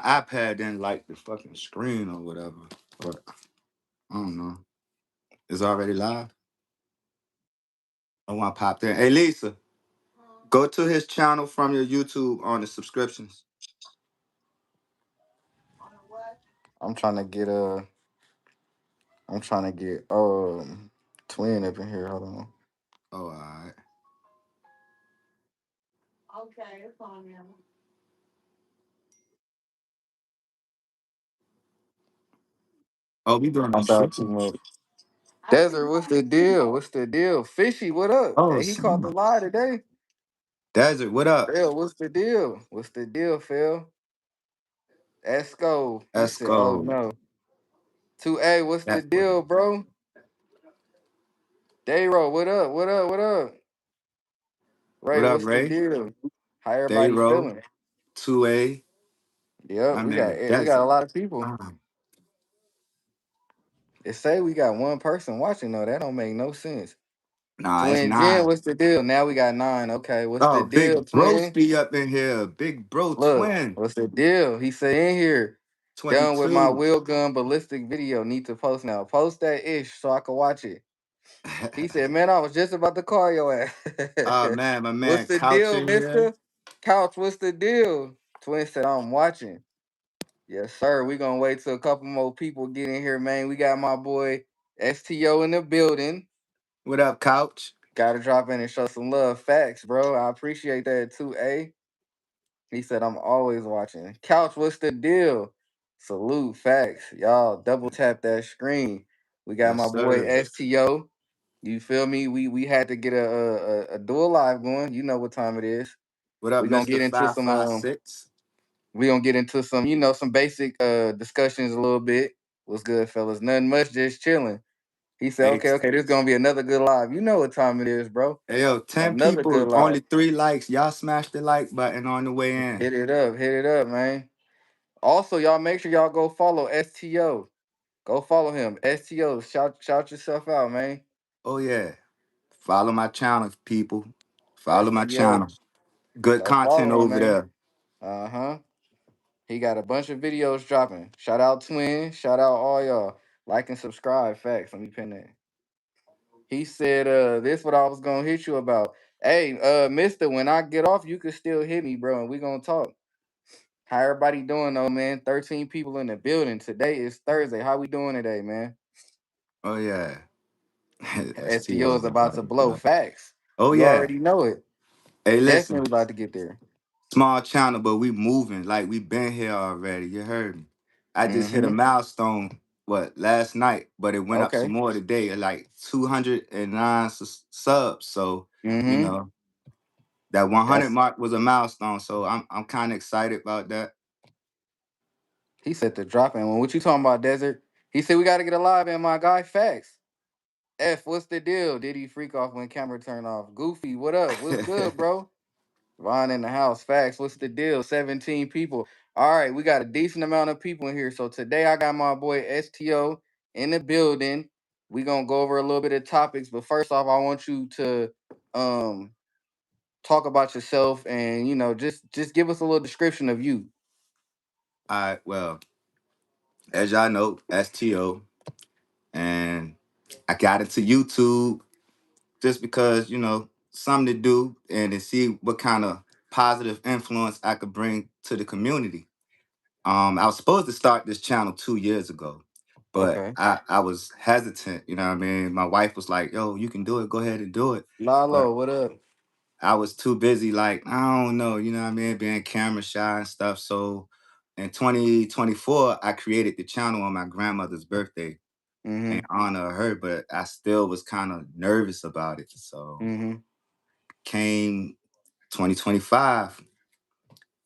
iPad didn't like the fucking screen or whatever. But I don't know. It's already live. I want to pop there. Hey Lisa, go to his channel from your YouTube on the subscriptions. I'm trying to get twin up in here. Hold on. Oh, all right. Oh, we doing I on thought too shit. much. Desert, what's the deal? What's the deal? Fishy, what up? Oh, Hey, he caught the son. lie today. Desert, what up? Phil, what's the deal? What's the deal, Phil? Esco, he Let's said, oh go. no. 2A, what's the That's what it deal, is. bro? Dayro, what up? What up? What up? What Ray, up, what's the Ray? deal? How everybody Dayro, feeling? 2A. Yep, My we got man, we got a Desert. lot of people. Ah, They say we got one person watching though. That don't make no sense. nah, it's Twin Jen, 9. what's the deal? Now we got 9. Okay, what's the Oh, deal, big twin? broski up in here. Big bro Look, twin. what's the deal? He said in here, done with my 22. wheel gun ballistic video. Need to post now. Post that ish so I can watch it. He said, man, I was just about to call your ass. Oh man, my What's man the Couch deal, in here. mister? Couch, what's the deal? Twin said, I'm watching. Yes, sir. We gonna wait till a couple more people get in here, man. We got my boy STO in the building. What up, Couch? Gotta drop in and show some love. Facts, bro. I appreciate that too, A. He said, I'm always watching. Couch, what's the deal? Salute, facts. Y'all double tap that screen. We got Yes, my boy sir. STO. You feel me? We had to get a dual live going. You know what time it is. What up, We gonna Mister get into some 556? some basic discussions a little bit. What's good, fellas? Nothing much, just chilling. He said, Hey, okay, this is gonna be another good live. You know what time it is, bro. hey, yo, 10 Another people, good live. only 3 likes. Y'all smash the like button on the way in. Hit it up, man. Also, y'all make sure y'all go follow STO. Go follow him. STO. Shout yourself out, man. Oh yeah. Follow my channel, people. Follow my STO. channel. Good Go content follow him, over man. there. Uh-huh. He got a bunch of videos dropping. Shout out Twin. Shout out all y'all. Like and subscribe. Facts. Let me pin that. He said, this what I was gonna hit you about. Hey, mister, when I get off, you can still hit me, bro, and we gonna talk. How everybody doing though, man? 13 people in the building. Today is Thursday. How we doing today, man? Oh yeah. STO STO is is about about to to blow. blow. Facts. Oh You yeah. already know it. Hey, listen. Definitely about to get there. Small channel, but we moving like we been here already. You heard me. I just hit a Mm-hmm. milestone, what, last night, but it went up some Okay. more today, at like 209 subs. So, you Mm-hmm. know, that 100 That's mark was a milestone. So I'm kind of excited about that. he said the dropping one. What you talking about, Desert? He said we gotta get a live in my guy. Facts. F, what's the deal? Did he freak off when camera turned off? Goofy, what up? What's good, bro? Vaughn in the house. Facts. What's the deal? 17 people. All right, we got a decent amount of people in here. So today I got my boy STO in the building. We gonna go over a little bit of topics, but first off, I want you to um talk about yourself and just give us a little description of you. All right, well, as y'all know, STO, and I got into YouTube just because, something to do and to see what kind of positive influence I could bring to the community. I was supposed to start this channel 2 years ago, but Okay. I was hesitant. You know what I mean? My wife was like, "Yo, you can do it. Go ahead and do it." But Lalo, what up? I was too busy. Like, I don't know. You know what I mean? Being camera shy and stuff. So in 2024, I created the channel on my grandmother's birthday in Mm-hmm. honor of her. But I still was kind of nervous about it. So Mm-hmm. came 2025.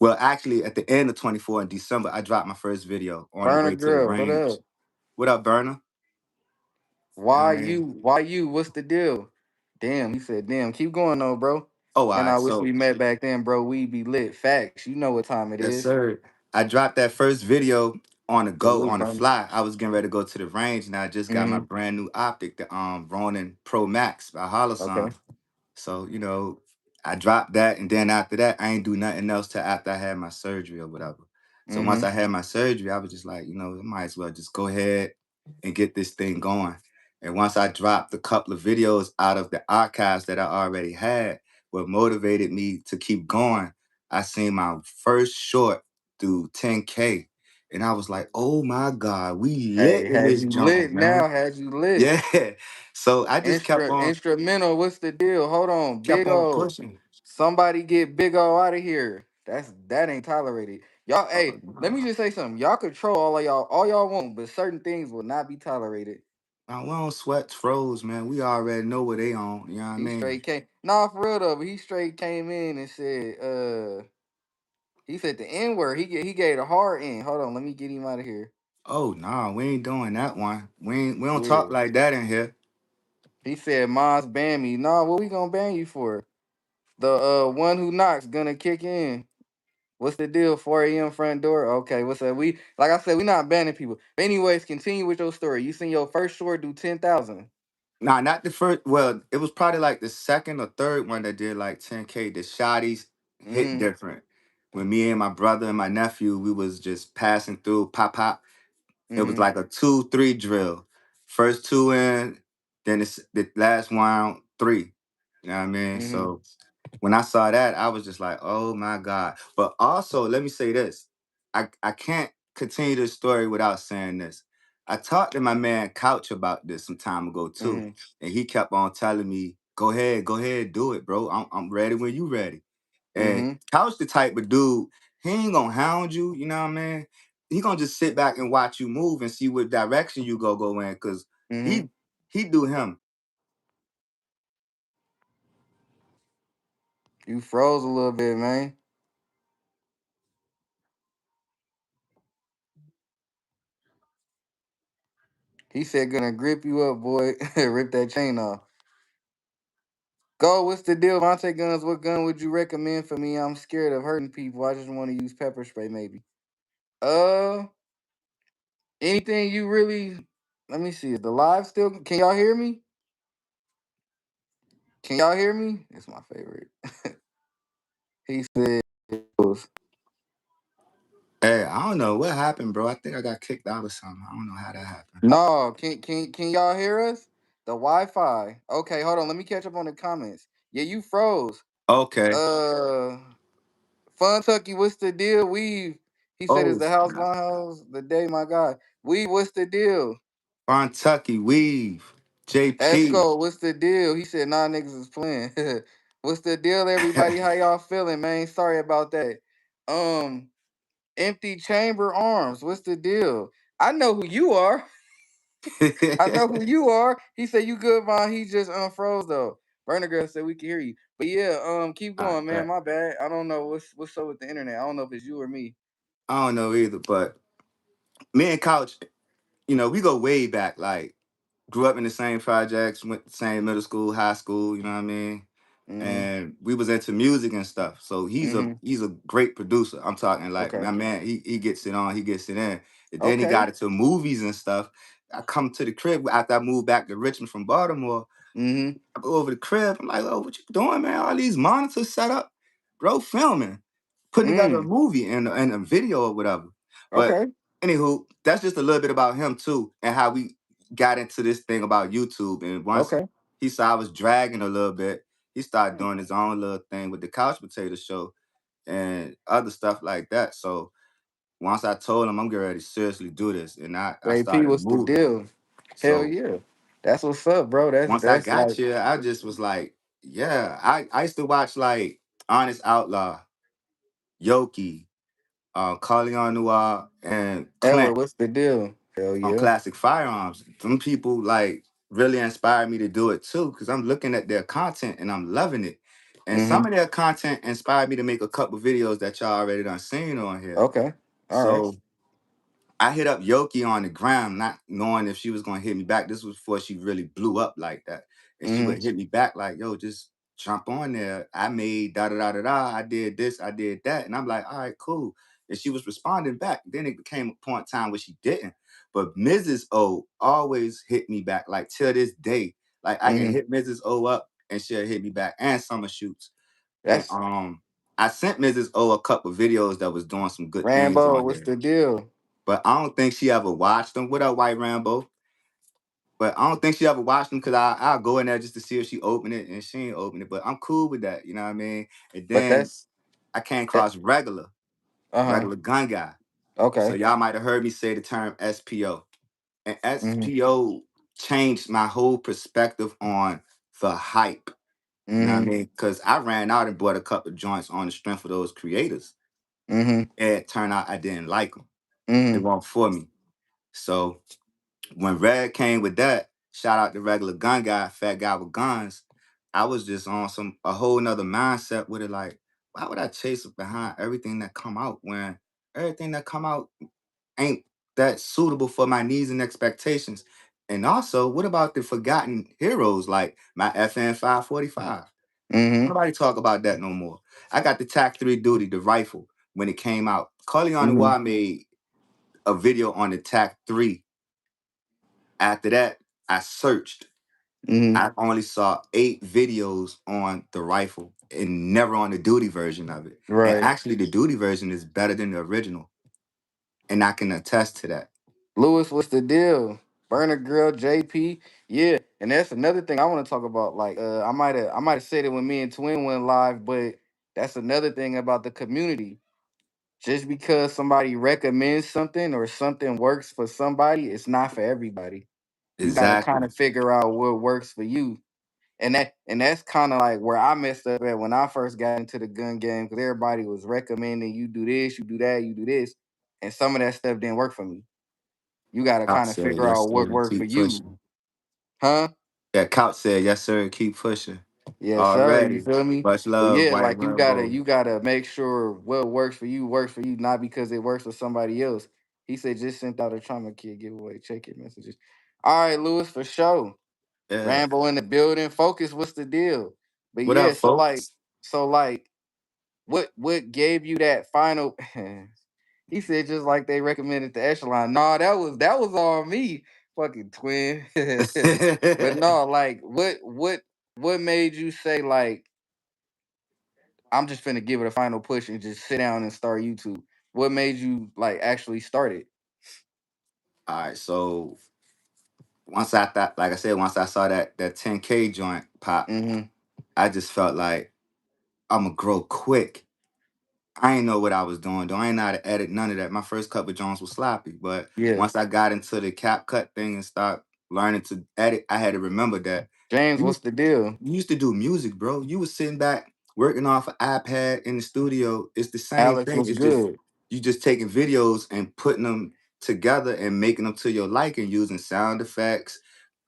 Well, actually, at the end of 24 in December, I dropped my first video on the Burner way to the girl, what range. up? What up, Burner? You know what I Why you? mean? Why you? What's the deal? Damn, he said, damn, keep going though, bro. Oh, all Man, right. I wish we So, met back then, bro. We be lit. Facts. You know what time it yes, is. sir. I dropped that first video on the go, Salute, on the bro. fly. I was getting ready to go to the range, and I just got my Mm-hmm. brand new optic, the Ronin Pro Max by Okay. Holosun. So, I dropped that, and then after that, I ain't do nothing else till after I had my surgery or whatever. So once Mm-hmm. I had my surgery, I was just like, I might as well just go ahead and get this thing going. And once I dropped a couple of videos out of the archives that I already had, what motivated me to keep going, I seen my first short do 10K. And I was like, oh my God, we lit Hey, in had this you joint, lit man. now? Had you lit? Yeah. So I just kept on, Instrumental, what's the deal? Hold on, kept Big on O. pushing. Somebody get Big O out of here. That ain't tolerated. Y'all, Oh, hey, let me no. just say something. Y'all control all y'all want, but certain things will not be tolerated. Now, we don't sweat trolls, man. We already know what they on. You know what I He mean? straight came. Nah, for real though, but he straight came in and said, he said the N word. He gave a hard N. Hold on, let me get him out of here. Oh, nah, we ain't doing that one. We don't talk Yeah. like that in here. He said, Mons ban me. Nah, what we gonna ban you for? The one who knocks gonna kick in. What's the deal? 4 a.m. front door. Okay, what's up? We like I said, we not banning people. But anyways, continue with your story. You seen your first short do 10,000. Nah, not the first. Well, it was probably like the second or third one that did like 10K. The shotties hit Mm-hmm. different. When me and my brother and my nephew, we was just passing through, pop, pop. It was Mm-hmm. like a 2-3 drill. First two in, then it's the last one, three. You know what I mean? Mm-hmm. So when I saw that, I was just like, oh my God. But also, let me say this. I can't continue this story without saying this. I talked to my man Couch about this some time ago too. Mm-hmm. And he kept on telling me, go ahead, do it, bro. I'm ready when you ready. And Mm-hmm. Couch the type of dude, he ain't gonna hound you, you know what I mean? He gonna just sit back and watch you move and see what direction you go in, cause Mm-hmm. he do him. You froze a little bit, man. He said gonna grip you up, boy. Rip that chain off. Go, what's the deal? Vontae guns, what gun would you recommend for me? I'm scared of hurting people. I just want to use pepper spray, maybe. Uh anything you really let me see. Is the live still? Can y'all hear me? Can y'all hear me? It's my favorite. He said, Hey, I don't know what happened, bro. I think I got kicked out or something. I don't know how that happened. "No, can y'all hear us? The Wi-Fi. Okay, hold on. Let me catch up on the comments. Yeah, you froze. Okay. Uh, Fun Tucky, what's the deal? Weave. He said, "Is Oh, the house snap. my house?" The day, my God. Weave, what's the deal? Kentucky Weave. JP. Esco, what's the deal? He said, "Nah, niggas is playing." What's the deal, everybody? How y'all feeling, man? Sorry about that. Um, Empty Chamber Arms. What's the deal? I know who you are. I know who you are. He said you good, Von. He just unfroze though. Burner girl said we can hear you. But yeah, keep I going, man. bet. My bad. I don't know what's up with the internet. I don't know if it's you or me. I don't know either, but me and Couch, we go way back. Like, grew up in the same projects, went to the same middle school, high school, you know what I mean? Mm-hmm. And we was into music and stuff. So Mm-hmm. he's a great producer. I'm talking like Okay. my man, he gets it on, he gets it in. And then he Okay. got into movies and stuff. I come to the crib after I moved back to Richmond from Baltimore. Mm-hmm. I go over the crib. I'm like, oh, what you doing, man? All these monitors set up, bro, filming, putting together a Mm. movie and a video or whatever. But Okay. anywho, that's just a little bit about him too, and how we got into this thing about YouTube. And once Okay. he saw I was dragging a little bit, he started doing his own little thing with the Couch Potato Show and other stuff like that. So once I told him I'm getting ready to seriously do this, and I AP, started what's the moving. deal? Hell So yeah. That's what's up, bro. once I That's got like here, I just was like, yeah. I used to watch like Honest Outlaw, Yoki, Carleon Noir, and Ella, Clint what's the deal? Hell on yeah. Classic Firearms. Them people like really inspired me to do it too, because I'm looking at their content and I'm loving it. And some Mm-hmm. of their content inspired me to make a couple videos that y'all already done seen on here. Okay. All right. So I hit up Yoki on the ground, not knowing if she was gonna hit me back. This was before she really blew up like that. And she Mm-hmm. would hit me back like, yo, just jump on there. I made da da da da da. I did this, I did that. And I'm like, all right, cool. And she was responding back. Then it became a point in time where she didn't. But Mrs. O always hit me back, like till this day. Like I can Mm-hmm. hit Mrs. O up and she'll hit me back and Summer Shoots. And That's I sent Mrs. O a couple videos that was doing some good things Rambo, on what's there, the deal? but I don't think she ever watched them. What up, White Rambo? But I don't think she ever watched them because I'll go in there just to see if she opened it, and she ain't open it. But I'm cool with that, you know what I mean? And But then I came that across uh-huh. regular gun guy. So Okay. y'all might have heard me say the term SPO. And Mm-hmm. SPO changed my whole perspective on the hype. You know what I Mm-hmm. mean? Because I ran out and bought a couple of joints on the strength of those creators. Mm-hmm. And it turned out I didn't like them. They Mm-hmm. weren't for me. So when Red came with that, shout out the regular gun guy, fat guy with guns, I was just on a whole nother mindset with it. Like, why would I chase behind everything that come out when everything that come out ain't that suitable for my needs and expectations? And also, what about the forgotten heroes like my FN 545? Mm-hmm. Nobody talk about that no more. I got the TAC 3 Duty, the rifle, when it came out. Carleon Mm-hmm. Noir made a video on the TAC 3. After that, I searched. Mm-hmm. I only saw 8 videos on the rifle and never on the duty version of it. And Right. actually, the duty version is better than the original. And I can attest to that. Lewis, what's the deal? Burner Grill, JP. Yeah, and that's another thing I want to talk about. Like, I might have said it when me and Twin went live, but that's another thing about the community. Just because somebody recommends something or something works for somebody, it's not for everybody. You gotta kind Exactly. of figure out what works for you. And that's kind of like where I messed up at when I first got into the gun game because everybody was recommending you do this, you do that, you do this, and some of that stuff didn't work for me. You got to Couch kind of said, figure yes, out what sir. worked for Keep you, pushing. huh? Yeah, Couch said, yes, sir. Keep pushing. Yes, sir. You Already. feel me? Much But love, yeah, White like you gotta Rambo. you gotta make sure what works for you, not because it works for somebody else. He said just sent out a trauma kit giveaway. Check your messages. All right, Lewis, for sure. Yeah. Rambo in the building. Focus. What's the deal? But What yeah, up, so like, folks? so like, what gave you that final? He said just like they recommended the Echelon. No, that was on me, fucking twin. But no, like, what made you say like I'm just finna give it a final push and just sit down and start YouTube? What made you like actually start it? All right, so once I thought, like I said, once I saw that 10K joint pop, Mm-hmm. I just felt like I'm gonna grow quick. I ain't know what I was doing, though. I ain't know how to edit none of that. My first couple of joints was sloppy, but Yeah. once I got into the cap cut thing and start learning to edit, I had to remember that James, you what's the deal? you used to do music, bro. You was sitting back working off an iPad in the studio. It's the same Alex, thing. what's It's just good? you just taking videos and putting them together and making them to your liking using sound effects,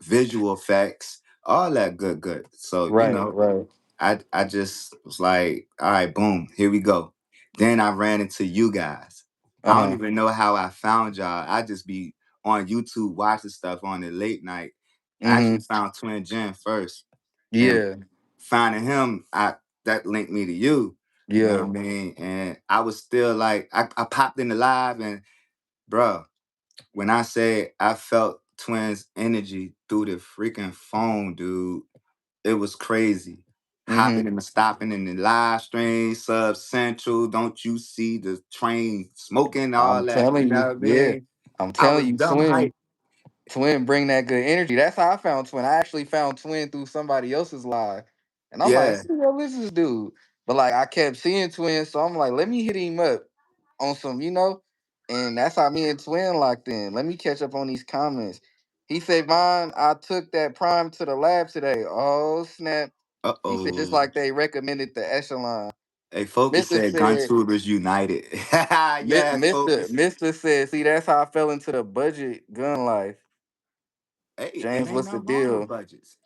visual effects, all that good. So, Right, right. I just was like, all right, boom, here we go. Then I ran into you guys. I don't Uh-huh. even know how I found y'all. I just be on YouTube watching stuff on the late night. I Mm-hmm. actually found Twin Jen first. And Yeah. finding him, I that linked me to you. You know Yeah. what I mean? And I was still like, I popped in the live and bruh, when I say I felt Twins energy through the freaking phone, dude, it was crazy. Mm-hmm. Hopping and stopping in the live stream, Sub Central, don't you see the train smoking, all I'm that, you telling know you, what I yeah. mean? I'm I was telling you, dumb twin. hype. Twin bring that good energy. That's how I found Twin. I actually found Twin through somebody else's live. And I'm like, Yeah. who the hell is this dude? But like I kept seeing Twin, so I'm like, let me hit him up on some. And that's how me and Twin locked in. Let me catch up on these comments. He said, Vaughn, I took that prime to the lab today. Oh, snap. He said, just Uh-oh. like they recommended the Echelon. Hey, Focus Mister said Gun said, Tubers United. Yeah, Mister Focus. Mister said, see, that's how I fell into the budget gun life. Hey, and James, ain't what's the nothing wrong with deal? budgets.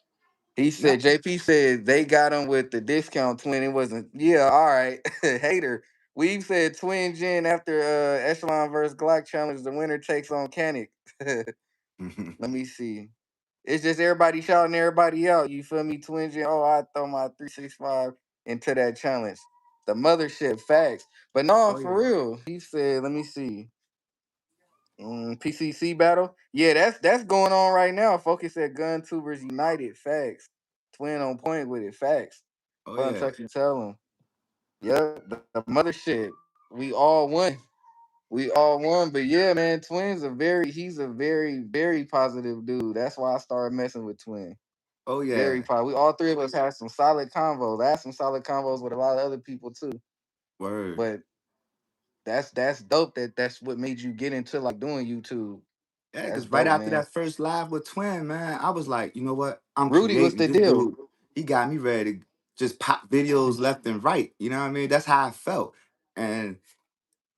He said, Nothing. JP said they got him with the discount twin. It wasn't, yeah, all right. Hater. We've said twin gen after Echelon versus Glock challenge. The winner takes on Canic. Let me see. It's just everybody shouting everybody out. You feel me? Twin gen. Oh, I throw my 365 into that challenge. The mothership facts. But no, Oh for yeah. real. He said, let me see. PCC battle. Yeah, that's going on right now. Focus at Gun Tubers United. Facts. Twin on point with it. Facts. Oh Fun yeah. truck you tell him. Yep, the mothership. We all won. We all won. But yeah, man, Twin's he's a very positive dude. That's why I started messing with Twin. Oh Very yeah, positive. We all three of us had some solid convos. I had some solid convos with a lot of other people too. word. But that's dope. That's what made you get into like doing YouTube. Yeah, That's because right dope, after man. that first live with Twin, man, I was like, you know what? I'm Rudy, what's creating. the This deal? dude, he got me ready to just pop videos left and right. You know what I mean? That's how I felt. And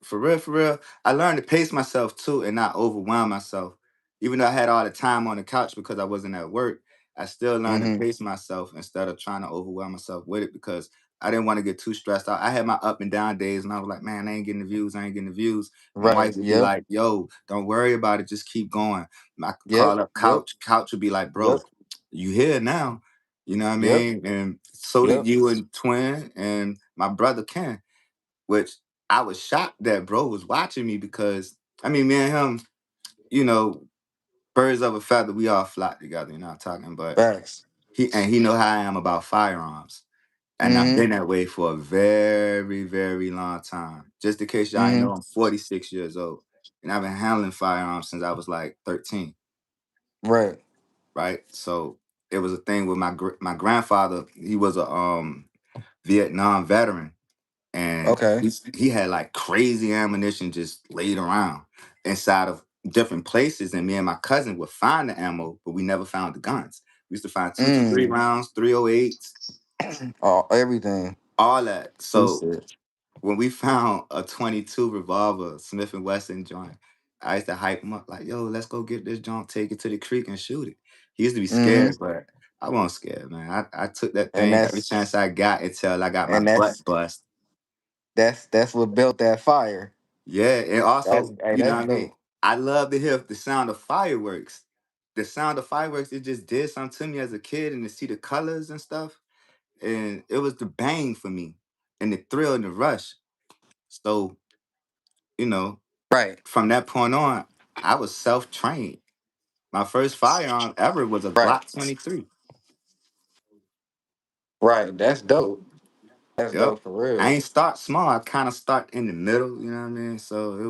for real, I learned to pace myself too and not overwhelm myself. Even though I had all the time on the couch because I wasn't at work, I still learned to Mm-hmm. pace myself instead of trying to overwhelm myself with it because I didn't want to get too stressed out. I had my up and down days and I was like, man, I ain't getting the views. I ain't getting the views. My Right. wife would be Yep. like, yo, don't worry about it. Just keep going. I could Yep. call up Yep. Couch. Couch would be like, Yep. bro, you here now. You know what I Yep. mean? And so did Yep. you and Twin and my brother Ken, which I was shocked that bro was watching me because I mean, me and him, you know, birds of a feather, we all flock together. You know what I'm talking, but Facts. he know how I am about firearms, and I've Mm-hmm. been that way for a very very long time. Just in case y'all ain't Mm-hmm. know, I'm 46 years old, and I've been handling firearms since I was like 13, Right. right? So it was a thing with my grandfather. He was a Vietnam veteran, and Okay. he had like crazy ammunition just laid around inside of different places. And me and my cousin would find the ammo, but we never found the guns. We used to find 223 Mm. rounds, 308s, Oh, everything. all that. He So said. when we found a 22 revolver, Smith and Wesson joint, I used to hype him up like, "Yo, let's go get this joint, take it to the creek and shoot it." He used to be Mm-hmm. scared, but I wasn't scared, man. I took that And thing every that's chance I got until I got my and butt that's bust. that's what built that fire. Yeah, and That's also, hey, you know that's what I mean? dope. I love to hear the sound of fireworks. The sound of fireworks, it just did something to me as a kid and to see the colors and stuff. And it was the bang for me and the thrill and the rush. So, you know, Right. from that point on, I was self-trained. My first firearm ever was a Right. Glock 23. Right. That's dope. That's Yep. dope for I real. ain't start small. I kind of start in the middle, you know what I mean? So it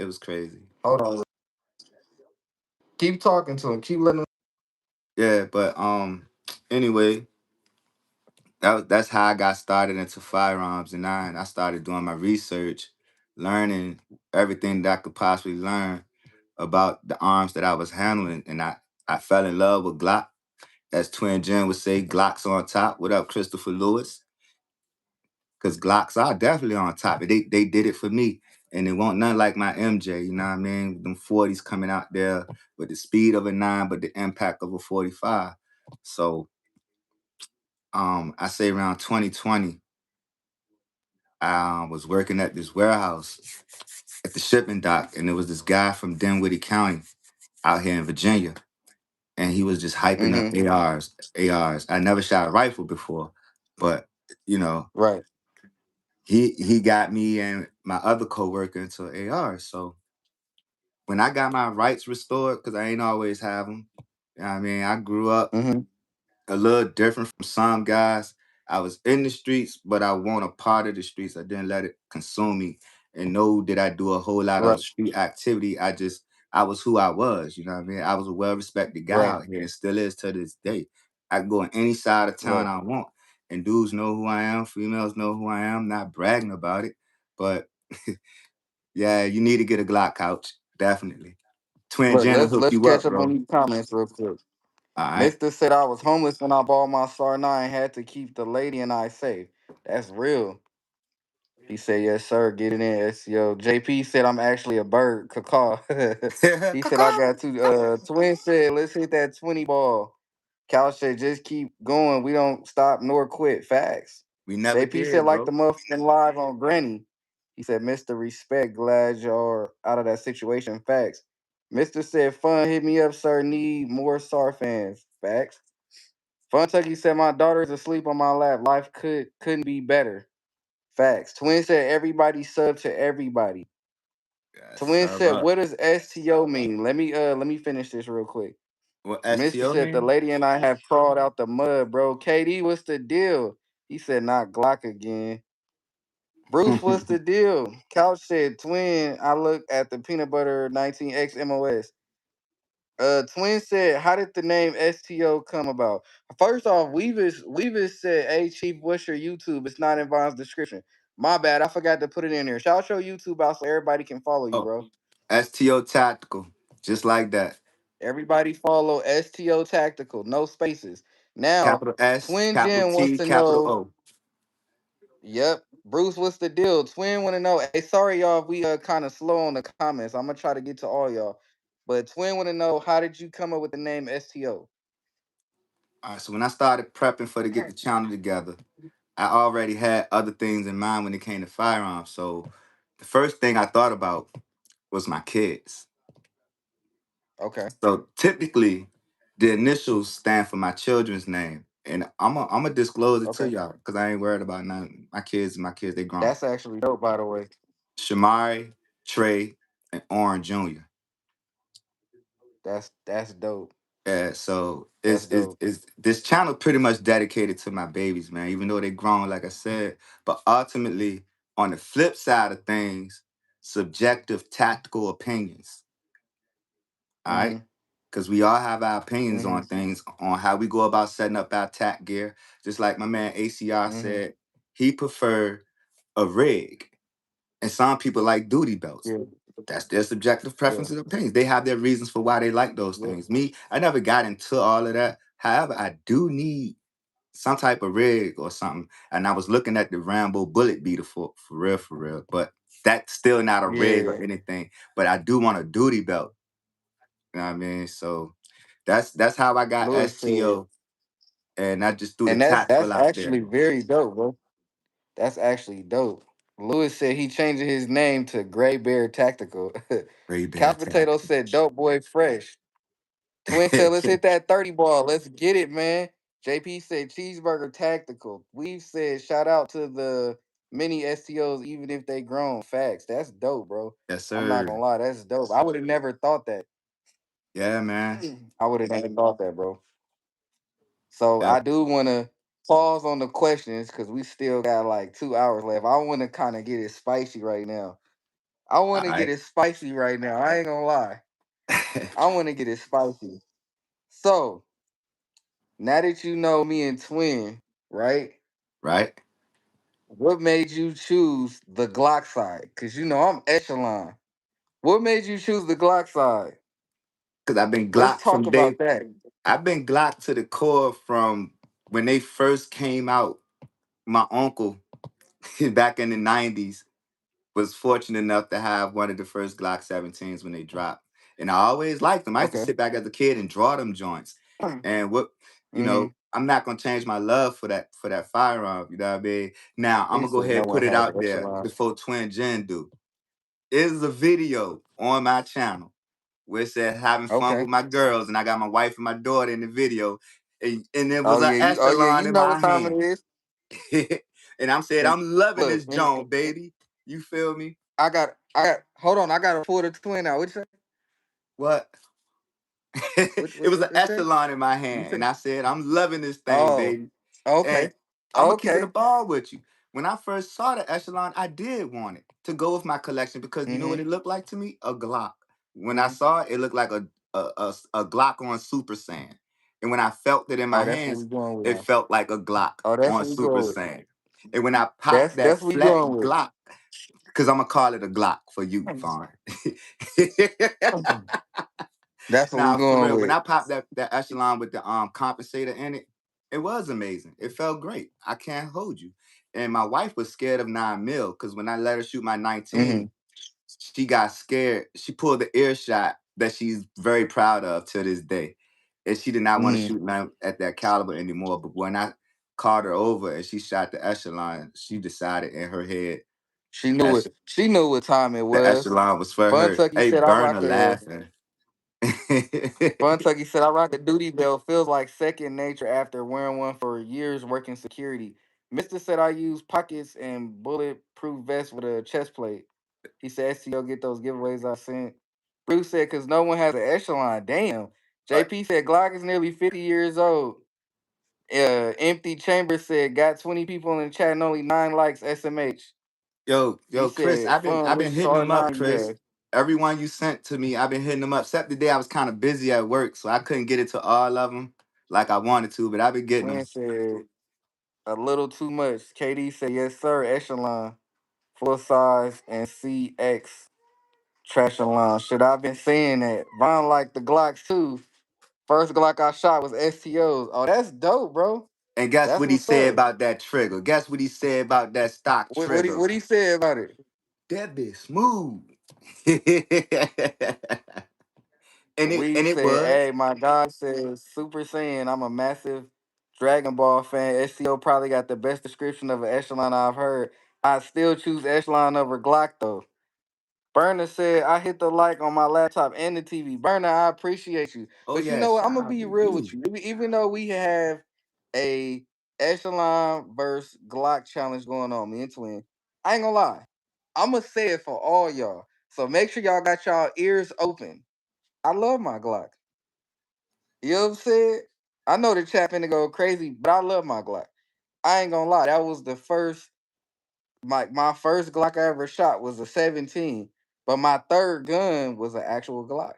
was crazy. Hold on. Keep talking to him. Keep letting him. Yeah, but anyway, that's how I got started into firearms, and I started doing my research, learning everything that I could possibly learn about the arms that I was handling, and I fell in love with Glock. As Twin Jen would say, Glocks on top. What up, Christopher Lewis? Because Glocks are definitely on top. They did it for me, and it won't nothing like my MJ. You know what I mean? Them 40s coming out there with the speed of a 9, but the impact of a 45. So I say around 2020. I was working at this warehouse at the shipping dock, and there was this guy from Dinwiddie County out here in Virginia, and he was just hyping up Mm-hmm. ARs, ARs. I never shot a rifle before, but you know, Right. he got me and my other coworker into ARs. So when I got my rights restored, because I ain't always have them, you know what I mean, I grew up Mm-hmm. a little different from some guys. I was in the streets, but I want a part of the streets. I didn't let it consume me. And know that I do a whole lot Right. of street activity. I was who I was. You know what I mean? I was a well-respected guy Right. out here and still is to this day. I can go in any side of town Right. I want. And dudes know who I am, females know who I am, not bragging about it. But yeah, you need to get a Glock couch. Definitely. Twin Look, Jenna let's hook let's you up, catch up on bro. these comments real quick. All right. Mister said I was homeless when I bought my SAR 9, had to keep the lady and I safe. That's real. He said, yes, sir, get it in, SEO. JP said I'm actually a bird. Cacaw. He said I got two Twin said, let's hit that 20 ball. Cal said, just keep going. We don't stop nor quit. Facts. We never JP said, did, like the bro. motherfucking live on Granny. He said, Mr. Respect, glad y'all out of that situation. Facts. Mr. said, fun, hit me up, sir. Need more SAR fans. Facts. Fun Tucky said, my daughter's asleep on my lap. Life couldn't be better. Facts. Twin said, everybody sub to everybody. Yeah, Twin sub said, up. what does STO mean? Let me finish this real quick. What Mister STO said the mean? lady and I have crawled out the mud, bro. KD, what's the deal? He said not Glock again. Bruce, what's the deal? Couch said twin. I look at the peanut butter 19X MOS. Twin said, how did the name STO come about? First off, Weavis said, hey Chief, what's your YouTube? It's not in Von's description. My bad, I forgot to put it in there. Shout your YouTube out so everybody can follow you, Oh, bro. STO Tactical, just like that. Everybody follow STO Tactical, no spaces. Now, Capital S, Twin capital Jen wants T, to capital know. O. Yep. Bruce, what's the deal? Twin want to know. Hey, sorry y'all, if we kind of slow on the comments. I'm gonna try to get to all y'all. But Twin want to know, how did you come up with the name STO? All right, so when I started prepping for to get the channel together, I already had other things in mind when it came to firearms. So the first thing I thought about was my kids. Okay. So typically, the initials stand for my children's name, and I'm gonna disclose it to Okay. y'all because I ain't worried about none. My kids, they grown. That's actually dope, by the way. Shamari, Trey, and Oren Jr. That's dope. So That's dope. is this channel pretty much dedicated to my babies, man, even though they grown, like I said. But ultimately, on the flip side of things, subjective tactical opinions. All right. Mm-hmm. Because we all have our opinions Mm-hmm. on things, on how we go about setting up our tack gear. Just like my man ACR Mm-hmm. said, he preferred a rig. And some people like duty belts. Yeah. That's their subjective Yeah. preferences and opinions. They have their reasons for why they like those Yeah. things. Me, I never got into all of that. However, I do need some type of rig or something. And I was looking at the Rambo bullet beater for real, for real. But that's still not a rig or Yeah. anything. But I do want a duty belt. You know what I mean? So that's how I got Lewis said, STO. And I just threw the and that's tactical out actually there. very dope, bro. That's actually dope. Lewis said he changing his name to Gray Bear Tactical. Ray Bear Couch Potato tactical. said, dope boy fresh. Twin said, let's hit that 30 ball. Let's get it, man. JP said cheeseburger tactical. We've said shout out to the mini STOs, even if they grown. Facts. That's dope, bro. Yes, I'm not gonna sir. lie, that's dope. I would have never thought that. Yeah, man. I would have never thought that, bro. So Yep. I do wanna pause on the questions because we still got like 2 hours left. I wanna kind of get it spicy right now. I All wanna get right. it spicy right now. I ain't gonna lie. I wanna get it spicy. So now that you know me and Twin, right? Right? What made you choose the Glock side? Cause you know I'm Echelon. What made you choose the Glock side? Because I've been Let's Glock talk from day. about that. I've been Glock to the core from when they first came out. My uncle back in the 90s was fortunate enough to have one of the first Glock 17s when they dropped. And I always liked them. I used to Okay. sit back as a kid and draw them joints. And Mm-hmm. I'm not gonna change my love for that firearm. You know what I mean? Now I'm He gonna go said ahead no and one put it has an out there Echelon. before Twin Jen do. Is a video on my channel where it said having fun with Okay. my girls, and I got my wife and my daughter in the video, and it was Oh an yeah, you. Oh yeah, echelon you in know my what time it hand. is. And I'm saying, And I'm loving look, this Joan, baby. You feel me? Hold on, I got to pull the twin out. What you say? What? It was an What you say? echelon in my You hand, say? and I said, I'm loving this thing, Oh, baby. And okay, I'm gonna keep it a okay. ball with you. When I first saw the echelon, I did want it to go with my collection because you know what Mm-hmm. it looked like to me? A Glock. When I Mm-hmm. saw it, it looked like a Glock on Super Saiyan. And when I felt it in my Oh, that's what we hands, going with it now. felt like a Glock Oh, that's on what we Super going with. Saiyan. And when I popped that That's what we flat going with. Glock, because I'm gonna call it a Glock for you, Vaughn. That's what we Now, for going real, when with. I popped that echelon with the compensator in it, it was amazing. It felt great. I can't hold you. And my wife was scared of 9 mil because when I let her shoot my Mm-hmm. 19, she got scared. She pulled the ear shot that she's very proud of to this day. And she did not want to Mm-hmm. shoot none at that caliber anymore. But when I called her over and she shot the echelon, she decided in her head She the, knew it. She knew what time it the was. echelon was for Fun her. Tucky Hey, said, "I Burner rock a." laughing. Fun Tucky said, "I rock a duty belt. Feels like second nature after wearing one for years working security." Mister said, "I use pockets and bulletproof vest with a chest plate." He said, "STO get those giveaways I sent." Bruce said, "Cause no one has an echelon." Damn. But JP said, "Glock is nearly 50 years old." Empty Chamber said got 20 people in the chat and only 9 likes. SMH. He Yo, Chris, said fun I've with been hitting Star them up, 9. Chris. Yeah. Everyone you sent to me, I've been hitting them up. Except the day I was kind of busy at work, so I couldn't get it to all of them like I wanted to. But I've been getting them. Twin said a little too much. KD said yes sir. Echelon full size and CX trash along. Shit, I've been saying that. Von like the Glocks too. First Glock I shot was STOs. Oh, that's dope, bro. And guess That's what he what's said up. about that trigger? Guess what he said about that stock trigger? What he say about it? That bitch smooth. and We it said, was. hey, my God says Super Saiyan. I'm a massive Dragon Ball fan. SCO probably got the best description of an Echelon I've heard. I still choose Echelon over Glock though. Burner said, I hit the like on my laptop and the TV. Burner, I appreciate you. Oh But you yeah, know what? I'm shout gonna out be to real with you. you. Even though we have a Echelon versus Glock challenge going on, me and Twin, I ain't gonna lie. I'm gonna say it for all y'all. So make sure y'all got y'all ears open. I love my Glock. You know what I'm saying? I know the chat finna go crazy, but I love my Glock. I ain't gonna lie. That was the first my first Glock I ever shot was a 17, but my third gun was an actual Glock.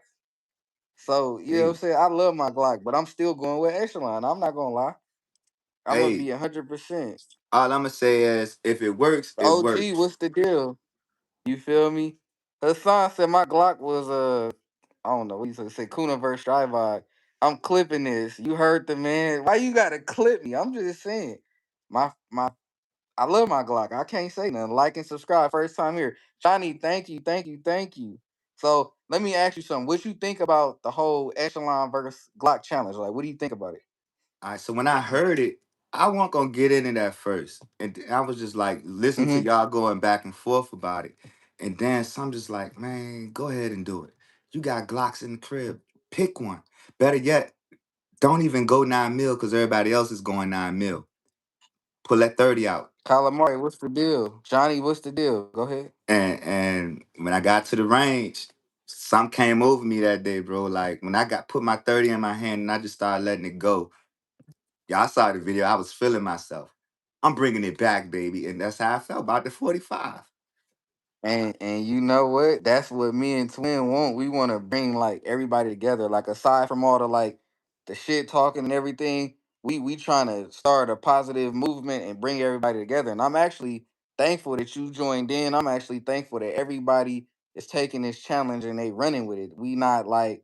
So you know what I'm Hey, saying? I love my Glock, but I'm still going with Echelon. I'm not gonna lie. I'm gonna hey, be 100%. all I'm gonna say is if it works, it OG, works. what's the deal? You feel me? Hassan said my Glock was I don't know what you say Kuna versus Strivod. I'm clipping this. You heard the man. Why you gotta clip me? I'm just saying. My I love my Glock. I can't say nothing. Like and subscribe. First time here. Johnny, thank you, thank you, thank you. So let me ask you something. What you think about the whole Echelon versus Glock challenge? Like, what do you think about it? All right, so when I heard it, I wasn't gonna get into that first, and I was just like, listen to Mm-hmm. y'all going back and forth about it, and then some just like, man, go ahead and do it. You got Glocks in the crib, pick one. Better yet, don't even go 9 mil because everybody else is going 9 mil. Pull that 30 out. Calamari, what's the deal? Johnny, what's the deal? Go ahead. And when I got to the range, some came over me that day, bro. Like when I got put my 30 in my hand and I just started letting it go. Y'all saw the video. I was feeling myself. I'm bringing it back, baby. And that's how I felt about the 45. And you know what? That's what me and Twin want. We want to bring like everybody together. Like aside from all the like the shit talking and everything, we trying to start a positive movement and bring everybody together. And I'm actually thankful that you joined in. I'm actually thankful that everybody is taking this challenge and they running with it. We not like,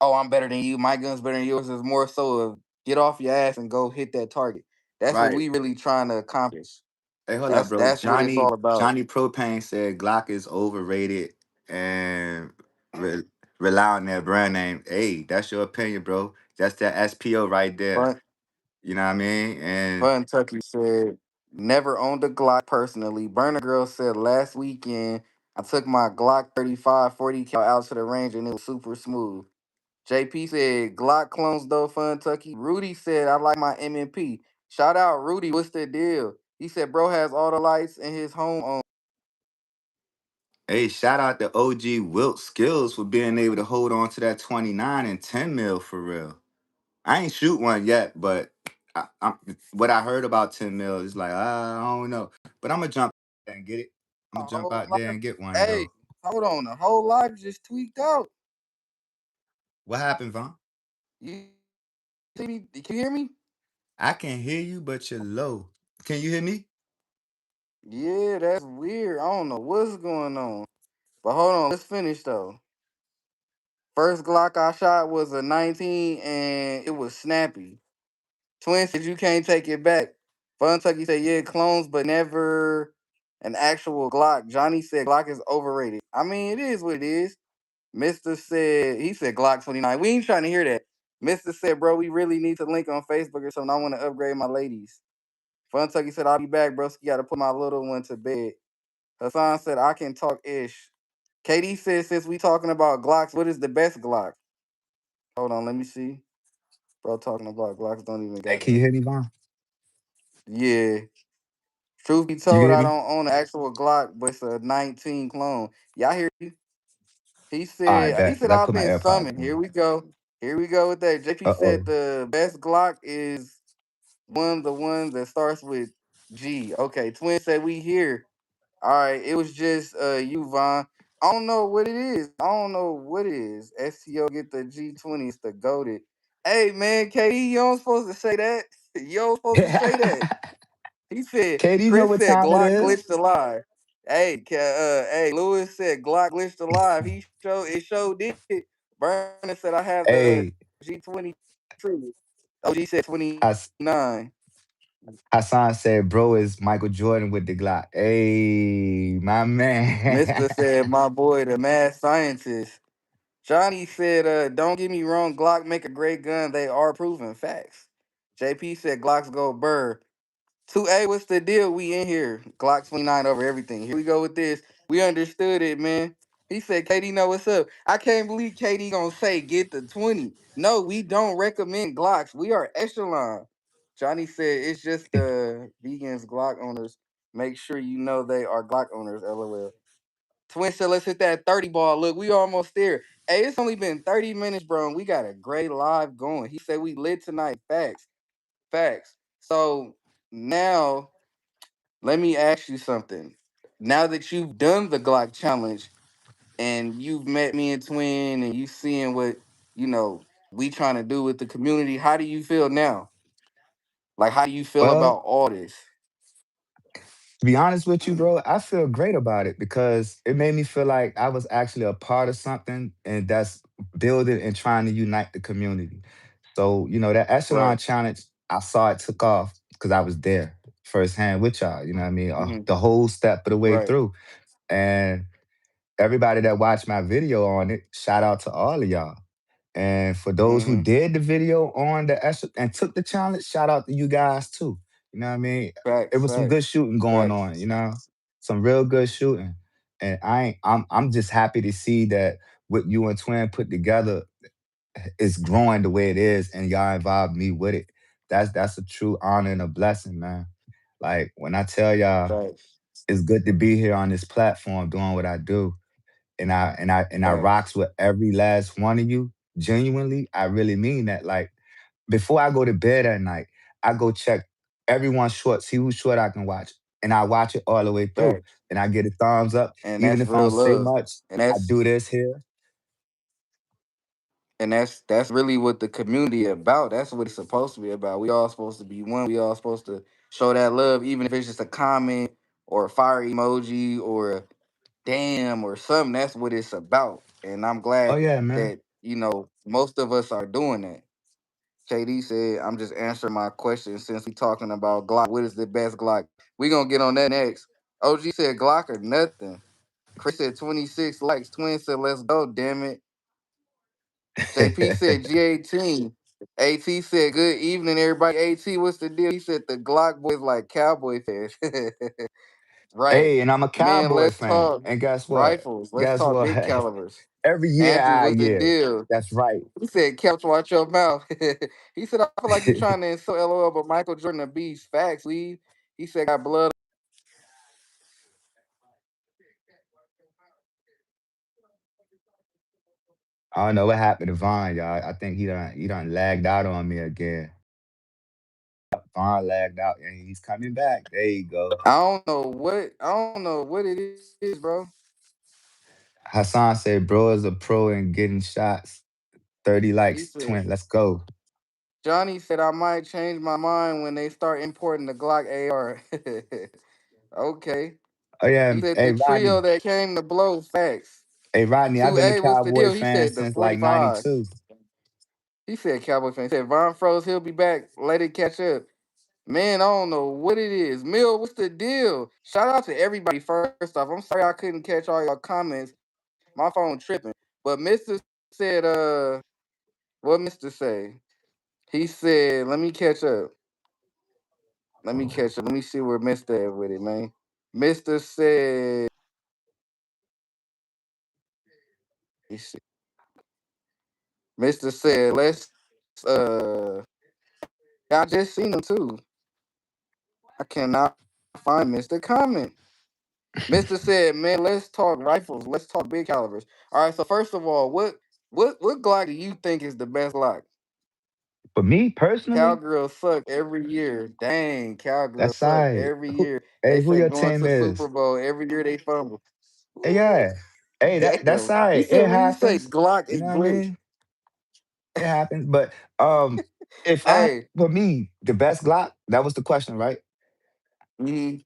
oh, I'm better than you. My gun's better than yours. It's more so of get off your ass and go hit that target. That's what Right. we really trying to accomplish. Hey, hold up, That's bro. that's what it's all about. Johnny Propane said Glock is overrated and re- rely on that brand name. Hey, that's your opinion, bro. That's that SPO right there. You know what I mean? And Fun Tucky said, never owned a Glock personally. Burner Girl said, last weekend, I took my Glock 35 40 cal out to the range and it was super smooth. JP said, Glock clones though, Fun Tucky. Rudy said, I like my MMP. Shout out, Rudy. What's the deal? He said, bro has all the lights in his home on. hey, shout out to OG Wilt Skills for being able to hold on to that 29 and 10 mil for real. I ain't shoot one yet, but what I heard about 10 mil is like, I don't know. But I'm going to jump there and get it. I'm A going to jump whole out there live. and get one, Hey, though. hold on. The whole live just tweaked out. What happened, Vaughn? You see me? Can you hear me? I can hear you, but you're low. Can you hear me? Yeah, that's weird. I don't know what's going on. But hold on, let's finish though. First Glock I shot was a 19 and it was snappy. Twin said you can't take it back. Fun Tucky said, yeah, clones, but never an actual Glock. Johnny said Glock is overrated. I mean, it is what it is. Mr. said, he said Glock 29. We ain't trying to hear that. Mr. said, bro, we really need to link on Facebook or something. I want to upgrade my ladies. Fun Tucky said, I'll be back, bro. Got to put my little one to bed. Hassan said, I can talk ish. KD said, since we talking about Glocks, what is the best Glock? Hold on, let me see. Bro, talking about Glocks don't even Hey, got can a. you hear me, Vaughn? Yeah. Truth be You can told, hear I me? don't own an actual Glock, but it's a 19 clone. Y'all hear you? All right, He bet. said Let's I've put my been AirPods summoned. Here in. we go. Here we go with that. JP said Uh-oh. the best Glock is The one that starts with G. Okay, Twin said we here. All right, it was just you, Von. I don't know what it is. I don't know what it is. STO get the G20. It's the goaded. Hey man, KD, you don't supposed to say that. You don't supposed to say that. He said, Katie, you know Chris what said time it Glock is? glitched alive. Hey, Lewis said Glock glitched alive. It showed did. Burner said I have the Hey, G20 too. OG said Has- 29. Hassan said, bro is Michael Jordan with the Glock. Hey, my man. Mister said my boy, the mad scientist. Johnny said, don't get me wrong, Glock make a great gun. They are proven facts. JP said Glocks go burr. 2A, what's the deal? We in here. Glock 29 over everything. Here we go with this. We understood it, man. He said, KD, know what's up. I can't believe KD gonna say get the 20. No, we don't recommend Glocks. We are Echelon. Johnny said it's just the vegans Glock owners. Make sure you know they are Glock owners, LOL. Twin said, let's hit that 30 ball. Look, we almost there. Hey, it's only been 30 minutes, bro, and we got a great live going. He said we lit tonight. Facts. Facts. So now let me ask you something. Now that you've done the Glock challenge and you've met me and Twin and you seeing what, you know, we trying to do with the community, how do you feel now? Like how do you feel Well, about all this? to be honest with you, bro, I feel great about it because it made me feel like I was actually a part of something and that's building and trying to unite the community. So, that Echelon Right. challenge, I saw it took off because I was there firsthand with y'all, you know what I mean? Hmm. The whole step of the way Right. through. And everybody that watched my video on it, shout out to all of y'all. And for those who Hmm. did the video on the and took the challenge, shout out to you guys too. You know what I mean? It Facts, was some good facts, shooting going facts, on, some real good shooting. And I'm just happy to see that what you and Twin put together is growing the way it is and y'all involved me with it. That's a true honor and a blessing, man. Like when I tell y'all facts, it's good to be here on this platform doing what I do and I facts. rocks with every last one of you. Genuinely, I really mean that. Like before I go to bed at night, I go check everyone's short, see whose short I can watch, and I watch it all the way through, Facts. and I get a thumbs up, And even that's if I real don't say love. much. And I do this here. that's really what the community about. That's what it's supposed to be about. We all supposed to be one. We all supposed to show that love, even if it's just a comment or a fire emoji or a damn or something. That's what it's about. And I'm Oh glad yeah, man. that, most of us are doing that. KD said, I'm just answering my question since we talking about Glock. What is the best Glock? We gonna get on that next. OG said Glock or nothing. Chris said 26 likes. Twin said let's go, damn it. JP said G18. AT said good evening, everybody. AT, what's the deal? He said the Glock boys like cowboy fans. Right. Hey, and I'm a Man, Cowboy let's fan. talk And guess what? rifles. Let's Guess talk what? big calibers. Every year Andrew, I what's the year. deal? That's right. He said, Couch, watch your mouth. He said, I feel like you're trying to insult LOL, but Michael Jordan a beast. Facts, leave. He said, got blood. I don't know what happened to Vaughn, y'all. I think he done lagged out on me again. Vaughn lagged out and he's coming back. There you go. I don't know what it is, bro. Hassan said, bro is a pro in getting shots. 30 He likes, said, twin. Let's go. Johnny said, I might change my mind when they start importing the Glock AR. Okay. Oh yeah. He said, Hey the Rodney. trio that came to blow. Facts. Hey Rodney, I've been a 2A, what's the Cowboy deal? He fan said, the since like 45. 92. He said, Cowboy fan. He said, Von froze. He'll be back. Let it catch up. Man, I don't know what it is. Mill, what's the deal? Shout out to everybody first off. I'm sorry I couldn't catch all your comments. My phone tripping. But Mr. said, what Mr. say? He said, let me catch up. Let me catch up. Let me see where Mr. at with it, man. Mr. said, let me see. Mr. said, I just seen him too. I cannot find Mr. Comment. Mr. said, man, let's talk rifles. Let's talk big calibers. All right, so first of all, what Glock do you think is the best Glock? For me personally, Cowgirls suck every year. Dang, Cowgirls that's suck side. every Who, year. hey, They who say your going team to is? Super Bowl every year they fumble. Ooh, Yeah. Hey, that's damn. He side. said, It "What do you say? happens. Glock You and know what I glitch." mean? It happens. But if I Hey, for me, the best Glock, that was the question, right? hmm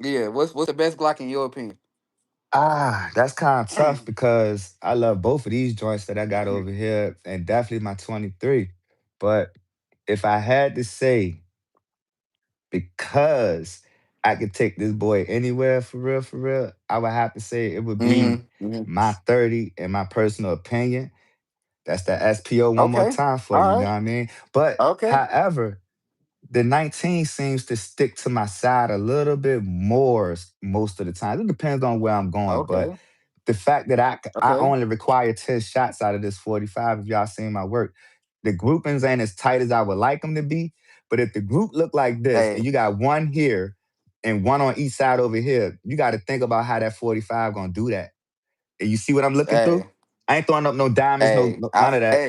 yeah. What's the best Glock in your opinion? That's kind of tough because I love both of these joints that I got over here, and definitely my 23. But if I had to say, because I could take this boy anywhere for real, I would have to say it would be Hmm. my 30 in my personal opinion. That's the SPO one more Okay. time for you, All you know right. what I mean? But Okay. however, the 19 seems to stick to my side a little bit more most of the time. It depends on where I'm going, but Okay. the fact that I Okay. only require 10 shots out of this 45, if y'all seen my work, the groupings ain't as tight as I would like them to be. But if the group look like this and Hey. you got one here and one on each side over here, you got to think about how that 45 gonna do that. And you see what I'm looking through? Hey. I ain't throwing up no diamonds, none of that.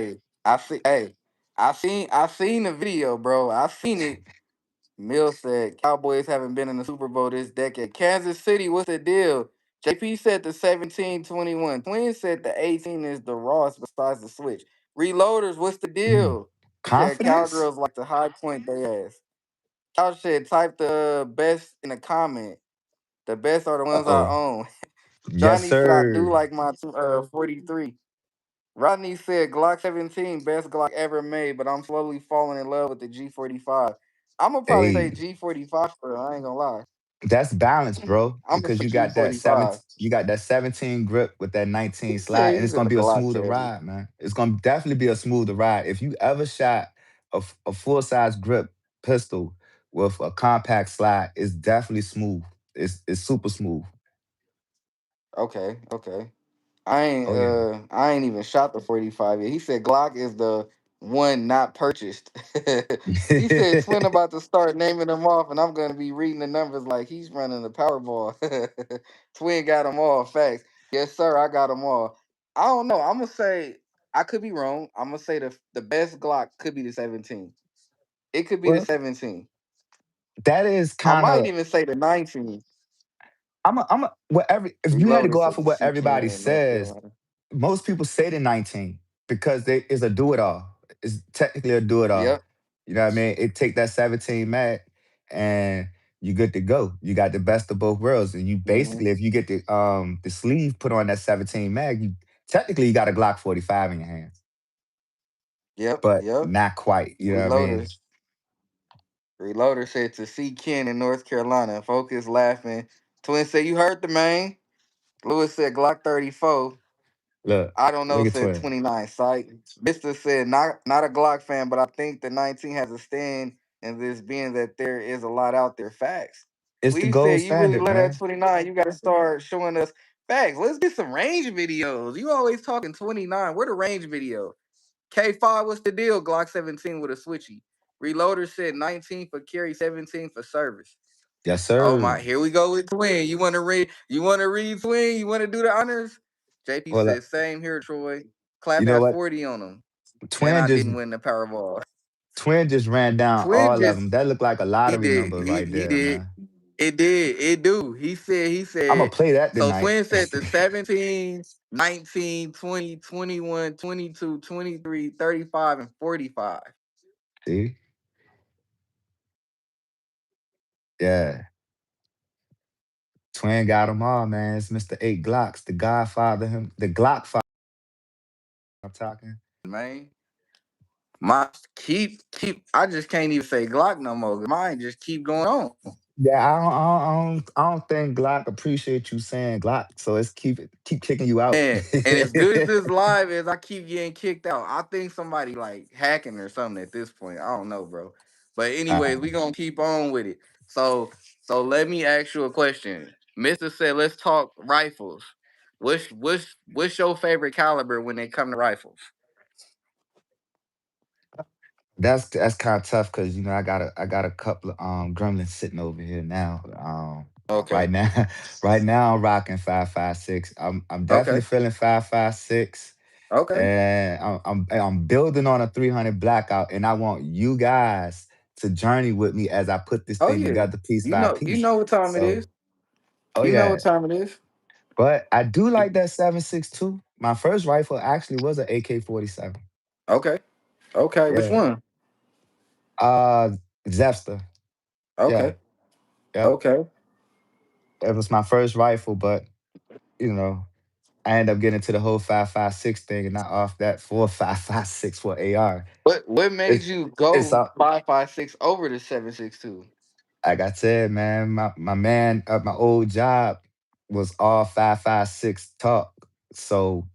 I see. Hey, I seen the video, bro. I seen it. Mill said Cowboys haven't been in the Super Bowl this decade. Kansas City, what's the deal? JP said the 17-21. Twin said the 18 is the Ross besides the switch. Reloaders, what's the Mm. deal? He said Confidence? Cowgirls like to high point they ass. Cow said type the best in the comment. The best are the ones I Uh-oh. own. Yes, Johnny said I do sir. like my 43. Rodney said Glock 17, best Glock ever made, but I'm slowly falling in love with the G45. I'm gonna probably say Hey. G45 for I ain't gonna lie. That's balance, bro. I'm gonna Because say G45. you got that 17 grip with that 19 He slide, said and it's he's in gonna the be a Glock smoother cabinet. ride, man. It's gonna definitely be a smoother ride. If you ever shot a full size grip pistol with a compact slide, it's definitely smooth. It's super smooth. Okay, okay. Oh yeah. I ain't even shot the 45 yet. He said Glock is the one not purchased. He said Twin about to start naming them off, and I'm gonna be reading the numbers like he's running the Powerball. Twin got them all. Facts. Yes, sir. I got them all. I don't know. I'm gonna say I could be wrong. I'm gonna say the best Glock could be the 17. It could be the Well, 17. that is I kind might of even say the 19. if you had to Reloader go off said of the what C everybody can in North says, Carolina. most people say the 19 because they is a do it all. It's technically a do it all. Yep. You know what I mean? It take that 17 mag and you good to go. You got the best of both worlds. And you Hmm. basically, if you get the sleeve put on that 17 mag, you technically you got a Glock 45 in your hands. Yep. But Yep. not quite. You know what I mean? Reloader. Reloader said to see Ken in North Carolina. Focus laughing. Twin said, "You heard the man." Lewis said, Glock 34. Look, I don't know, look at said twin. 29. Sight. Mister said, not a Glock fan, but I think the 19 has a stand in this being that there is a lot out there. Facts. It's the We gold said, you really standard, love that man. 29. You got to start showing us facts. Let's get some range videos. You always talking 29. Where the range video? K5, what's the deal? Glock 17 with a switchy. Reloader said 19 for carry, 17 for service. Yes, Oh sir. my, here we go with Twin. You want to read? You want to read Twin? You want to do the honors? JP Well, says same here, Troy. you Clap know at what? 40 on them. And Twin I just didn't win the Powerball. Twin just ran down Twin all of them. just That looked like a he lottery did number he right he there, did man. it did it do. He I'm gonna said play that so. tonight. Twin said the 17, 19, 20, 21, 22, 23, 35, and 45. See? Yeah. Twin got them all, man. It's Mr. Eight Glocks, the Godfather, him, the Glock father. I'm talking. Man. My keep I just can't even say Glock no more. Mine just keep going on. Yeah, I don't think Glock appreciate you saying Glock, so it's keep kicking you out. And as good as this live is, I keep getting kicked out. I think somebody like hacking or something at this point. I don't know, bro. But anyways, uh, we gonna keep on with it. So let me ask you a question. Mister said, let's talk rifles. What's your favorite caliber when they come to rifles? that's kind of tough because I got a couple of gremlins sitting over here now. Right Okay. now, right now I'm rocking 5.56. I'm definitely Okay. feeling 5.56. Okay. and I'm building on a 300 blackout, and I want you guys to journey with me as I put this Oh thing yeah. together piece You by know, you piece. know what time it So, is. oh You know yeah, what time it is. but I do like that 7.62. My first rifle actually was an AK-47. Okay. Okay. Which Yeah, one? uh, Zepster. Yeah, Okay. yep. Okay. It was my first rifle, but you know, I ended up getting into the whole 5.56 thing, and not off that 4.556 for AR. What made It's you it's go all 5.56 over the 7.62? like I said, man. My man at my old job was all 5.56 talk. So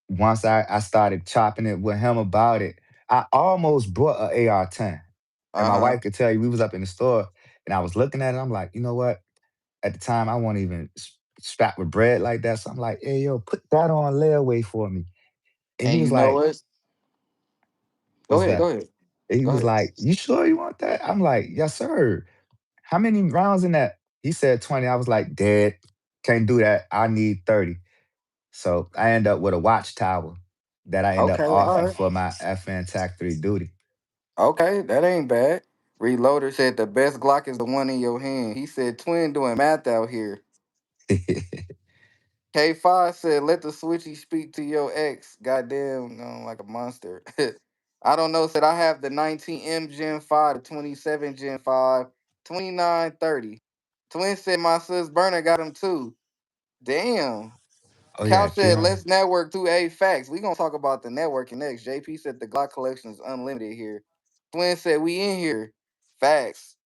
once I started chopping it with him about it, I almost bought a AR-10. And Uh my huh. wife could tell you we was up in the store, and I was looking at it. I'm like, you know what? At the time, I wasn't even strapped with bread like that. So I'm like, hey, yo, put that on layaway for me. And he And was you know like, what? Go what's ahead. Go that? ahead. And he Go was ahead. like, you sure you want that? I'm like, yes, sir. How many rounds in that? He said 20. I was like, dead. Can't do that. I need 30. So I end up with a watchtower that I end up Okay. All offering right. for my FN TAC 3 duty. Okay. That ain't bad. Reloader said the best Glock is the one in your hand. He said twin doing math out here. K5 said, let the switchy speak to your ex. Goddamn, like a monster. I don't know. Said, I have the 19M Gen 5, the 27 Gen 5, 2930. Twin said, my sis burner got him too. Damn. Oh yeah, Cal said, 300. let's network through A facts. We gonna talk about the networking next. JP said the Glock collection is unlimited here. Twin said we in here. Facts.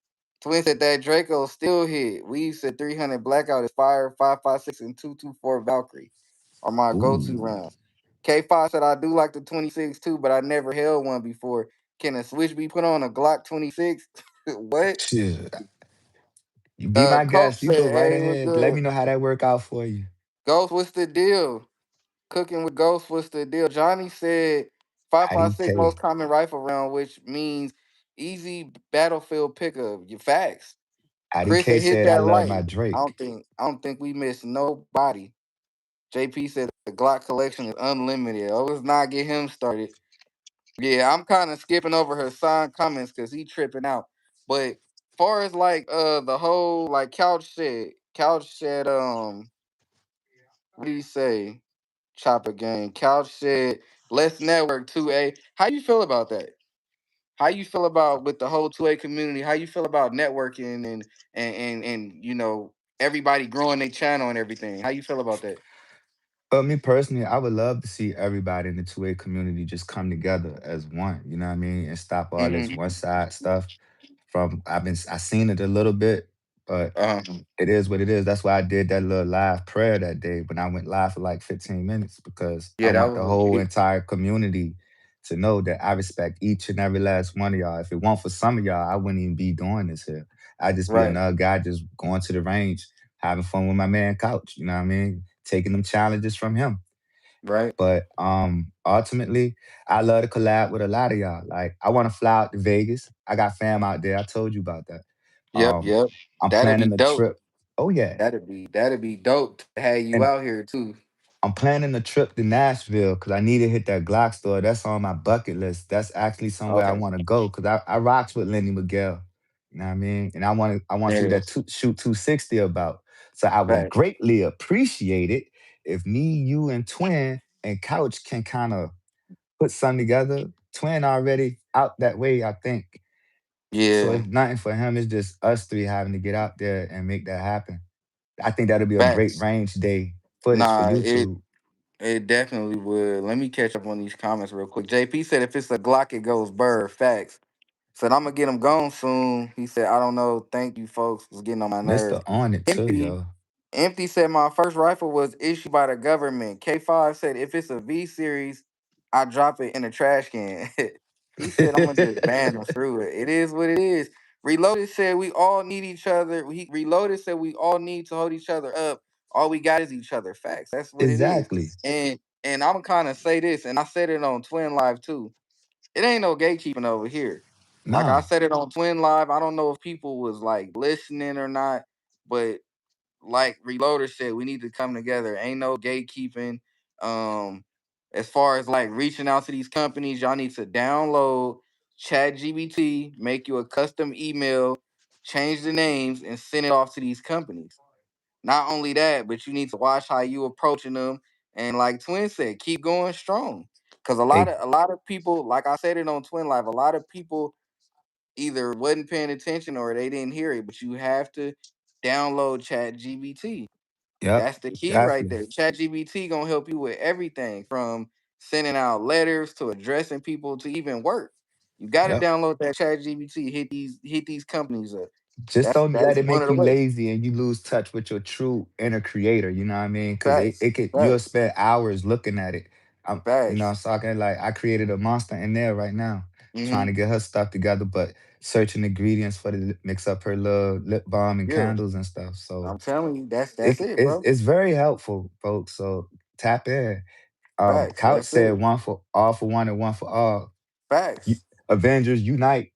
Twin said that Draco still hit. We said 300 blackout is fire, 5.56 and 224 Valkyrie are my go-to Ooh. rounds. K5 said I do like the 26 too, but I never held one before. Can a switch be put on a Glock 26? What? Shit. You be my Coach guest. You go said, right hey, what's ahead. Let me good? know how that work out for you. Ghost, what's the deal? Cooking with Ghost, what's the deal? Johnny said 5.56 IDK. most common rifle round, which means easy battlefield pickup. Your facts. Chris IDK had hit said I that love my light. Drake. I don't think we missed nobody. JP said the Glock collection is unlimited. Oh, let's not get him started. Yeah, I'm kind of skipping over her sign comments because he tripping out. But far as like the whole like couch said what did he say? Chopper gang. Couch said, let's network 2A. How you feel about that? How you feel about with the whole 2A community? How you feel about networking and everybody growing their channel and everything? How you feel about that? But me personally, I would love to see everybody in the 2A community just come together as one, you know what I mean? And stop all this Mm-hmm. one side stuff from I seen it a little bit, but it is what it is. That's why I did that little live prayer that day when I went live for like 15 minutes because I Yeah, that want the was whole entire community to know that I respect each and every last one of y'all. If it weren't for some of y'all, I wouldn't even be doing this here. I'd just be right, another guy just going to the range, having fun with my man Couch, you know what I mean? Taking them challenges from him. right. But ultimately, I love to collab with a lot of y'all. Like I want to fly out to Vegas. I got fam out there. I told you about that. Yep, Um, yep. I'm That'd be planning a dope. trip. Oh yeah, That'd be dope to have you and out here too. I'm planning a trip to Nashville because I need to hit that Glock store. That's on my bucket list. That's actually somewhere I Okay. want to go because I rocks with Lenny Miguel. You know what I mean? And I want to see what that Yes. shoot 260 about. So I would Fact. greatly appreciate it if me, you, and Twin and Couch can kind of put something together. Twin already out that way, I think. So Yeah. it's nothing for him. It's just us three having to get out there and make that happen. I think that'll be a great Facts. range day footage for Nah, it YouTube. it definitely would. Let me catch up on these comments real quick. JP said if it's a Glock, it goes burr. Facts. Said I'm gonna get him gone soon. He said I don't know. Thank you, folks. It's getting on my nerves. Mr. On it too, Empty. yo. Empty said my first rifle was issued by the government. K5 said if it's a V series, I drop it in a trash can. He said I'm gonna just ban them through it. It is what it is. Reloaded said we all need each other. He Reloaded said we all need to hold each other up. All we got is each other. Facts. That's what it is. Exactly. And I'm kind of say this, and I said it on Twin Live too. It ain't no gatekeeping over here. Like I Nah. said it on Twin Live. I don't know if people was like listening or not, but like Reloader said, we need to come together. Ain't no gatekeeping. Um, As far as like reaching out to these companies, y'all need to download ChatGPT, make you a custom email, change the names, and send it off to these companies. Not only that, but you need to watch how you approaching them, and like Twin said, keep going strong. Cause Hey, a lot of people, like I said it on Twin Live, a lot of people either wasn't paying attention or they didn't hear it. But you have to download ChatGPT. yep, That's the key right definitely. there. ChatGPT gonna help you with everything from sending out letters to addressing people to even work. You got to Yep. download that ChatGPT. Hit these companies up. Just don't let That's it one make of the you ways. lazy and you lose touch with your true inner creator. You know what I mean? Because Facts, it could you'll facts, spend hours looking at it. You know, facts. so I can like I created a monster in there right now, trying to Hmm. get her stuff together, but searching ingredients for the mix up her little lip balm and Yeah, candles and stuff. So I'm telling you, that's it, bro. it's very helpful, folks. So tap in. Facts, Couch that's it. said for one and one for all. You, Facts. Avengers unite.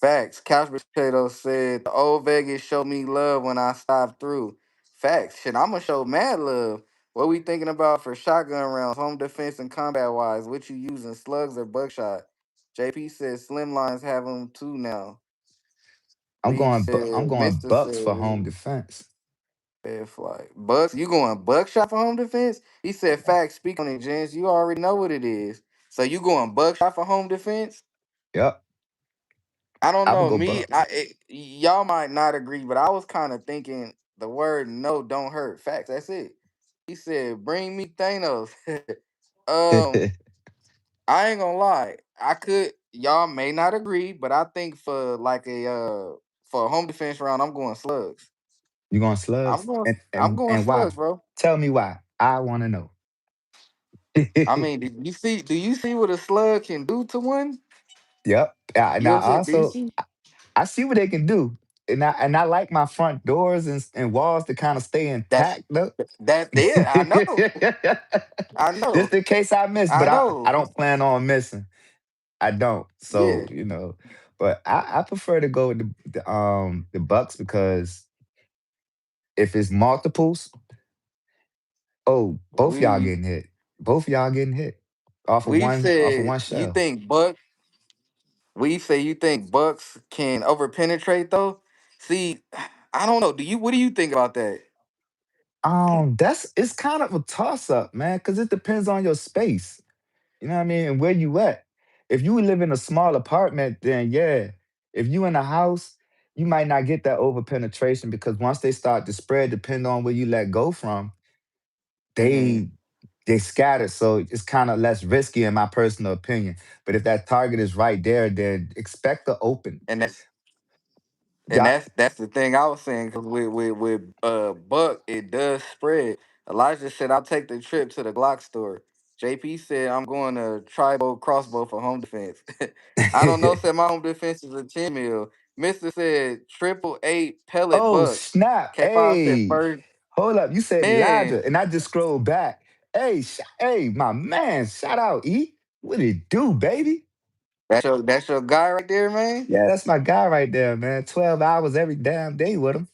Facts. Couch Potato said the old Vegas showed me love when I stopped through. Facts. Shit, I'ma show mad love. What we thinking about for shotgun rounds, home defense and combat wise? What you using, slugs or buckshot? JP said Slimlines have them too now. Lee I'm said, going Mister Bucks said, for home defense. fair flight. Bucks, you going buckshot for home defense? He said, facts. Speak on it, Jens. You already know what it is. So you going buckshot for home defense? Yep, I don't I would know. go Me, Bucks. y'all might not agree, but I was kind of thinking the word "no" don't hurt. Facts. That's it. He said, "Bring me Thanos." um, I ain't gonna lie. I could. Y'all may not agree, but I think for like for a home defense round, I'm going slugs. You going slugs? I'm going And slugs, why? bro. Tell me why. I want to know. I mean, do you see what a slug can do to one? Yep. You know Now what I'm saying? Do you also see? I see what they can do. And I like my front doors and walls to kind of stay That's intact though. that's it. I know. I know. Just in case I miss, I but I know. don't plan on missing. I don't. So, Yeah. you know, but I prefer to go with the Bucks because if it's multiples, oh, both y'all We getting hit. Both y'all getting hit we off of said one you shell. think we say you think Bucks can over penetrate though. See, I don't know. What do you think about that? That's it's kind of a toss up, man, because it depends on your space. You know what I mean? And where you at. If you live in a small apartment, then yeah. If you in a house, you might not get that over penetration because once they start to spread, depending on where you let go from, Hmm. they they scatter. So it's kind of less risky in my personal opinion. But if that target is right there, then expect the open. And Yeah. that's the thing I was saying because with Buck it does spread. Elijah said I'll take the trip to the Glock store. JP said I'm going to tribal crossbow for home defense. I don't know. Said my home defense is a 10 mil. Mister said 888 pellet Oh, buck. snap. K5 said Hey, first hold up. You said man. Elijah, and I just scrolled back. Hey, hey, my man, shout out, E. What it do, baby? That's your guy right there, man. Yeah, that's my guy right there, man. 12 hours every damn day with him.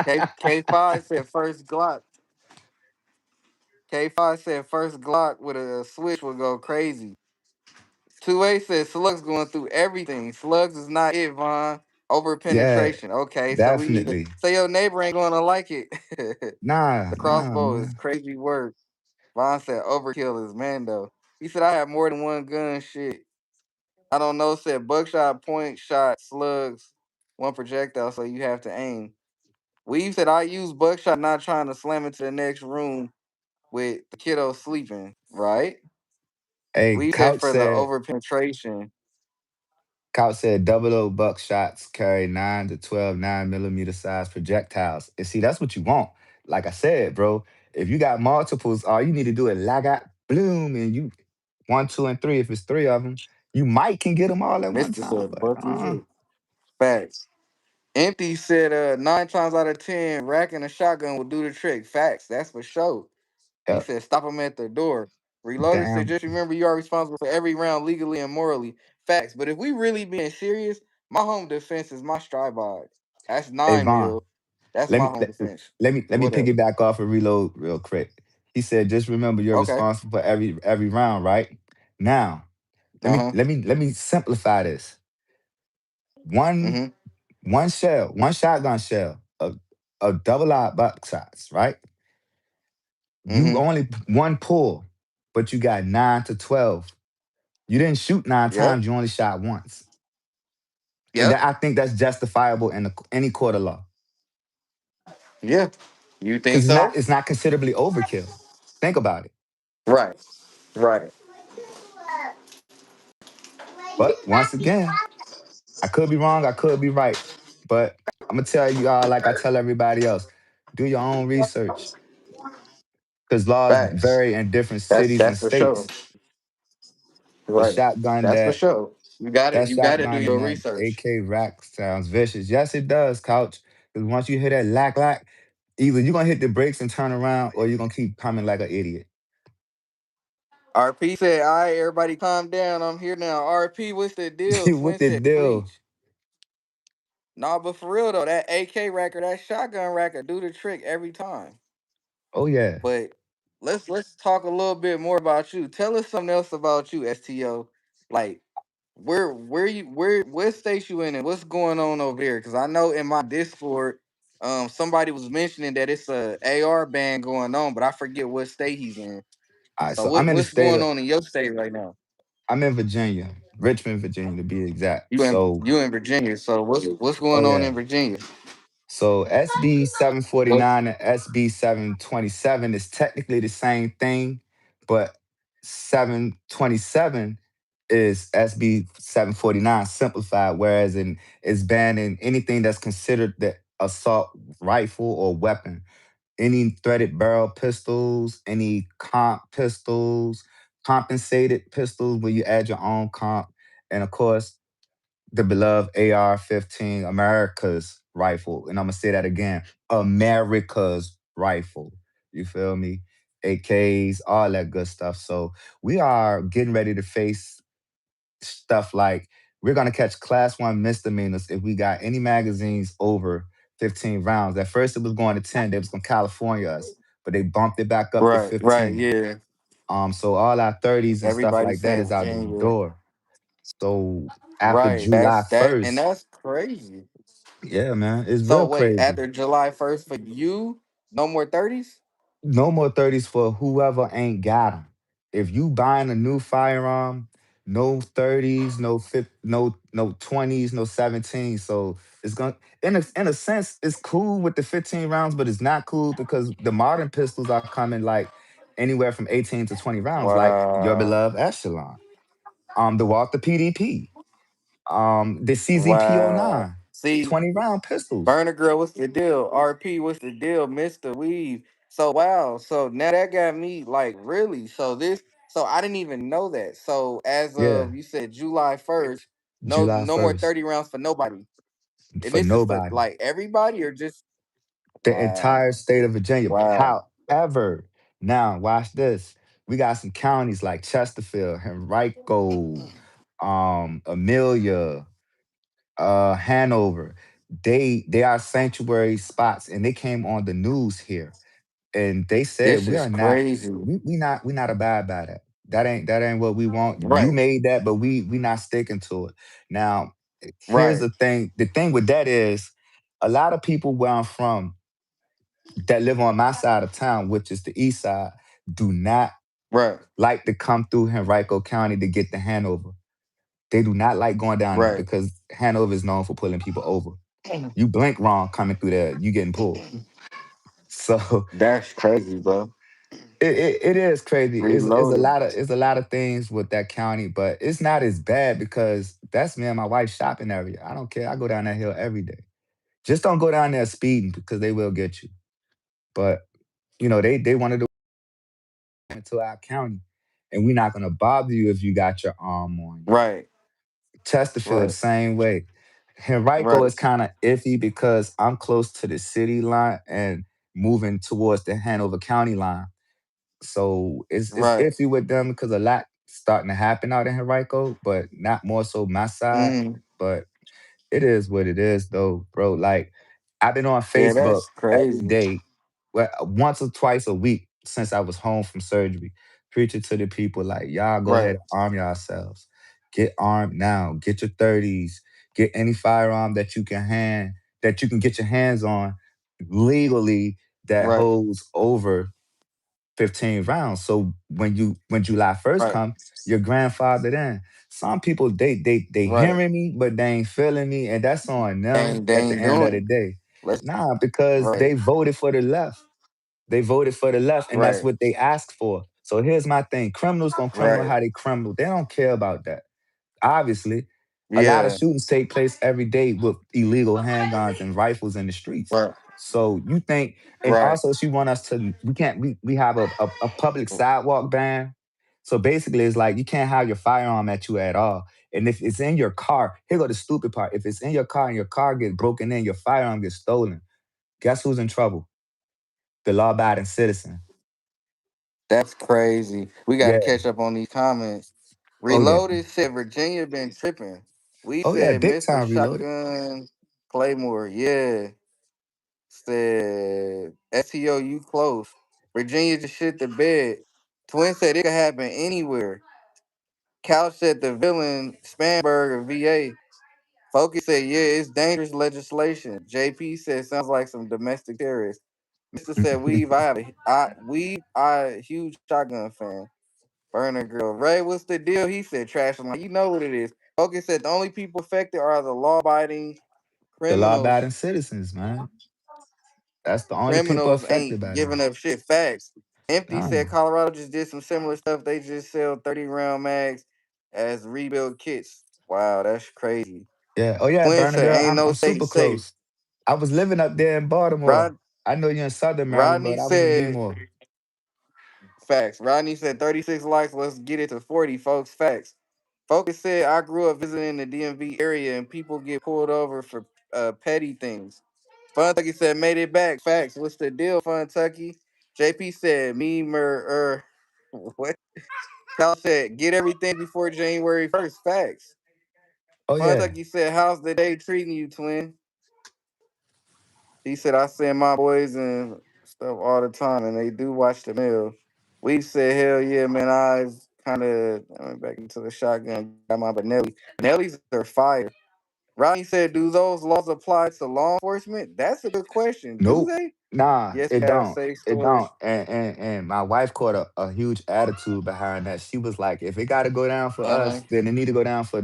K5 said first Glock. K5 said first Glock with a switch would go crazy. 2A said Slugs going through everything. Slugs is not it, Von. Over Yeah, penetration. Okay, so we need to definitely. say your neighbor ain't gonna like it. Nah, The nah, crossbow is man. crazy work. Von said overkill is Mando. He said I have more than one gun. Shit. I don't know. Said buckshot, point shot, slugs, one projectile, so you have to aim. Weave said I use buckshot, not trying to slam into the next room with the kiddo sleeping. Right. Hey, We said for the over penetration. Couch said double O buckshots carry 9 to 12 9 millimeter size projectiles. And see, that's what you want. Like I said, bro, if you got multiples, all you need to do is lag out, bloom, and you one, two, and three. If it's three of them, you might can get them all at one Mister time. said But buck is it. Facts. Empty said 9 times out of 10, racking a shotgun will do the trick. Facts. That's for sure. He yep, said stop him at the door. Reloaded said damn. just remember you are responsible for every round legally and morally. Facts. But if we really being serious, my home defense is my stride bar. That's Hey 9 Vaughn, mil. That's let my me home let, defense. let me What up? piggyback off and reload real quick. He said, just remember you're Okay. responsible for every round, right? Now, let Uh me huh. let me let me simplify this. One Mhm. one shell, one shotgun shell, a double aught buck shots, right? You Mhm. only one pull, but you got 9 to 12. You didn't shoot nine Yep. times, you only shot once. And Yep. I think that's justifiable in any court of law. Yeah. You think Because so? it's not considerably overkill. Think about it. Right. Right. But once again, I could be wrong, I could be right. But I'm gonna tell you all, like I tell everybody else, do your own research. Because laws Facts. vary in different That's cities and that's for sure. states. The Right. shotgun That's for that sure. You got it. that You got to do shotgun and your that research. AK rack sounds vicious. Yes, it does, couch. Because once you hear that lack lack, either you're gonna hit the brakes and turn around, or you're gonna keep coming like an idiot. RP said, "All right, everybody, calm down. I'm here now." RP, what's the deal? What Twin the said, deal? "Preach." Nah, but for real though, that AK racker, that shotgun racker, do the trick every time. Oh yeah. But let's talk a little bit more about you. Tell us something else about you, STO. Like where what state you in and what's going on over there? Because I know in my Discord, somebody was mentioning that it's a AR ban going on, but I forget what state he's in. All right, So so I'm in the what's state going of on in your state right now? I'm in Virginia, Richmond, Virginia to be exact. So You in Virginia. So what's oh going on yeah. in Virginia? So SB What? 749 and SB 727 is technically the same thing, but 727 is SB 749 simplified, whereas in it's banning anything that's considered the assault rifle or weapon. Any threaded barrel pistols, any comp pistols, compensated pistols where you add your own comp, and of course the beloved AR-15, America's rifle. And I'm gonna say that again, America's rifle. You feel me? AKs, all that good stuff. So we are getting ready to face stuff like we're gonna catch class one misdemeanors if we got any magazines over 15 rounds. At first it was going to 10, they was gonna California us, but they bumped it back up to Right, 15. yeah. So all our 30s and stuff Everybody like that saying is out the Virginia. door. So after Right. July And 1st, that's crazy. yeah, man, it's So real wait, crazy. after July 1st for you, no more 30s? No more 30s for whoever ain't got them. If you buying a new firearm, no 30s, no 20s, no 17s. So it's gonna in a sense, it's cool with the 15 rounds, but it's not cool because the modern pistols are coming like anywhere from 18 to 20 rounds, like your Wow. beloved Echelon, the Walther PDP, the Wow. CZP09, See, 20-round pistols. Burner Girl, what's the deal? RP, what's the deal? Mr. Weave. So wow. So now that got me like really. So I didn't even know that. So as Yeah, of you said July 1st, July no more 1st 30 rounds for nobody. And for this is for nobody. like everybody or just The entire wow. state of Virginia. Wow. However, now watch this. We got some counties like Chesterfield, Henrico, Amelia, Hanover. They are sanctuary spots, and they came on the news here, and they said This we is are not crazy. we not abide by that. That ain't what we want. You Right. made that, but we not sticking to it. Now, here's Right. the thing. The thing with that is a lot of people where I'm from that live on my side of town, which is the east side, do not Right. like to come through Henrico County to get to Hanover. They do not like going down there Right. because Hanover is known for pulling people over. You blink wrong coming through there, you getting pulled. So That's crazy, bro. it is crazy. It's a Reloaded. lot of things with that county, but it's not as bad because that's me and my wife's shopping area. I don't care. I go down that hill every day. Just don't go down there speeding because they will get you. But they wanted to into our county, and we're not gonna bother you if you got your arm on you. Right. Chesterfield, the Right. same way. Henrico Right. is kind of iffy because I'm close to the city line and moving towards the Hanover County line. So it's Right. iffy with them because a lot starting to happen out in Henrico, but not more so my side. Mm. But it is what it is, though, bro. Like I've been on Yeah, Facebook that's every crazy. day, well, once or twice a week. since I was home from surgery, preaching to the people like, y'all go ahead Right. and arm yourselves. Get armed now. Get your 30s. Get any firearm that you can get your hands on legally that Right. holds over 15 rounds. So when July 1st Right. come, your grandfather then. Some people they Right. hearing me, but they ain't feeling me, and that's on them They at the ain't end of doing the it. day. Let's Nah, because right. they voted for the left. They voted for the left, and that's Right. what they asked for. So here's my thing: criminals gonna criminal Right. how they criminal. They don't care about that. Obviously, a lot of Yeah. shootings take place every day with illegal handguns and rifles in the streets. Right. So you think, and Right. also she want us to, we can't, we have a public sidewalk ban. So basically, it's like you can't have your firearm at you at all. And if it's in your car, here go the stupid part. If it's in your car and your car gets broken in, your firearm gets stolen. Guess who's in trouble? The law-abiding citizen. That's crazy. We got to Yeah. catch up on these comments. Oh yeah. Reloaded said Virginia been tripping. We Oh yeah. said Big Mr. time reloaded. Shotgun Claymore. Yeah. Said STO, you close. Virginia just shit the bed. Twin said it could happen anywhere. Couch said the villain Spanberg VA. Focus said, yeah, it's dangerous legislation. JP said sounds like some domestic terrorists. Mister said, Weave, I a huge shotgun fan. Burner Girl. Ray, what's the deal? He said trash. I'm like, you know what it is. Focus said the only people affected are the law abiding The criminals. law-abiding citizens, man. That's the only people Criminals affected ain't by giving this. up shit. Facts. Empty said Nah. Colorado just did some similar stuff. They just sell 30 round mags as rebuild kits. Wow, that's crazy. Yeah. Oh yeah, Twin Burner said Girl. ain't no I'm state super safe. close. I was living up there in Baltimore. Rod I know you're in Southern Maryland, Rodney but I was in said Lemoore. facts. Rodney said 36 likes. Let's get it to 40, folks. Facts. Focus said I grew up visiting the DMV area and people get pulled over for petty things. Fun Tucky said made it back. Facts. What's the deal, Fun Tucky? JP said me what? Cal said get everything before January 1st. Facts. Oh Fun yeah. Tucky said how's the day treating you, twin? He said I send my boys and stuff all the time and they do watch the mail. We said hell yeah, man. I went back into the shotgun. Got my Benelli. Benellis are fire. Rodney said, do those laws apply to law enforcement? That's a good question. Do Nope. they? Nah, Yes, we it have don't. safe It storage. don't. And my wife caught a huge attitude behind that. She was like, if it gotta go down for Uh-huh. us, then it need to go down for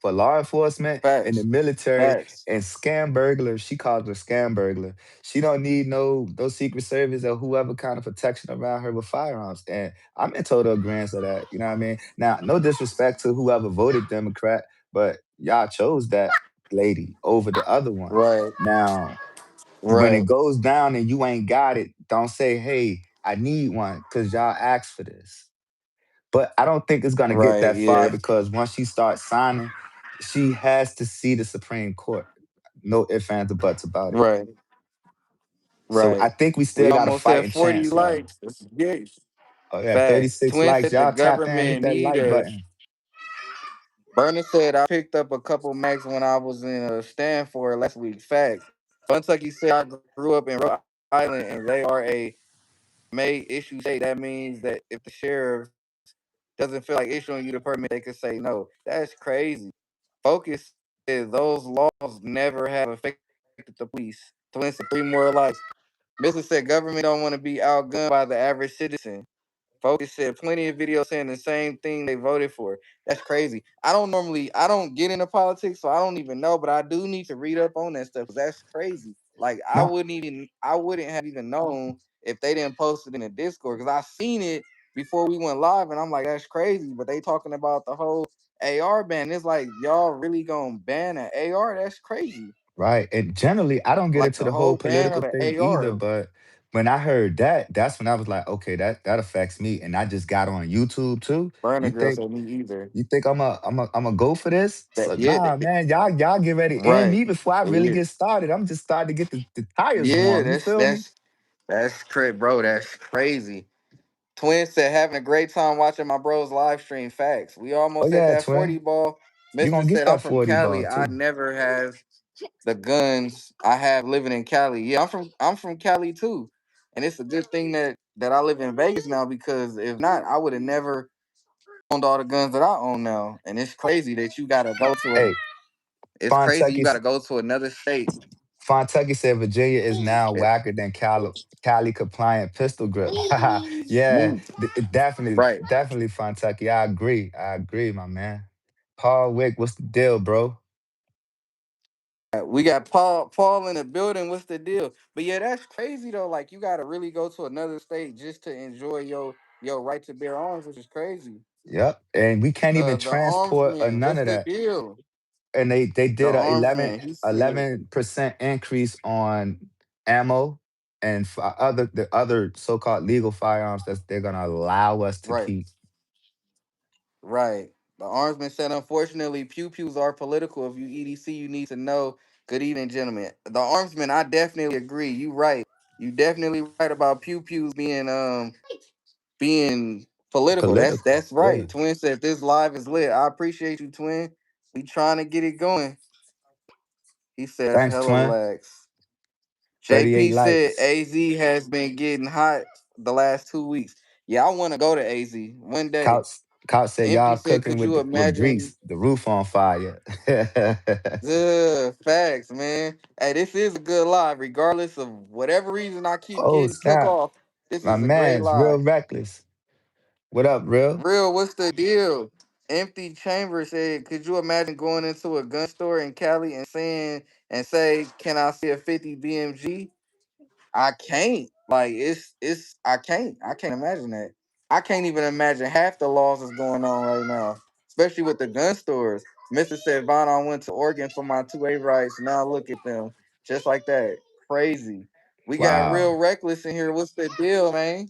for law enforcement and the Facts. military Facts. and scam burglars. She calls her scam burglar. She don't need no secret service or whoever kind of protection around her with firearms. And I'm in total agreement of that. You know what I mean? Now, no disrespect to whoever voted Democrat, but y'all chose that lady over the other one. Right. Now when it Right. goes down and you ain't got it, don't say, hey, I need one, because y'all asked for this. But I don't think it's gonna get Right. that far Yeah. because once she starts signing, she has to see the Supreme Court. No ifs, ands, or buts about it. Right. So I Right. think we We still got a almost had fighting 40 chance, y'all. likes. That's good. Oh yeah, Facts. 36 Twin likes. said the Y'all tap in, hit government that need like us. button. Burner said I picked up a couple mags when I was in Stanford last week. Facts. Kentucky said I grew up in Rhode Island and they are a may issue state. That means that if the sheriff doesn't feel like issuing you the permit, they could say no. That's crazy. Focus is those laws never have affected the police. Twin said three more likes. Mr. said government don't want to be outgunned by the average citizen. Focus said plenty of videos saying the same thing they voted for. That's crazy. I don't get into politics, so I don't even know, but I do need to read up on that stuff because that's crazy. Like No, I wouldn't have even known if they didn't post it in the Discord because I seen it before we went live, and I'm like, that's crazy. But they talking about the whole AR ban. It's like y'all really gonna ban an AR? That's crazy. right. And generally, I don't get Like into the the whole whole ban political of the thing either, AR. but when I heard that, that's when I was like, okay, that affects me. And I just got on YouTube too. Burner You girl think said me either. you think I'm a go for this? That So yeah, nah, man, y'all get ready to end right. me before I really Yeah. get started. I'm just starting to get the tires Yeah, warm. You feel me? that's crazy, bro. That's crazy. Twin said having a great time watching my bros live stream. Facts. We Oh almost at yeah, that twin. 40 ball. You Mister gonna get said I'm that from 40 ball Cali. I too. never have the guns I have living in Cali. Yeah, I'm from Cali too. And it's a good thing that that I live in Vegas now, because if not, I would have never owned all the guns that I own now. And it's crazy that you gotta go to a. Hey, It's crazy you Fontucky, gotta go to another state. Fontucky said Virginia is now whacker than Cali compliant pistol grip. Yeah, definitely, Right. definitely Fontucky. I agree, my man. Paul Wick, what's the deal, bro? We got Paul in the building. What's the deal? But yeah, that's crazy though. Like you gotta really go to another state just to enjoy your right to bear arms, which is crazy. Yep. And we can't even The transport or armsman, none what's of the that. deal? And they The did a armsman, he said, 11% increase on ammo and the other so-called legal firearms that they're gonna allow us to right, keep. right. The armsman said, unfortunately, pew pews are political. If you EDC, you need to know. Good evening, gentlemen. The armsman, I definitely agree. You right. You definitely right about pew pews being political. Political. That's Yeah. right. Twin said this live is lit. I appreciate you, Twin. We trying to get it going. He says Thanks, hella twin. lax. 38 JP said likes. AZ has been getting hot the last 2 weeks. Yeah, I want to go to AZ one day. Couch Couch said Empty y'all said, cooking could you with imagine? grease, the roof on fire. Facts, man. Hey, this is a good live, regardless of whatever reason I keep Oh, getting took snap. off. This My is a great man's real live. reckless. What up, real? Real, what's the deal? Empty Chamber said, could you imagine going into a gun store in Cali and say, can I see a 50 BMG? I can't. Like I can't imagine that. I can't even imagine half the laws that's going on right now, especially with the gun stores. Mister said, Vaughn, I went to Oregon for my 2A rights. Now look at them. Just like that. Crazy. We got real Wow. reckless in here. What's the deal, man?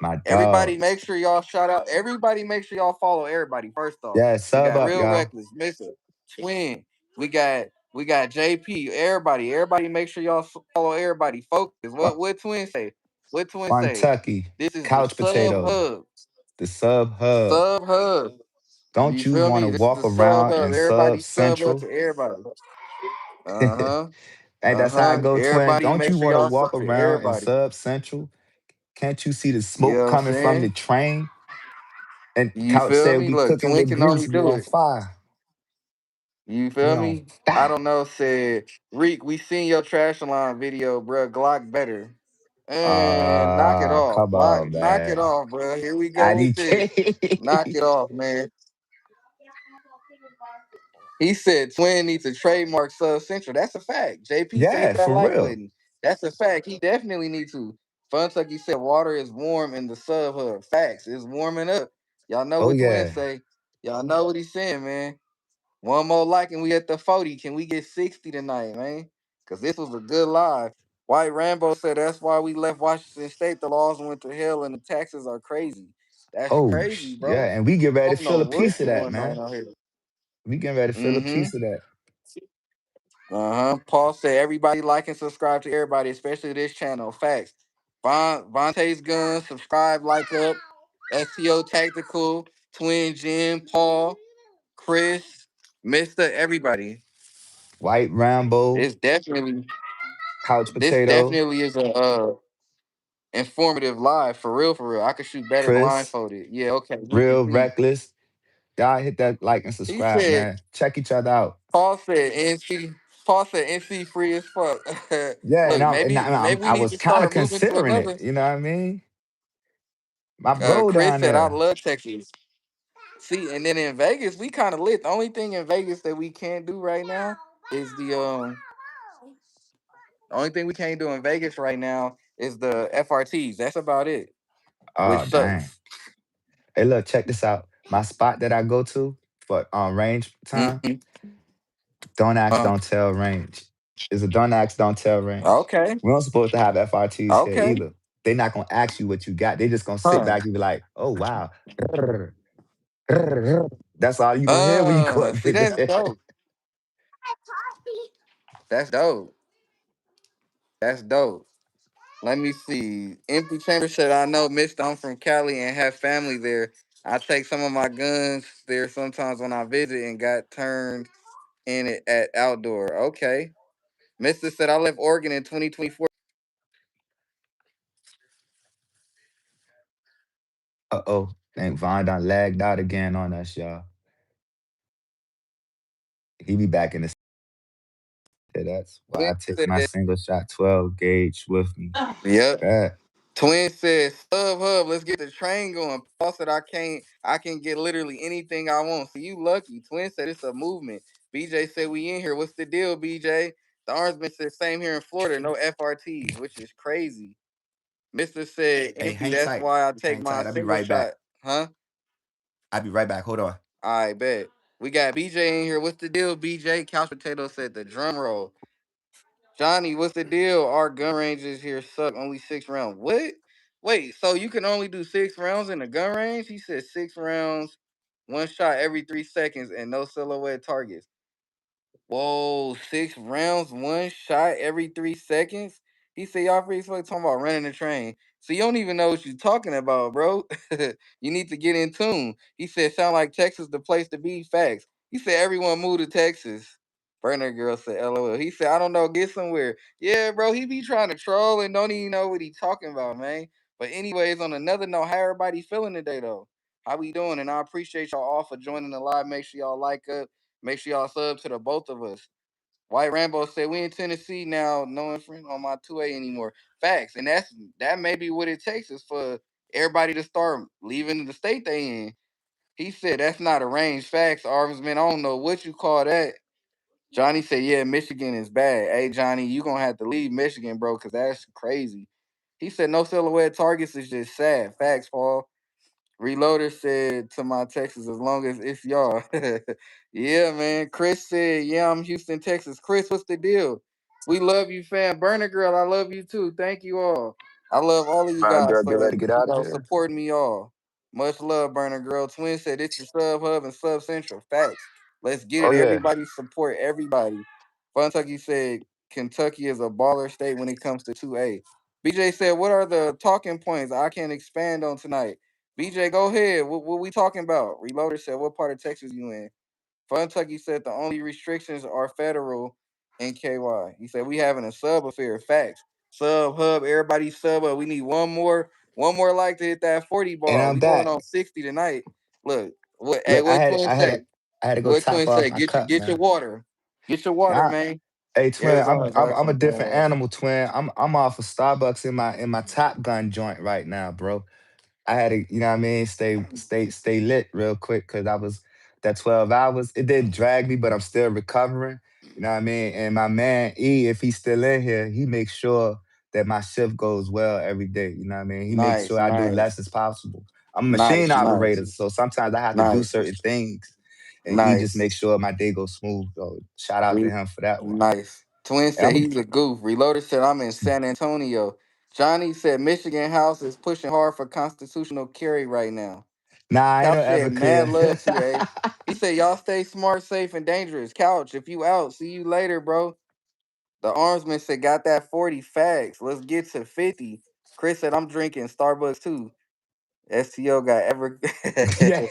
My Everybody dog. make sure y'all shout out. Everybody make sure y'all follow everybody. First off, Yeah, we sub got up, real y'all. reckless, Mister Twin. We got JP. Everybody make sure y'all follow everybody. Focus. What Twin say? What Twin say? Kentucky. This is the Couch sub potato. hub. The sub hub. Sub hub. Don't You you feel want me? to This is walk the sub around hub. in sub Everybody sub up central? to everybody. Uh Hey, huh. that's how I go, twin. Everybody Don't make you sure want to y'all walk sub to around in everybody. sub central? Can't you see the You smoke know what I'm coming from the saying? train? And You Couch feel said me? we Look, cooking Twin with can grease. only We do on it. fire. You We feel on me? I fire. don't know. Said Reek, we seen your trash line video, bro. Glock better. And knock it off. Come Knock, on, knock it man. off, bro. Here we go with this. Knock IDK. it off, man. He said Twin needs a trademark Sub Central. That's a fact. JP said he Yeah, got for like real. button. That's a fact. He definitely needs to. Funtucky said water is warm in the sub hub. Facts. It's warming up. Y'all know Oh what Twin yeah. say. Y'all know what he's saying, man. One more like and we at the 40. Can we get 60 tonight, man? Because this was a good live. White Rambo said that's why we left Washington State. The laws went to hell and the taxes are crazy. That's Oh crazy, bro. yeah. And we get I ready to don't know feel a what's piece of that, going on man. out here. We getting ready to feel a Mm-hmm. piece of that. Uh-huh. Paul said everybody like and subscribe to everybody, especially this channel. Facts. Vontae's Guns, subscribe, like up. STO Tactical, Twin Jim, Paul, Chris, Mister, everybody. White Rambo, It's definitely couch this potato, definitely is a informative live for real, for real. I could shoot better Chris, blindfolded. Yeah, okay. We can real see. reckless. Y'all hit that like and He subscribe, said, man. Check each other out. Paul said NC. Paul said NC free as fuck. Yeah, Look, maybe we I need was to kind of start moving to considering it. another. You know what I mean? My bro Chris down said, I there. love Texas. See, and then in Vegas, we kind of lit. The only thing in Vegas that we can't do right now is the only thing we can't do in Vegas right now is the FRTs. That's about it, Oh which dang. sucks. Hey, look, check this out. My spot that I go to for range time. Mhm. Don't ask, Uh, don't tell range. It's a don't ask, don't tell range. okay, We don't supposed to have FRTs here okay. either. They not gonna ask you what you got. They just gonna sit Huh. back and be like, "Oh wow." That's all you gonna hear when you go up See, that's there. dope. That's dope. That's dope. Let me see. Empty chamber said, I know, Mister, I'm from Cali and have family there. I take some of my guns there sometimes when I visit and got turned in it at outdoor. Okay. Mister said, I left Oregon in 2024. Uh-oh. Think Von done lagged out again on us, y'all. He be back in the. That's why I Twin take my said, single shot 12 gauge with me. yep. Bet. Twin said, Stub Hub, let's get the train going. Paul said I can get literally anything I want. So you lucky. Twin said it's a movement. BJ said we in here. What's the deal, BJ? The Orangeman said same here in Florida, no FRTs, which is crazy. Mister said Hey, empty. hang That's tight. why I take Hang my tight. I'll be single right back. shot. Huh? I'll be right back. Hold on. I bet. We got BJ in here. What's the deal, BJ? Couch Potato said the drum roll. Johnny, what's the deal? Our gun ranges here suck. Only 6 rounds. What? Wait, so you can only do 6 rounds in the gun range? He said 6 rounds, one shot every 3 seconds, and no silhouette targets. Whoa, 6 rounds, one shot every 3 seconds. He said y'all freaks like talking about running the train. So you don't even know what you're talking about, bro. You need to get in tune. He said sound like Texas the place to be. Facts. He said everyone move to Texas. Burner girl said LOL. He said I don't know, get somewhere. Yeah, bro. He be trying to troll and don't even know what he talking about, man. But anyways, on another note, how everybody feeling today though? How we doing? And I appreciate y'all all for joining the live. Make sure y'all like up. Make sure y'all sub to the both of us. White Rambo said we in Tennessee now, no infringement on my 2A anymore. Facts, and that may be what it takes is for everybody to start leaving the state they in. He said that's not arranged facts, Arvisman. I don't know what you call that. Johnny said, yeah, Michigan is bad. Hey Johnny, you gonna have to leave Michigan, bro, because that's crazy. He said no silhouette targets is just sad. Facts, Paul. Reloader said to my Texas, as long as it's y'all. Yeah, man. Chris said, yeah, I'm Houston, Texas. Chris, what's the deal? We love you, fam. Burner Girl, I love you too. Thank you all. I love all of you Man, guys girl, get for, ready to get out of here. supporting me all. Much love, Burner Girl. Twin said it's your sub hub and sub central. Facts. Let's get Oh it. yeah. Everybody support everybody. Funtucky said Kentucky is a baller state when it comes to 2A. BJ said, what are the talking points I can expand on tonight? BJ, go ahead. What we talking about? Reloader said, what part of Texas you in? Funtucky said the only restrictions are federal and KY. He said we having a sub affair. Facts. Sub hub, everybody sub up. We need one more like to hit that 40 And ball. I'm We going back. on 60 tonight. Look, what hey, Look, what twin say? I had to go What twin top off say? my cup, Get your man. water. Get your water, Nah, man. hey twin, Arizona I'm a Jackson. different animal, twin. I'm off of Starbucks in my Top Gun joint right now, bro. I had to, you know what I mean, stay lit real quick because I was that 12 hours. It didn't drag me, but I'm still recovering. You know what I mean? And my man E, if he's still in here, he makes sure that my shift goes well every day. You know what I mean? He makes Nice, sure I do nice, less as possible. I'm a machine nice, operator, nice, so sometimes I have to do nice, certain things. And E just nice. makes sure my day goes smooth. So shout out to him for that one. Nice. Twin And said he's a goof. Reloader said I'm in San Antonio. Johnny said Michigan House is pushing hard for constitutional carry right now. nah, I ain't no Couch said mad Everclear. love 2A. He said y'all stay smart, safe, and dangerous. Couch, if you out, see you later, bro. The Armsman said got that 40 facts. Let's get to 50. Chris said I'm drinking Starbucks too. STO got ever. Yeah.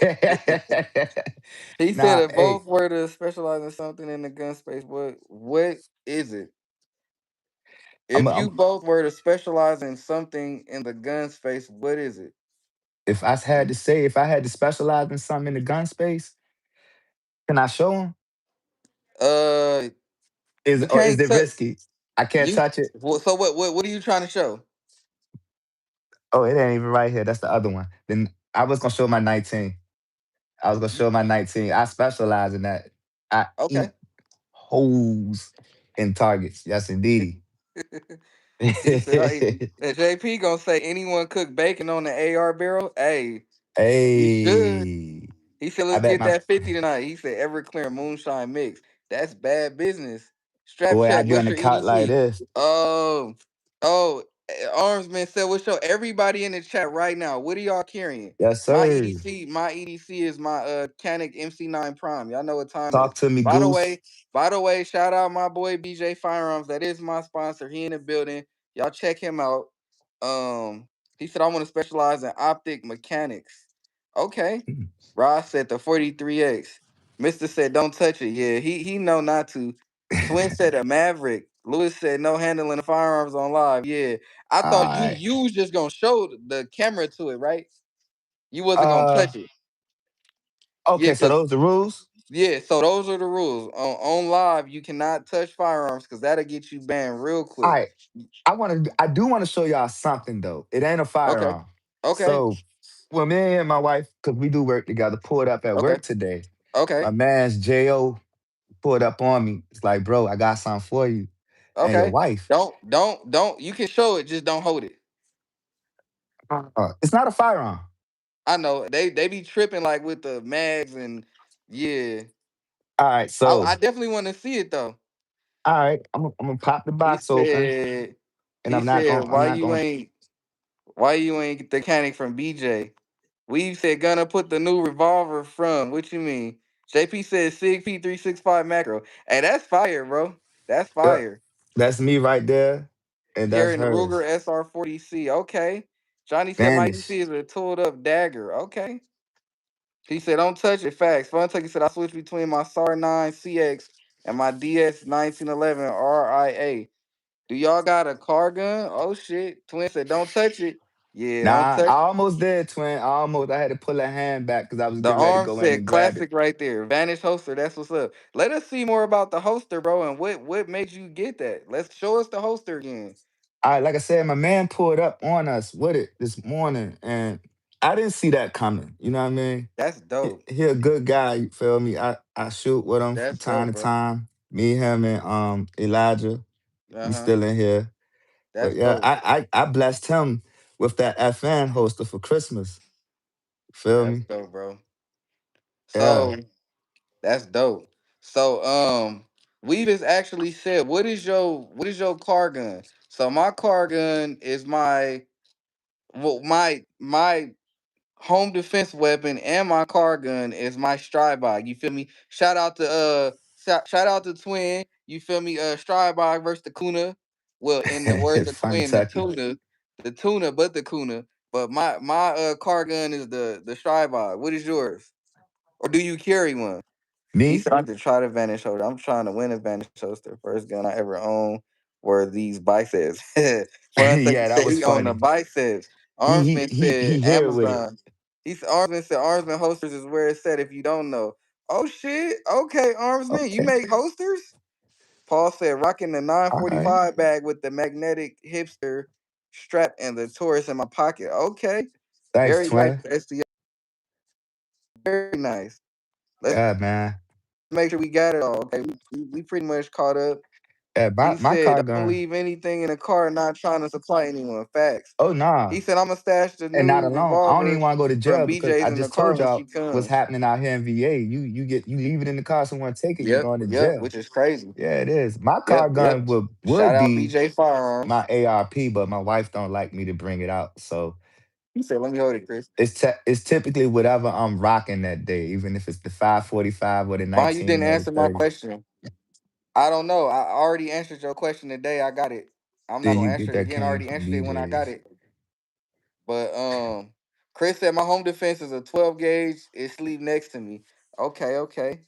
He said Nah, if hey, both were to specialize in something in the gun space, what is it? I'm, If I'm you both were to specialize in something in the gun space, what is it? if I had to say, if I had to specialize in something in the gun space, can I show them? Uh, Is you or is can't it touch risky? I can't you. touch it. So what are you trying to show? Oh, it ain't even right here. That's the other one. Then I was gonna show my 19. I was gonna show my 19. I specialize in that. I Okay. eat holes in targets. Yes, indeedy. He said, "Hey, JP gonna say anyone cook bacon on the AR barrel? Hey, he should." Hey, He said, I let's bet get my that 50 tonight. He said, Everclear Moonshine Mix. That's bad business. Strap boy, I check. be on What's the your couch like EDC? this. Oh, Armsman said, what's your everybody in the chat right now? What are y'all carrying? Yes, My sir. EDC, my EDC is my Canic MC9 Prime. Y'all know what time it is. Talk to me, By the Goose. way, by the way, shout out my boy BJ Firearms. That is my sponsor. He in the building. Y'all check him out. He said I want to specialize in optic mechanics. Okay. Ross said the 43X. Mister said don't touch it. Yeah, he know not to. Twin said a Maverick. Lewis said no handling the firearms on live. Yeah, I All thought right. you was just gonna show the camera to it, right? You wasn't gonna Uh, touch it. Yeah, okay, so cause those the rules. yeah, so those are the rules. On live, you cannot touch firearms because that'll get you banned real All quick. right, I do want to show y'all something though. It ain't a Okay. firearm. Okay. So when me and my wife, because we do work together, pulled up at Okay. work today. Okay. My man's Jo pulled up on me. It's like, bro, I got something for you and your Okay. wife. Don't. You can show it, just don't hold it. It's not a firearm. I know they be tripping like with the mags and yeah. All right, I so definitely want to see it though. all right, I'm gonna pop the He box open, said and he said I'm not gonna. why you ain't get the mechanic from BJ? We said gonna put the new revolver from. What you mean? JP said Sig P365 macro. Hey, that's fire, bro. That's Yep, fire. that's me right there, and that's Carrying the hers. Ruger SR40C. Okay. Johnny said my Vanish. EC is a tooled up dagger. Okay. He said, don't touch it. Facts. Vontae said, I switched between my SAR 9 CX and my DS 1911 RIA. Do y'all got a car gun? Oh, shit. Twin said, don't touch it. Yeah, don't Nah, I touch it. almost did, twin. I had to pull a hand back because I was The getting ready to arm go in said and grab it. classic right there. Vanish holster. That's what's up. Let us see more about the holster, bro, and what made you get that. Let's show us the holster again. All right, like I said, my man pulled up on us with it this morning, and I didn't see that coming. You know what I mean? That's dope. He a good guy. You feel me? I shoot with him from That's time dope, to bro. time. Me, him, and Elijah. We Uh-huh. still in here, but That's yeah, dope. I blessed him with that FN holster for Christmas. Feel That's me? dope, bro. Yeah. So that's dope. So we just actually said, what is your car gun? So my car gun is my home defense weapon, and my car gun is my Strybog. You feel me? Shout out to Twin. You feel me? Strybog versus the Kuna. Well, in the words of Fun Twin, Tucky. the tuna, but the Kuna. But my car gun is the Strybog. What is yours? Or do you carry one? He Me? said I could try the Vanish holster. I'm trying to win a Vanish holster. First gun I ever owned were these biceps. Fun Second Yeah, that said was he owned the funny. biceps. Armsman said He here with it. Amazon. Armsman said Armsman holsters is where it's at if you don't know. Oh shit. Okay, Armsman. You Okay. make holsters? Paul said rocking the All right. 945 bag with the magnetic hipster strap and the Taurus in my pocket. Okay. Thanks, Very nice, twin. STO. Very nice. Let's Yeah, man. make sure we got it all. Okay, we pretty much caught up. Yeah, He my said, car "Don't gun. leave anything in the car. Not trying to supply anyone." Facts. Oh nah. He said, "I'm gonna stash the And not new alone. I don't even revolver want to go to from jail because BJ's I in the just car told when she y'all what's comes." happening out here in VA. You leave it in the car, someone take it, you're Yep, going to yep. jail. Which is crazy. Yeah, it is. My car Yep, gun yep. would Shout out be BJ Firearms. my ARP, but my wife don't like me to bring it out. So He said, "Let me hold it, Chris." it's typically whatever I'm rocking that day, even if it's the 545 or the Why you didn't 19 or the answer my 30. question? I don't know. I already answered your question today. I got it. I'm not Then gonna you get answer it that again. I came already from answered it when I got BJ's. it. But Chris said my home defense is a 12 gauge. It sleep next to me. Okay, okay.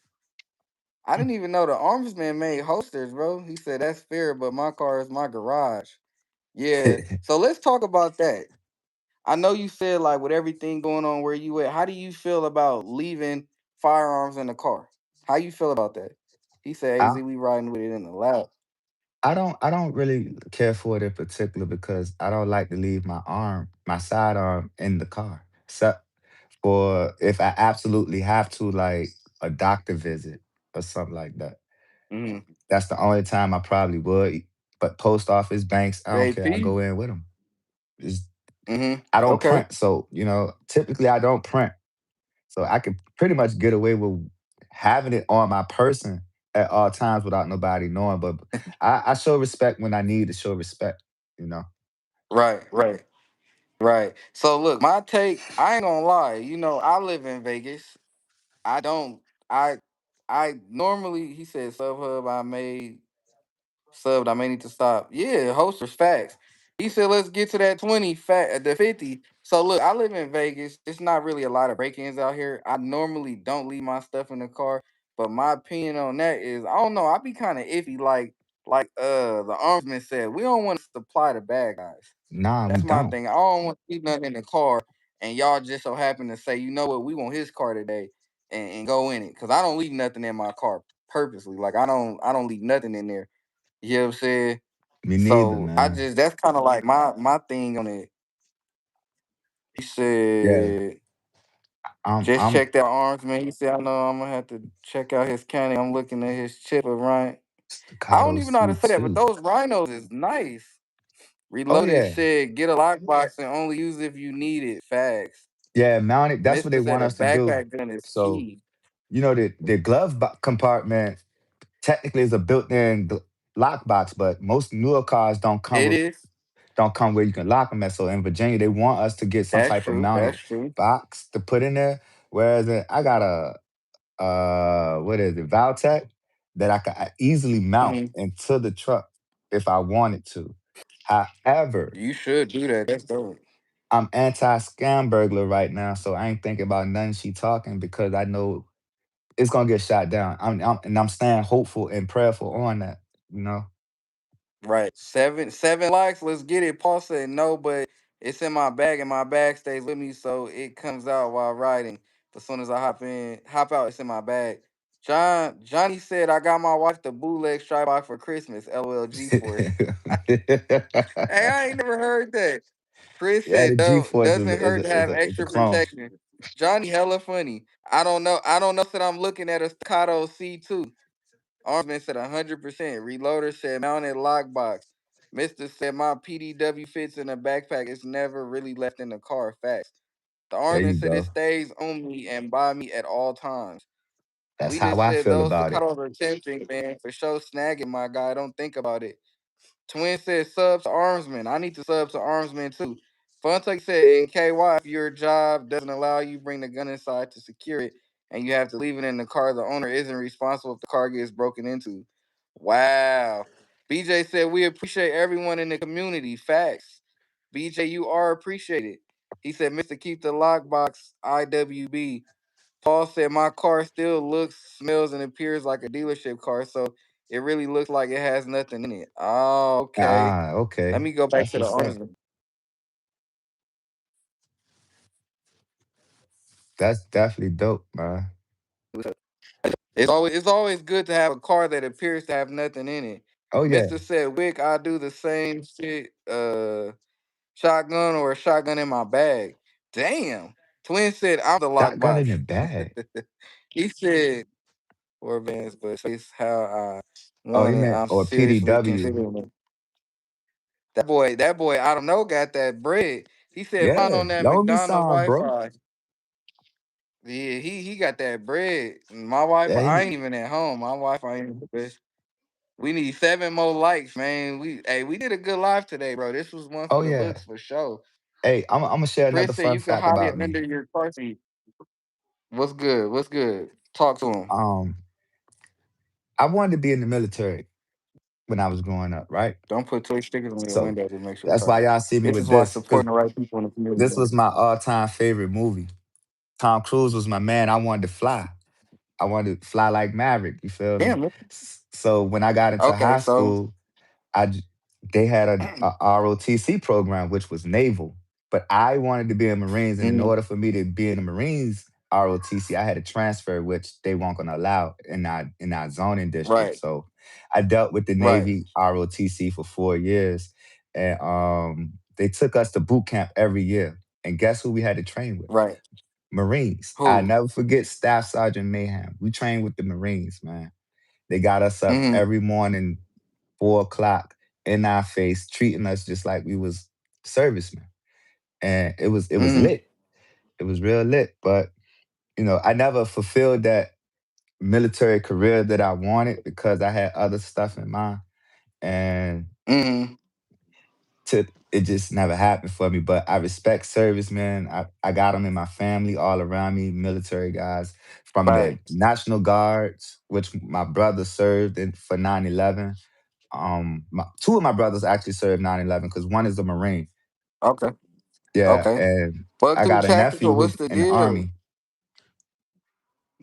I didn't even know the Armsman made holsters, bro. He said that's fair, but my car is my garage. Yeah. So let's talk about that. I know you said like with everything going on where you at, how do you feel about leaving firearms in the car? How you feel about that? He said, AZ, I we riding with it in the lab. I don't really care for it in particular because I don't like to leave my sidearm in the car. So for if I absolutely have to, like a doctor visit or something like that. Mm-hmm. That's the only time I probably would. But post office, banks, I don't care. I JP? go in with them. Mm-hmm. I don't Okay. print, so typically I don't print, so I can pretty much get away with having it on my person at all times without nobody knowing. But I show respect when I need to show respect. You know. Right, right. Right. So look, my take, I ain't gonna lie, I live in Vegas. I don't I I normally he said SubHub I may need to stop. Yeah, hosters facts. He said let's get to that 20 the 50. So look, I live in Vegas. It's not really a lot of break-ins out here. I normally don't leave my stuff in the car, but my opinion on that is I don't know, I be kind of iffy like the armsman said, we don't want to supply the bad guys. Nah, we That's my don't. thing. I don't want to keep nothing in the car and y'all just so happen to say, you know what, we want his car today, and go in it. Cause I don't leave nothing in my car purposely. Like I don't leave nothing in there. You know what I'm saying? Me neither, So I man. just that's kind of like my thing on it. He Yeah, said, just I'm check that arms, man. He said, I know I'm gonna have to check out his county. I'm looking at his chip of right. I don't Staccato even know how to say that, but C2. those rhinos is nice. Oh Reloaded yeah, said, get a lockbox and only use it if you need it. Facts. yeah. Mounted. That's what they Mister said want a us to do. backpack gun is So key. the glove compartment technically is a built-in lockbox, but most newer cars It is. don't come where you can lock them at. So in Virginia, they want us to get some That's type of true. mounted That's true. box to put in there. Whereas I got a what is it, Valtech, that I could easily mount Hmm. into the truck if I wanted to. However, You should do that. That's dope. I'm anti-scam burglar right now, so I ain't thinking about nothing she talking because I know it's gonna get shot down. And I'm staying hopeful and prayerful on that. You know. Right. Seven likes. Let's get it. Paul said no, but it's in my bag, and my bag stays with me, so it comes out while riding. As soon as I hop out, it's in my bag. Johnny said I got my wife the bootleg strike box for Christmas. LOL G Force. Hey, I ain't never heard that. Chris Yeah, said the G no, Force doesn't hurt to have is a extra clone. protection. Johnny hella funny. I don't know. I don't know that I'm looking at a staccato C2. Armsman said 100%. Reloader said mounted lockbox. Mister said my PDW fits in a backpack. It's never really left in the car. Facts. The There Armsman you said it go. stays on me and by me at all times. That's We how just I said feel those about it. staccatos are tempting, man. For sure, snagging my guy. Don't think about it. Twin said sub to Armsman. I need to sub to Armsman too. Vontae said in KY, if your job doesn't allow you bring the gun inside to secure it and you have to leave it in the car, the owner isn't responsible if the car gets broken into. Wow. BJ said we appreciate everyone in the community. Facts. BJ, you are appreciated. He said, Mr. Keep the Lockbox IWB. Paul said my car still looks, smells, and appears like a dealership car, so it really looks like it has nothing in it. Oh, okay. Ah, Let okay. me go back That's to the what's up. owner. That's definitely dope, man. It's always good to have a car that appears to have nothing in it. Oh yeah. Mister said, Wick, I do the same shit. Shotgun or a shotgun in my bag. Damn. Twin said I'm the Shotgun in lockbox. the bag. He said four bands, but it's how I Oh, he want it. meant I'm or seriously PDW. considering it. That boy, I don't know, got that bread. He said, find Yeah. on that Loan me McDonald's some, bro. Wi-Fi. Yeah, he got that bread. My Wi-Fi, Yeah, I ain't even at home. My Wi-Fi ain't the best. We need 7 more likes, man. We did a good live today, bro. This was one oh for the yeah. books for sure. Hey, I'm gonna share another Chris said fun you can fact hide about it me. under your car seat. What's good? What's good? Talk to him. Um, I wanted to be in the military when I was growing up, right? Don't put toy stickers on your So windows. It makes your that's car why go. y'all see me This with is why this, because supporting the right people in the community. this was my all-time favorite movie. Tom Cruise was my man. I wanted to fly. I wanted to fly like Maverick. You feel me? Damn. So when I got into Okay, high so school, I j- they had a ROTC program, which was naval, but I wanted to be in Marines, and in mhm, order for me to be in the Marines ROTC, I had to transfer, which they weren't going to allow in our zoning district. right, So I dealt with the right, Navy ROTC for 4 years, and they took us to boot camp every year. And guess who we had to train with? right. Marines. I Who? never forget Staff Sergeant Mayhem. We trained with the Marines, man. They got us up Mm-hmm. every morning, 4 o'clock, in our face, treating us just like we was servicemen. And it was Mm-hmm. lit. It was real lit. But, I never fulfilled that military career that I wanted because I had other stuff in mind. And Mm-hmm. it just never happened for me. But I respect servicemen. I got them in my family, all around me, military guys from the Right. National Guards, which my brother served in for 9/11. Two of my brothers actually served 9/11 because one is a Marine. Okay. Yeah, Okay. and Bug I through got a nephew tactical. What's who's the in the deal? Army.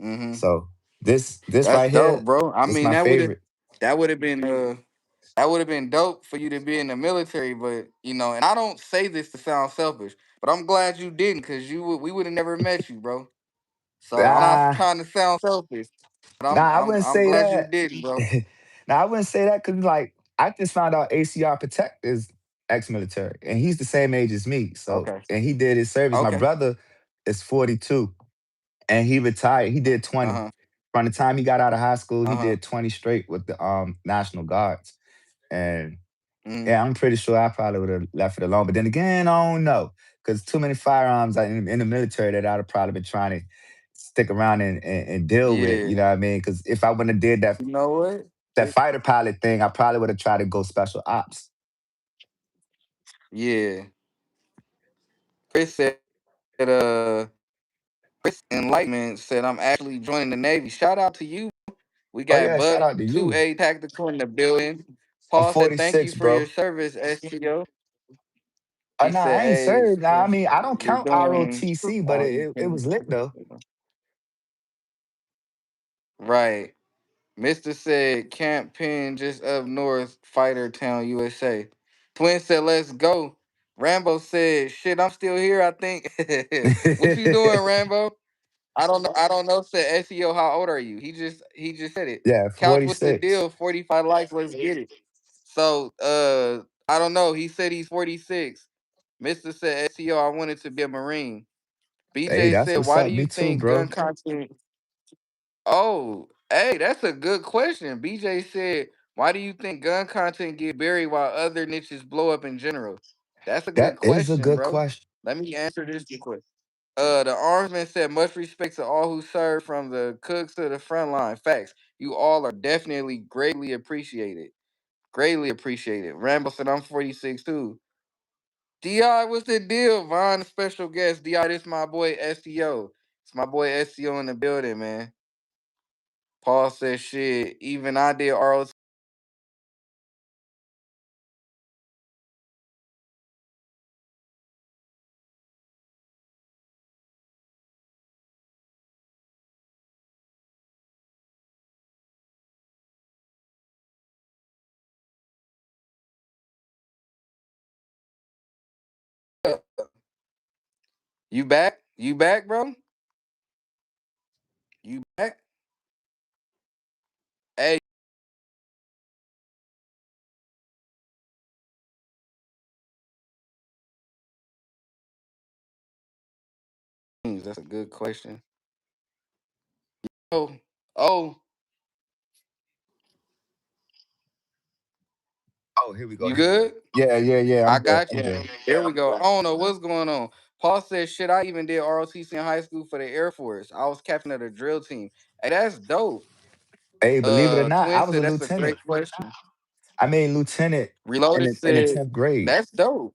Mm-hmm. So this That's right dope, here, bro. I this mean, my favorite. that would have been. That would have been dope for you to be in the military, but and I don't say this to sound selfish, but I'm glad you didn't, cause we would have never met you, bro. So I'm not Ah, trying to sound selfish, but nah, I'm I I'm wouldn't I'm say glad you that. didn't, bro. Now I wouldn't say that because like I just found out ACR Protect is ex-military, and he's the same age as me. So Okay. and he did his service. My Okay. brother is 42, and he retired. He did Uh 20. huh. From the time he got out of high school, he Uh huh. did 20 straight with the National Guards. And Mm, yeah, I'm pretty sure I probably would have left it alone. But then again, I don't know. Because too many firearms in the military that I'd have probably been trying to stick around and deal with. yeah. You know what I mean? Because if I wouldn't have did You know what? that fighter pilot thing, I probably would have tried to go special ops. Yeah. Chris said, Chris Enlightenment said, I'm actually joining the Navy. Shout out to you. We Oh got yeah, shout Buck out to you. 2A Tactical in the building. I'm Paul said, thank you 46, for your bro. service, STO. Oh He no, said, I ain't hey, served. Nah, I mean, I don't you're count doing ROTC, but all you it can. was lit though. Right. Mister said, Camp Penn just up north, Fighter Town, USA. Twin said, let's go. Rambo said, shit, I'm still here, I think. What you doing, Rambo? I don't know. Said SEO, how old are you? He just said it. Yeah, Couch with the 46. deal, 45 likes, let's get it. So I don't know. He said he's 46. Mister said SEO, I wanted to be a Marine. Hey, BJ that's said, what's why do up. you Me too, think gun bro. content? Oh, hey, that's a good question. BJ said, why do you think gun content get buried while other niches blow up in general? That's a That good is a question, good bro. question. Let me answer this real quick. The Armsman said, much respect to all who serve from the cooks to the front line. Facts. You all are definitely greatly appreciated. Greatly appreciated. Rambo said, I'm 46 too. DI, what's the deal? Vaughn, special guest. DI, this my boy SEO. It's my boy SEO in the building, man. Paul said, shit, even I did ROT. You back? You back, bro? You back? Hey, that's a good question. Oh, oh, Oh, here we go. you Here we go. good? Yeah, yeah, yeah. I I'm good. got I'm you. good. There we go. I don't know what's going on. Paul said, shit, I even did ROTC in high school for the Air Force. I was captain of the drill team. Hey, that's dope. Hey, believe it or not, I Twin was a said, that's a lieutenant. great question. I made lieutenant Reloaded in the said, 10th grade. that's dope.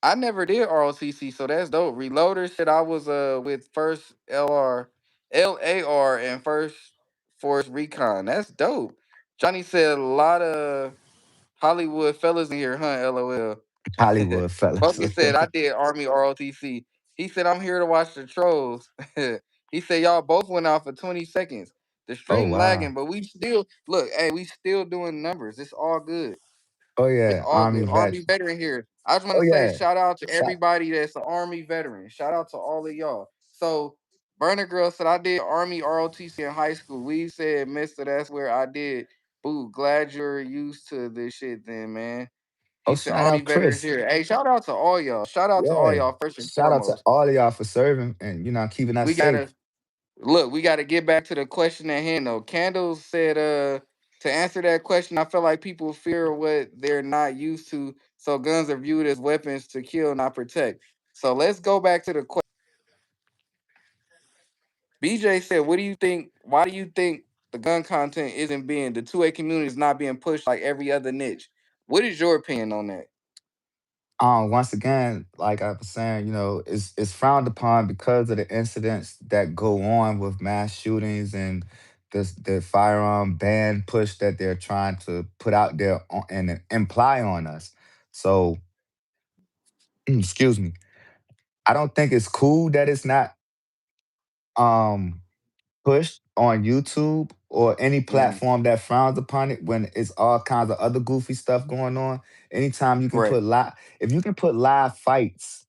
I never did ROTC, so that's dope. Reloader said I was with first LAR and first Force Recon. That's dope. Johnny said a lot of Hollywood fellas in here, huh? LOL. Hollywood fellas. Bucky said I did Army ROTC. He said I'm here to watch the trolls. He said y'all both went out for 20 seconds. The Oh stream wow. lagging, but we still look. Hey, we still doing numbers. It's all good. Oh It's yeah, all Army good. vet. Army veteran here. I just want Oh to say yeah. shout out to Shot. everybody that's an Army veteran. Shout out to all of y'all. So Burner Girl said I did Army ROTC in high school. We said, Mister, that's where I did. Boo, glad you're used to this shit then, man. Oh, He said shout Army out veterans Chris. here. Hey, shout out to all y'all. Shout out to all Yeah. y'all first and Shout out to foremost. all of y'all for serving and keeping us We safe. gotta look, we gotta get back to the question at hand though. Candles said to answer that question, I feel like people fear what they're not used to. So guns are viewed as weapons to kill, not protect. So let's go back to the question. BJ said, what do you think? Why do you think the gun content isn't being the 2A community is not being pushed like every other niche? What is your opinion on that? Once again, like I was saying, it's frowned upon because of the incidents that go on with mass shootings and the firearm ban push that they're trying to put out there and imply on us. So, excuse me. I don't think it's cool that it's not um pushed on YouTube or any Hmm. platform that frowns upon it when it's all kinds of other goofy stuff going on. Anytime you can Right. put live, if you can put live fights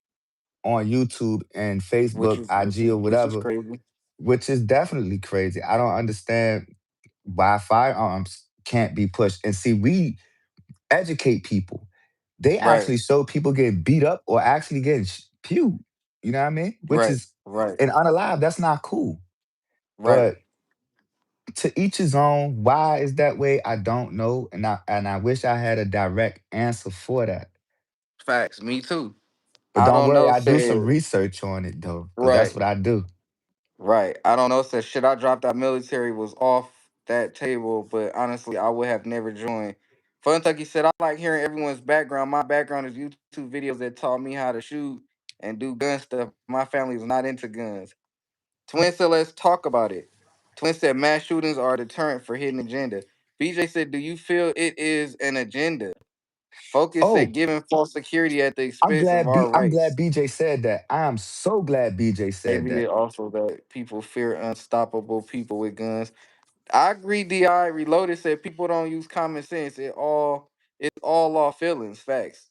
on YouTube and Which Facebook, is IG, or whatever, crazy. which is definitely crazy. I don't understand why firearms can't be pushed. And see, we educate people. They Right. actually show people getting beat up or actually getting pewed. You know what I mean? Which Right. is Right. and unalive. That's not cool. Right. But to each his own. Why is that way? I don't know, and I wish I had a direct answer for that. Facts. Me too. But I don't don't worry, know. I do some Said research on it though, because that's right. what I do. Right. I don't know. Said shit. I dropped out military was off that table, but honestly, I would have never joined. Fun Tucky said I like hearing everyone's background. My background is YouTube videos that taught me how to shoot and do gun stuff. My family is not into guns. Twin said, let's talk about it. Twin said, mass shootings are a deterrent for hidden agenda. BJ said, do you feel it is an agenda? Focus said, Oh, giving false security at the expense of our I'm glad race. BJ said that. I am so glad BJ said Maybe that. it also that people fear unstoppable people with guns. I agree. Di Reloaded said people don't use common sense. It's all off feelings. Facts.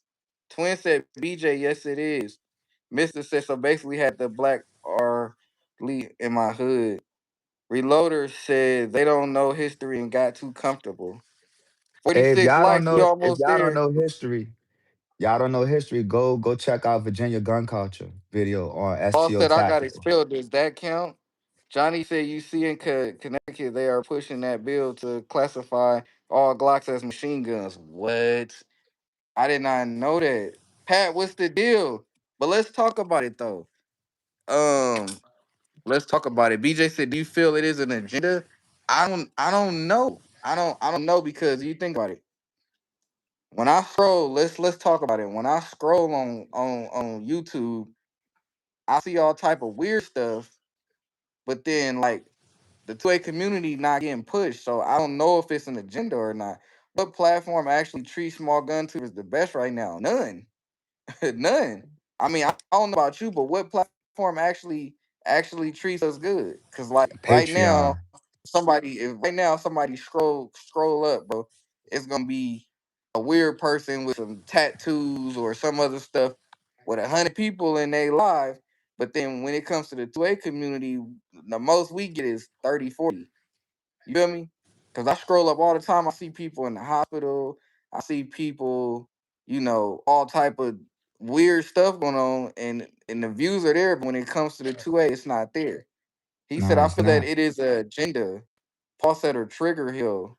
Twin said BJ. Yes, it is. Mister said so. Basically, had the black R Lee in my hood. Reloader said they don't know history and got too comfortable. Hey, 46 likes. We if almost y'all don't there. know history, go check out Virginia gun culture video on Paul STO said I got Tactical. expelled. Does that count? Johnny said you see in Connecticut they are pushing that bill to classify all Glocks as machine guns. What? I did not know that. Pat, what's the deal? But let's talk about it though. Um, let's talk about it. BJ said, "Do you feel it is an agenda?" I don't know. I don't know because you think about it. When I scroll, let's talk about it. When I scroll on YouTube, I see all type of weird stuff, but then like the 2A community not getting pushed. So I don't know if it's an agenda or not. What platform actually treats small gun tubers the best right now? None. None. I mean, I don't know about you, but what platform actually treats us good? Cause like right now, Patreon. somebody scroll up, bro, it's gonna be a weird person with some tattoos or some other stuff with 100 people in their live. But then when it comes to the 2A community, the most we get is 30, 40. You feel me? Because I scroll up all the time. I see people in the hospital. I see people, all type of weird stuff going on, and the views are there. But when it comes to the 2A, it's not there. He said, No, I it's feel that not. it is a agenda. Paul said, or Trigger Hill.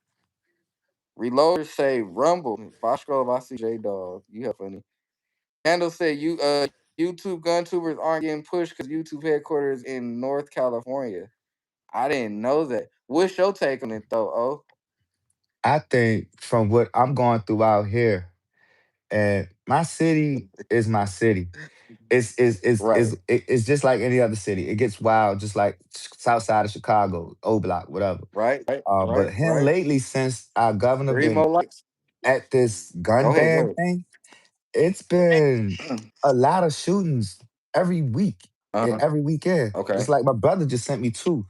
Reloaders say Rumble. If I scroll, if I see J Dog, you have funny. Candle said YouTube gun tubers aren't getting pushed because YouTube headquarters in North California. I didn't know that. What's your take on it though? Oh, I think from what I'm going through out here, and my city is my city. right. It's just like any other city. It gets wild, just like south side of Chicago, O Block, whatever. Right, But here right. lately, since our governor Three been more likes. at this gun Go ahead, ban go thing, it's been ahead. a lot of shootings every week and Uh-huh. every weekend. Okay. Just like my brother just sent me two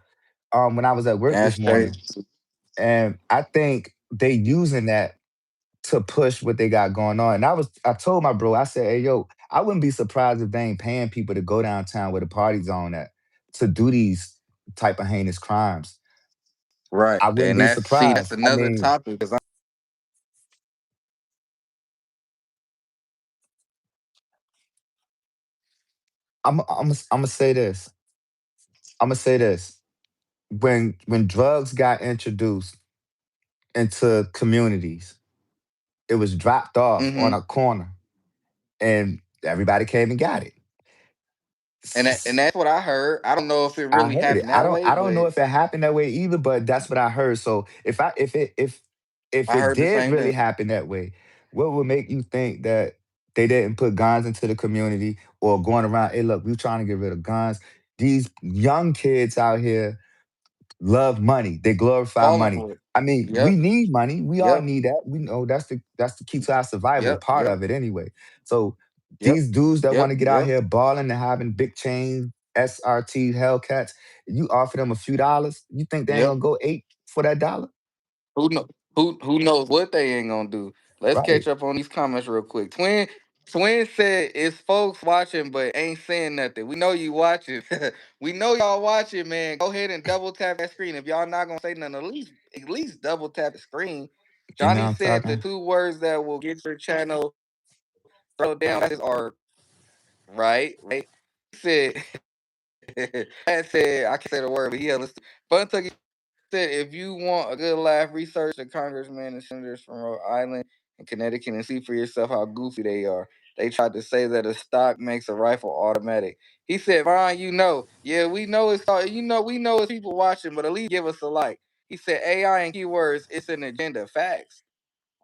when I was at work That's this straight. morning. And I think they using that to push what they got going on. And I told my bro, I said, hey yo, I wouldn't be surprised if they ain't paying people to go downtown where the party's on at to do these type of heinous crimes. Right. I wouldn't And be that's surprised. I another mean, topic because I'm gonna say this. I'm gonna say this. When drugs got introduced into communities, it was dropped off on mm-hmm. a corner, and everybody came and got it. And that's what I heard. I don't know if it I really heard it. happened that way, I don't know but if it happened that way either, but that's what I heard. So if I it heard the did same really thing. happen that way, what would make you think that they didn't put guns into the community or going around, hey, look, we're trying to get rid of guns. These young kids out here love money. They glorify Falling money. for it. I mean, we Yep. need money. We all Yep. need that. We know that's the key to our survival, Yep. part Yep. of it anyway. So Yep. these dudes that want Yep. to get out Yep. here balling and having big chains SRT Hellcats, you offer them a few dollars, you think they ain't Yep. gonna go 8 for that dollar? Who know who knows what they ain't gonna do? Let's Right. catch up on these comments real quick. Twin said it's folks watching but ain't saying nothing. We know you watching. We know y'all watching, man. Go ahead and double tap that screen. If y'all not gonna say nothing, at least double tap the screen. You know what Johnny I'm said the talking? two words that will get your channel throw down are right. He said I said I can't say the word, but yeah, listen. Fun Tucky said if you want a good laugh, research the congressmen and senators from Rhode Island and Connecticut and see for yourself how goofy they are. They tried to say that a stock makes a rifle automatic. He said, Ron, yeah, we know we know it's people watching, but at least give us a like. He said AI and keywords, it's an agenda. Facts.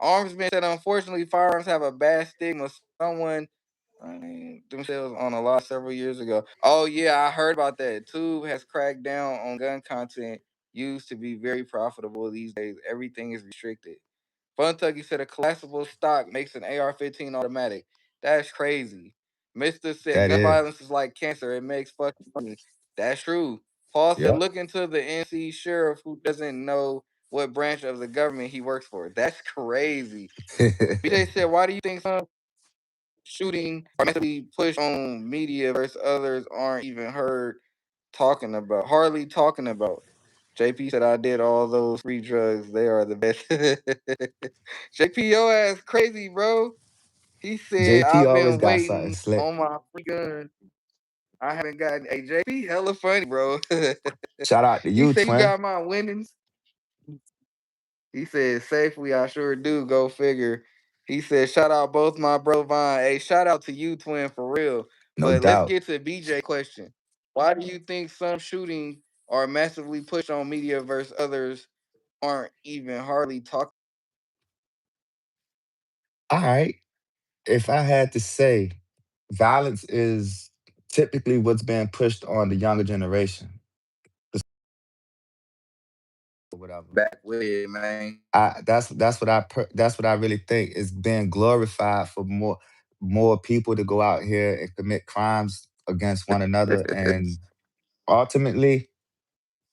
Armsman said, unfortunately, firearms have a bad stigma. Someone themselves on a law several years ago. Oh yeah, I heard about that. Tube has cracked down on gun content used to be very profitable these days. Everything is restricted. Funtucky said a collapsible stock makes an AR-15 automatic. That's crazy. Mister said That gun is. violence is like cancer. It makes fucking money. That's true. Paul said Yep. look into the NC sheriff who doesn't know what branch of the government he works for. That's crazy. BJ said, why do you think some shooting are mentally pushed on media versus others aren't even hardly talking about? JP said, I did all those free drugs. They are the best. JP, ass crazy, bro. He said, JP I've always been got something waiting slick. on my free gun. I haven't gotten a JP hella funny, bro. Shout out to He you, said, you twin. got my winnings. He said, safely, I sure do. Go figure. He said, shout out both my bro Vine. Hey, shout out to you, twin, for real. No But let's doubt. get to BJ question. Why do you think some shooting are massively pushed on media versus others aren't even hardly talked? All right. If I had to say, violence is typically what's being pushed on the younger generation. Or whatever. Back with it, man. That's what I really think is being glorified for more people to go out here and commit crimes against one another, and ultimately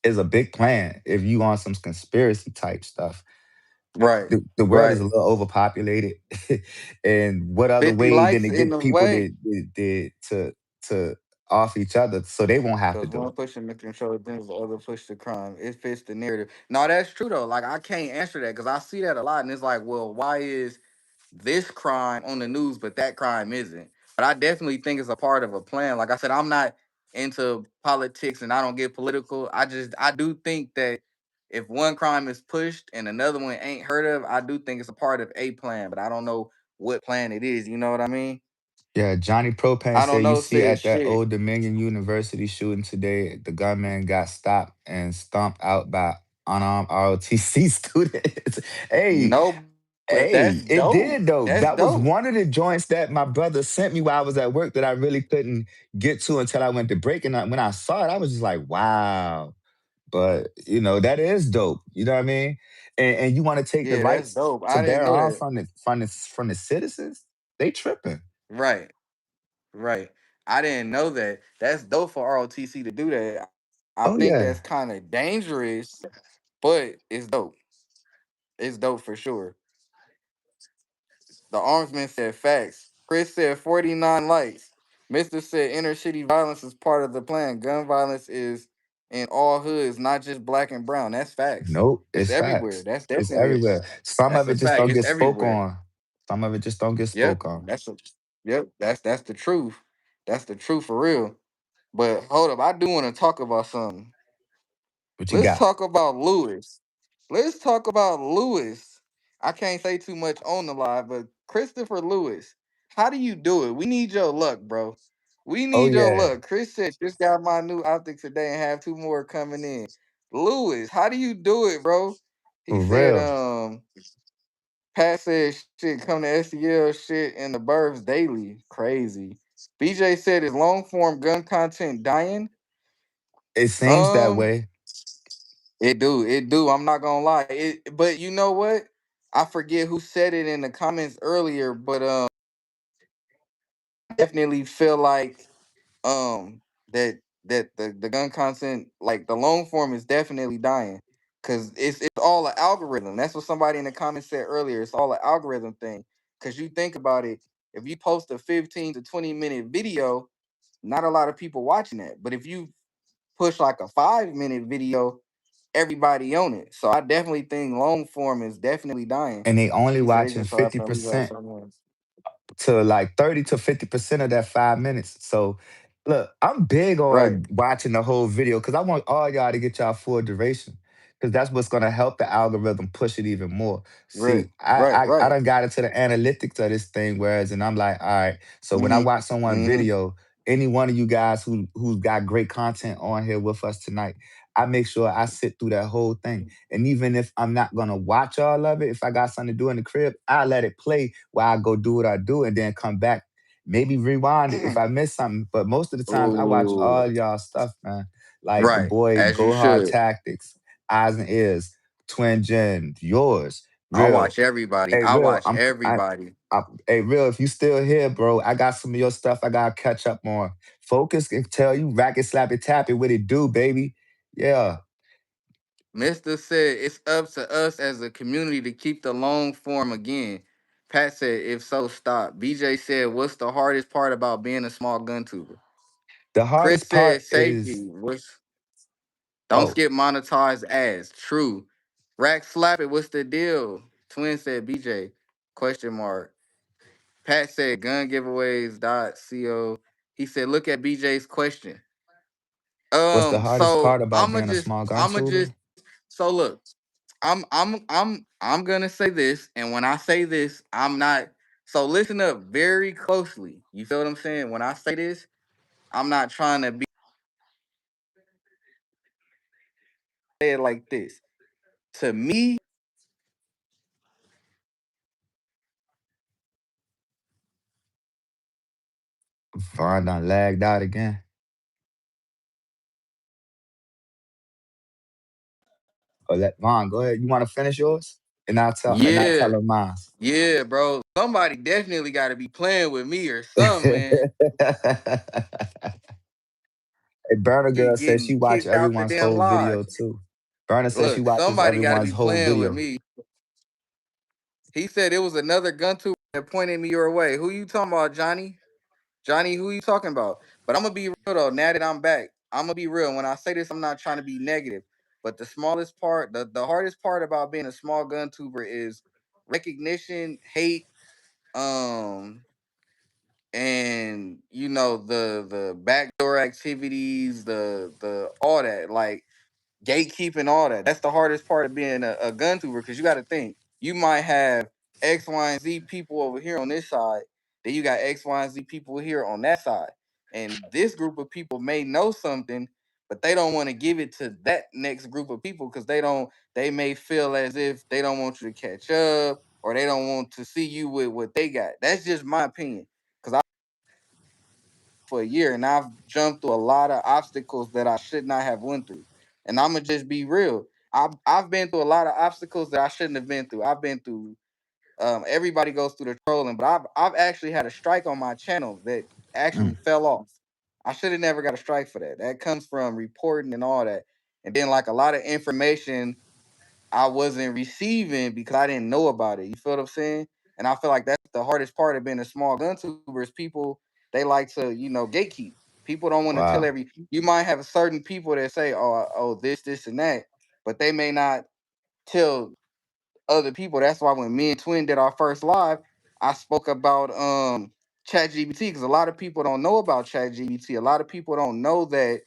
is a big plan if you on some conspiracy type stuff. Right, The world is right. a little overpopulated, and what other 50 way than likes to in get the people way. to off each other so they won't have to Because do one it? pushing the control, then the other push the crime. It fits the narrative. No, that's true though. Like I can't answer that because I see that a lot, and it's like, well, why is this crime on the news, but that crime isn't? But I definitely think it's a part of a plan. Like I said, I'm not into politics and I don't get political. I do think that if one crime is pushed and another one ain't heard of, I do think it's a part of a plan, but I don't know what plan it is. You know what I mean? Yeah, Johnny Propane I don't said you know, see said at that shit. Old Dominion University shooting today, the gunman got stopped and stomped out by unarmed ROTC students. Hey, No, but that's hey, it dope. did though. That's That was dope. one of the joints that my brother sent me while I was at work that I really couldn't get to until I went to break. And when I saw it, I was just like, wow. But that is dope. You know what I mean? And you want to take the Yeah, that's rights dope. to I didn't bear know arms that. from the citizens? They tripping. Right, right. I didn't know that. That's dope for ROTC to do that. I Oh think yeah. that's kind of dangerous, but it's dope. It's dope for sure. The armsman said facts. Chris said 49 likes. Mister said inner city violence is part of the plan. Gun violence is in all hoods, not just black and brown. That's facts. Nope, It's it's everywhere. facts. That's It's definitely everywhere. Some that's of a it just fact. don't It's get spoke everywhere. on. Some of it just don't get Yep. spoke on. That's the truth. That's the truth for real. But hold up, I do want to talk about something. What you Let's got? talk about Lewis. Let's talk about Lewis. I can't say too much on the live, but Christopher Lewis, how do you do it? We need your luck, bro. We Oh need your yeah, luck. Chris said just got my new optic today and have two more coming in. Lewis, how do you do it, bro? He for said, real. Pat said shit come to STL shit in the burbs daily. Crazy. BJ said is long form gun content dying? It seems that Um, way. it do. I'm not gonna lie. But you know what? I forget who said it in the comments earlier, but definitely feel like that that the gun content, like the long form, is definitely dying because it's all an algorithm. That's what somebody in the comments said earlier. It's all an algorithm thing. Because you think about it, if you post a 15 to 20-minute video, not a lot of people watching that. But if you push like a 5-minute video, everybody on it. So I definitely think long form is definitely dying. And they only He said they watching just so happen to leave out 50% somewhere. to like 30 to 50% of that 5 minutes. So look, I'm big Right, on watching the whole video because I want all y'all to get y'all full duration. Because that's what's gonna help the algorithm push it even more. right, See, I, right, I I right. done got into the analytics of this thing, whereas and I'm like, all right, so when I Mm-hmm. watch someone Mm-hmm. video, any one of you guys who's got great content on here with us tonight, I make sure I sit through that whole thing. And even if I'm not gonna watch all of it, if I got something to do in the crib, I let it play while I go do what I do and then come back. Maybe rewind it if I miss something. But most of the times I watch Ooh, all y'all stuff, man. Like the right. boy As you Go Hard should. Tactics, Eyes and Ears, Twin Jen, yours, I Real. watch everybody. Hey, I Real, watch everybody. hey, Real, if you still here, bro, I got some of your stuff I gotta catch up on. Focus can tell you, racket, slap it, tap it, what it do, baby. Yeah. Mister said it's up to us as a community to keep the long form again. Pat said, if so, stop. BJ said, what's the hardest part about being a small gun tuber? The Chris hardest said, part is, safety. What's don't oh, skip monetized ads. True. Rack slap it. What's the deal? Twin said, BJ. Question mark. Pat said, gun giveaways. Dot co. He said, look at BJ's question. what's the hardest part about being a small gun I'ma tuber? just so look. I'm gonna say this, and when I say this, I'm not. So listen up very closely. You feel what I'm saying? When I say this, I'm not trying to be it like this. To me, Vaughn done lagged out again. Oh, let Vaughn go ahead. You want to finish yours, and I'll tell yeah, him mine. yeah, bro. Somebody definitely got to be playing with me or something, man. Hey, Burner Girl says she Getting watch kicked out the everyone's damn whole video live. too. Burner says she Look, watches somebody got to everyone's be whole playing with video. me. He said it was another gun tuber that pointed me your way. Who you talking about, Johnny? Johnny, who you talking about? But I'm gonna be real though. Now that I'm back, I'm gonna be real. When I say this, I'm not trying to be negative. But the smallest part, the hardest part about being a small gun tuber is recognition, hate, um, and the backdoor activities, the all that. Like gatekeeping, all that. That's the hardest part of being a gun tuber because you got to think you might have X, Y, and Z people over here on this side, then you got X, Y, and Z people here on that side, and this group of people may know something, but they don't want to give it to that next group of people because they don't. They may feel as if they don't want you to catch up or they don't want to see you with what they got. That's just my opinion because for a year and I've jumped through a lot of obstacles that I should not have went through. And I'm gonna just be real. I've been through a lot of obstacles that I shouldn't have been through. I've been through everybody goes through the trolling, but I've actually had a strike on my channel that actually Mm, fell off. I should have never got a strike for that. That comes from reporting and all that. And then like a lot of information I wasn't receiving because I didn't know about it. You feel what I'm saying? And I feel like that's the hardest part of being a small gun tuber is people they like to, gatekeep. People don't want to tell wow. every you might have certain people that say, oh, this, and that, but they may not tell other people. That's why when me and Twin did our first live, I spoke about Chat GBT because a lot of people don't know about Chat GBT. A lot of people don't know that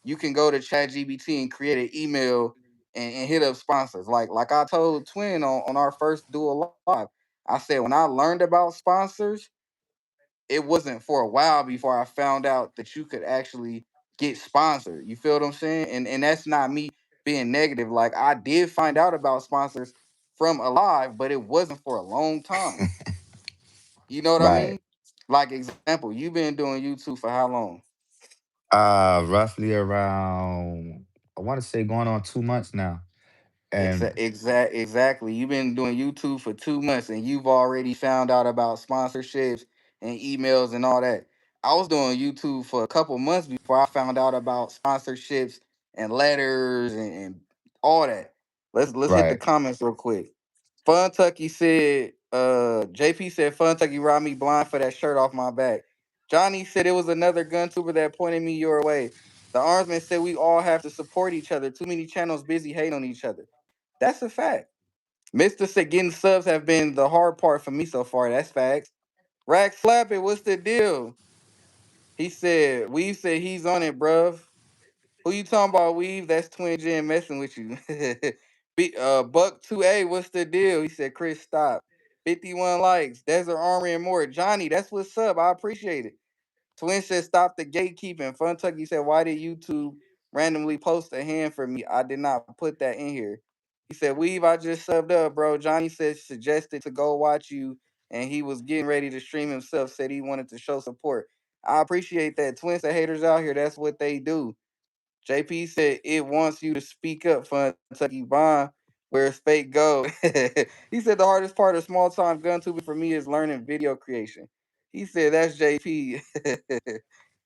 you can go to Chat GBT and create an email and hit up sponsors. Like I told Twin on our first dual live, I said when I learned about sponsors, it wasn't for a while before I found out that you could actually get sponsored. You feel what I'm saying? And that's not me being negative. Like I did find out about sponsors from Alive, but it wasn't for a long time. You know what I Right. mean? Like example, you've been doing YouTube for how long? Roughly around, I want to say going on 2 months now. And Exactly. You've been doing YouTube for 2 months and you've already found out about sponsorships and emails and all that. I was doing YouTube for a couple months before I found out about sponsorships and letters and all that. Let's hit the Right. comments real quick. Fun Tucky said, JP said Fun Tucky robbed me blind for that shirt off my back. Johnny said it was another gun tuber that pointed me your way. The Armsman said we all have to support each other. Too many channels busy hating on each other. That's a fact. Mister said getting subs have been the hard part for me so far. That's facts. Rack slap it. What's the deal? He said, Weave said he's on it, bruv. Who you talking about, Weave? That's Twin Jen messing with you. Buck 2A, what's the deal? He said, Chris, stop. 51 likes. Desert Armory and more. Johnny, that's what's up. I appreciate it. Twin said, stop the gatekeeping. Fun Tucky said, why did YouTube randomly post a hand for me? I did not put that in here. He said, Weave, I just subbed up, bro. Johnny said, suggested to go watch you, and he was getting ready to stream himself, said he wanted to show support. I appreciate that. Twin said, haters out here, that's what they do. JP said it wants you to speak up for Kentucky Vaughn, where's fake go. He said the hardest part of small time gun tubing for me is learning video creation. He said that's JP.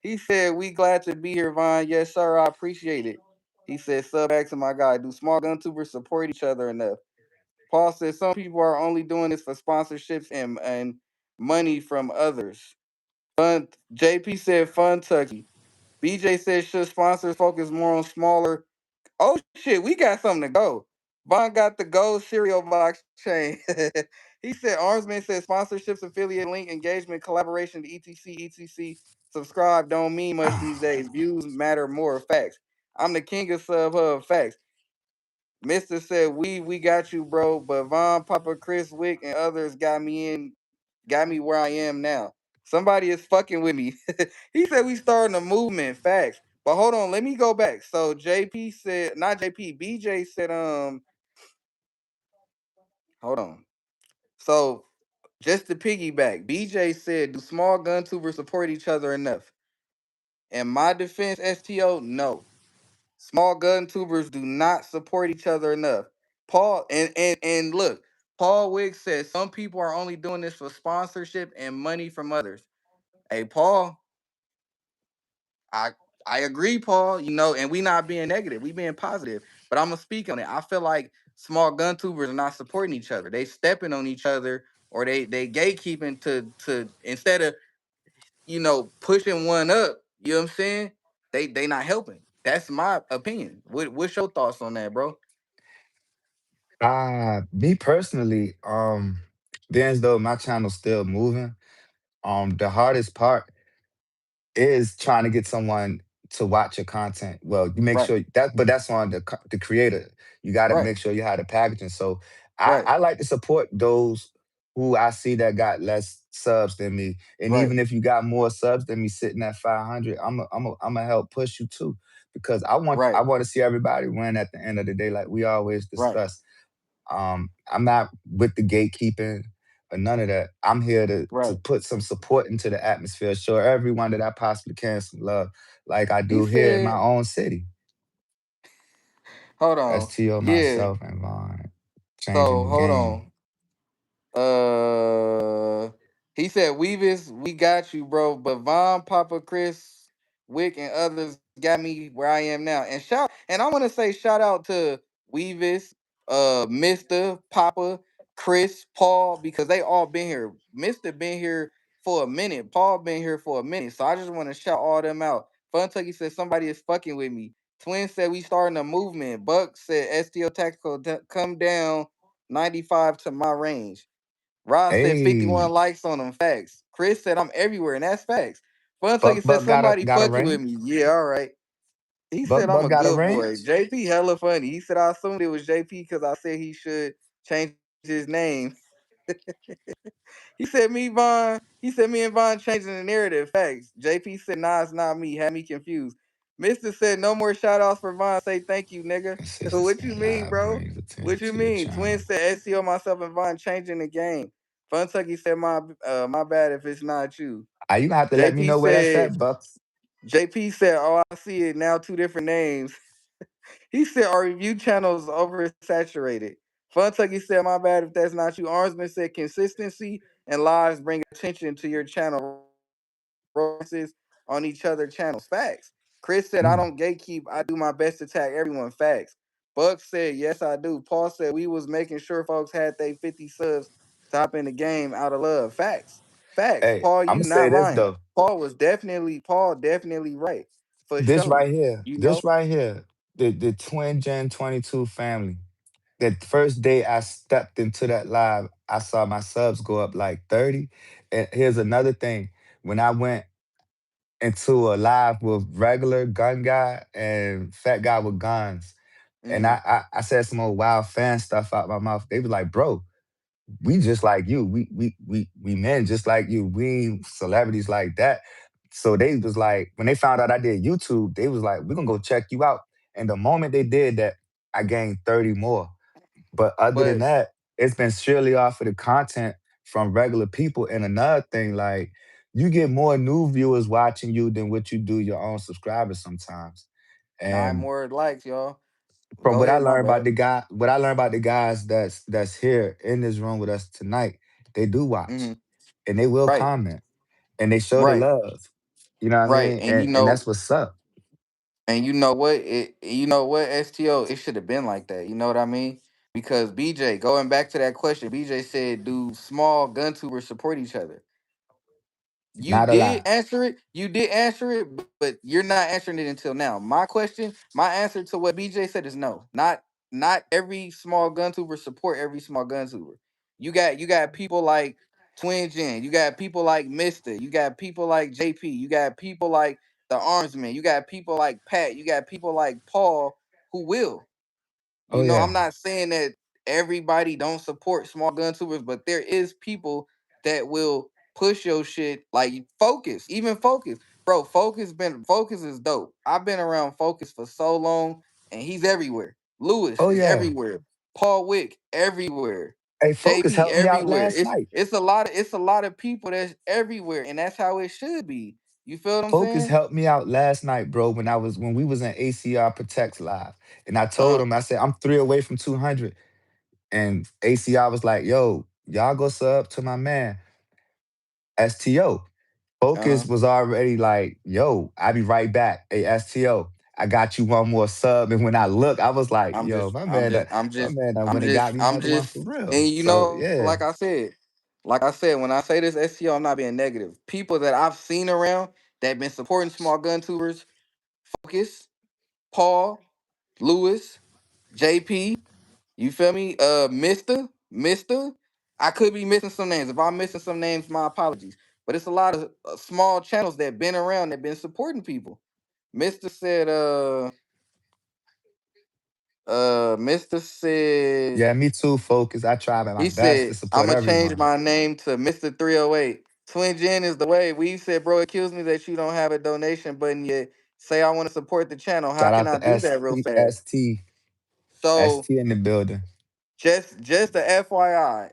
He said we glad to be here, Vaughn. Yes, sir. I appreciate it. He said sub back to my guy. Do small gun tubers support each other enough? Paul said some people are only doing this for sponsorships and money from others. Fun JP said fun Tucky. BJ said should sponsors focus more on smaller. Oh shit, we got something to go. Von got the gold cereal box chain. He said Armsman said sponsorships, affiliate link, engagement, collaboration, etc. Subscribe don't mean much these days. Views matter more. Facts. I'm the king of sub hub. Facts. Mister said we got you, bro. But Von, Papa, Chris, Wick, and others got me where I am now. Somebody is fucking with me. He said we starting a movement. Facts. But hold on, let me go back. So JP said, not JP, BJ said, hold on. So just to piggyback, BJ said, do small gun tubers support each other enough? In my defense, STO, no. Small gun tubers do not support each other enough. Paul and look, Paul Wiggs says some people are only doing this for sponsorship and money from others. Hey, Paul, I I agree, Paul. You know, and we not being negative, we being positive. But I'm gonna speak on it. I feel like small gun tubers are not supporting each other. They stepping on each other, or they gatekeeping to instead of pushing one up. You know what I'm saying? They not helping. That's my opinion. What's your thoughts on that, bro? Me personally, being as though my channel's still moving, the hardest part is trying to get someone to watch your content. Well, you make Right, sure that, but that's on the creator. You got to right, make sure you have the packaging. So right, I like to support those who I see that got less subs than me. And right, even if you got more subs than me sitting at 500, I'm a help push you too, because right, I want to see everybody win at the end of the day, like we always right, discuss. I'm not with the gatekeeping or none of that. I'm here to right. put some support into the atmosphere, show everyone that I possibly can some love, like I He do here in my said, own city. hold on. STO, Yeah. myself, and Vaughn, changing So the hold game. on. Uh, he said, Weavis, we got you, bro. But Von, Papa, Chris, Wick, and others got me where I am now. And I want to say shout out to Weavis, Mister, Papa, Chris, Paul, because they all been here. Mister been here for a minute. Paul been here for a minute. So I just want to shout all them out. Fun Tucky said somebody is fucking with me. Twin said we starting a movement. Buck said STO Tactical come down 95 to my range. Rod said 51 Hey, likes on them. Facts. Chris said I'm everywhere, and that's facts. Fun Buck Tucky said Buck somebody got a fucking with ring. me. Yeah, all right. He Buck said I'm Buck a got a good ring. boy. JP hella funny. He said I assumed it was JP because I said he should change his name. He said me and Vaughn changing the narrative. Facts. JP said nah, it's not me. Had me confused. Mister said no more shout outs for Vaughn. Say thank you, nigga. What you Consistency mean, live bro? brings What attention you to your mean? Twin channel. said SEO myself and Vaughn changing the game. Fun Tucky said my bad if it's not you. You gonna have to let me JP know where that's said at, Buck. JP said, oh, I see it now, two different names. He said our review channel is oversaturated. Fun Tucky said, my bad if that's not you. Armsman said consistency and lives bring attention to your channel. Right, romances on each other channels. Facts. Chris said, I Mm. don't gatekeep. I do my best to tag everyone. Facts. Buck said, yes, I do. Paul said, we was making sure folks had they 50 subs to hop in the game out of love. Facts. Facts. Hey, Paul, I'm you gonna say not this lying. though. Paul definitely right. For This sure. right here, You this know? right here, the Twin Gen 22 family. The first day I stepped into that live, I saw my subs go up like 30. And here's another thing. When I went into a live with regular gun guy and fat guy with guns, and Mm-hmm. I said some old wild fan stuff out my mouth. They was like, bro, we just like you. We men just like you. We ain't celebrities like that. So they was like, when they found out I did YouTube, they was like, we're gonna go check you out. And the moment they did that, I gained 30 more. But other than But that, it's been surely off of the content from regular people. And another thing, like you get more new viewers watching you than what you do your own subscribers sometimes. nine And more likes, y'all. from Go what I ahead, my learned about bad. the guy, what I learned about the guys that's here in this room with us tonight, they do watch Mm-hmm. and they will Right, comment and they show the right, love. You know what I right. mean? And that's what's up. And you know what? You know what, STO, it should have been like that. You know what I mean? Because BJ, going back to that question, BJ said, do small gun tubers support each other? You Not a did lie. answer it. You did answer it, but you're not answering it until now. My question, my answer to what BJ said is no. Not every small gun tuber support every small gun tuber. You got people like Twin Gen. You got people like Mister. You got people like JP. You got people like the Armsman. You got people like Pat. You got people like Paul who will. Oh I'm yeah. not saying that everybody don't support small gun tubers, but there is people that will push your shit like Focus, even Focus. Bro, Focus is dope. I've been around Focus for so long and he's everywhere. Lewis Oh is yeah. everywhere. Paul Wick everywhere. Hey, Focus JP helped me out everywhere. last It's night. it's a lot of it's a lot of people that's everywhere and that's how it should be. You feel what I'm Focus saying? helped me out last night, bro, when we was in ACR Protects Live. And I told Uh him, I said, I'm 3 away from 200. And ACR was like, yo, y'all go sub to my man, STO. Focus uh-huh. was already like, yo, I'll be right back. Hey, STO, I got you one more sub. And when I look, I was like, I'm yo, just, I'm just, I'm my just, man I'm went and got just, me I'm another one for just, real. and So yeah, like I said, when I say this SEO, I'm not being negative. People that I've seen around that been supporting small gun tubers, Focus, Paul, Lewis, JP, you feel me? Mister. I could be missing some names. If I'm missing some names, my apologies. But it's a lot of small channels that been around that been supporting people. Mister said, Mister said. yeah, me too, Focus. I tried my He best to said, I'm support gonna change everyone. my name to Mr. 308. Twin Gen is the way. We said, bro, accuse me that you don't have a donation button yet. Say I want to support the channel. How Shout can out I to do that real fast? So ST in the building. just a FYI.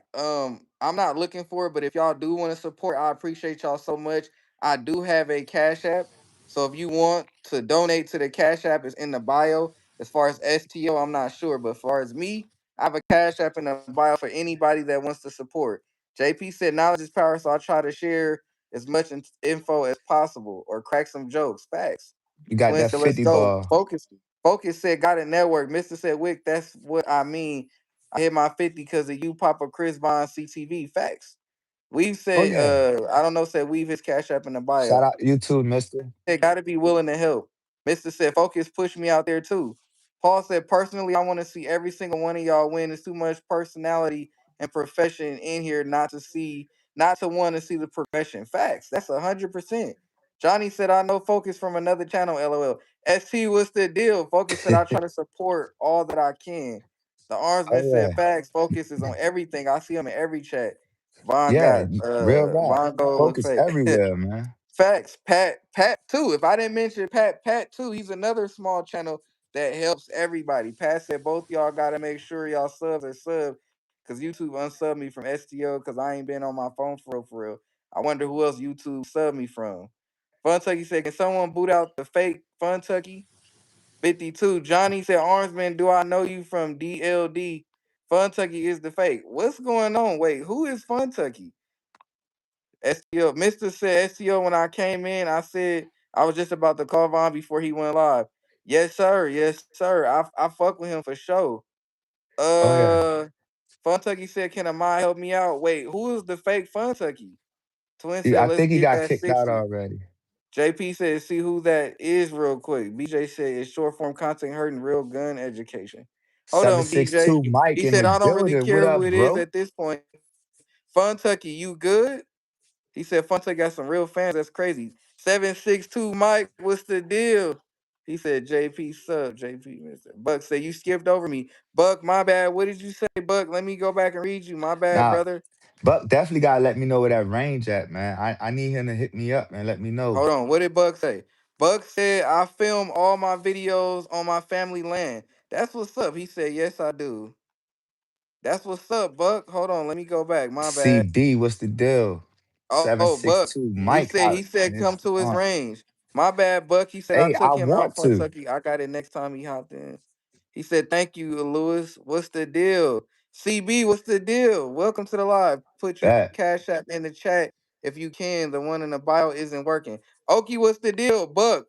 I'm not looking for it, but if y'all do want to support, I appreciate y'all so much. I do have a Cash App. So if you want to donate to the Cash App, it's in the bio. As far as STO, I'm not sure. But as far as me, I have a Cash App in the bio for anybody that wants to support. JP said knowledge is power, so I try to share as much info as possible or crack some jokes. Facts. You got Twin that said, let's 50 go. ball. Focus said, got a network. Mister said, Wick, that's what I mean. I hit my 50 because of you, Papa Chris Bond CTV. Facts. We've Oh said, yeah. I don't know, said weave his cash app in the Shout bio. out you too, mister. They gotta be willing to help. Mister said, Focus pushed me out there too. Paul said, personally, I want to see every single one of y'all win. There's too much personality and profession in here not to want to see the progression. Facts. That's 100%. Johnny said, I know Focus from another channel, LOL. ST, what's the deal? Focus said, I try to support all that I can. The Oh Armsman said, yeah. facts. Focus is on everything. I see him in every chat. Von Yeah, got, real rap. Von Gold look Focus fake. everywhere, man. Facts. Pat too. If I didn't mention Pat too, he's another small channel that helps everybody. Pat said both y'all gotta make sure y'all subs are sub because YouTube unsubbed me from STO because I ain't been on my phone for real for real. I wonder who else YouTube subbed me from. Fun Tucky said, can someone boot out the fake Fun Tucky? 52. Johnny said, Armsman, do I know you from DLD? Fun Tucky is the fake. What's going on? Wait, who is Fun Tucky? STO. Mister said STO when I came in. I said I was just about to call Von before he went live. Yes, sir. Yes, sir. I fuck with him for sure. Oh yeah. Fun Tucky said, "Can a mod help me out?" Wait, who is the fake Fun Tucky? Twin said, I "Let's think he get got that kicked out 60." already. JP said, "See who that is real quick." BJ said, "It's short form content hurting real gun education." Hold on, BJ. 762 Mike He in said, the "I don't really building. What care who up, it is bro? at this point." Fun Tucky, you good? He said, "Fun Tucky got some real fans. That's crazy." 762 Mike, what's the deal? He said, "JP sub, JP Mister." Buck said, "You skipped over me." Buck, my bad. What did you say, Buck? Let me go back and read you. My bad, Now, brother. Buck definitely gotta let me know where that range at, man. I need him to hit me up and let me know. Hold on. What did Buck say? Buck said, "I film all my videos on my family land." That's what's up. He said, "Yes, I do." That's what's up, Buck. Hold on. Let me go back. My bad. CB, what's the deal? Buck. 762 Mike He out in said his come to his arm. range. My bad, Buck. He said I Hey, I took him out, want to. Kentucky. I got it next time he hopped in. He said, "Thank you, Lewis. What's the deal?" CB, what's the deal? Welcome to the live. Put your Bet. cash app in the chat if you can. The one in the bio isn't working. Okie, what's the deal? Buck,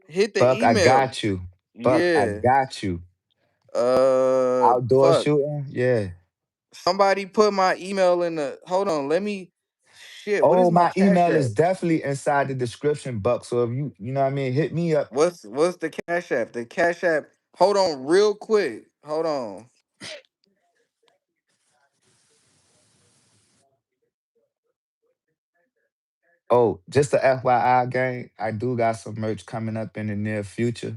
hit the Buck, I email. got you. Buck, I Yeah. got you. Outdoor Fuck. shooting? Yeah. Somebody put my email in the. Hold on. Let me. Shit. What Oh, is my my cash email app? is definitely inside the description, Buck. So if you know what I mean, hit me up. What's the cash app? The cash app. Hold on, real quick. Hold on. Oh, just a FYI, gang. I do got some merch coming up in the near future.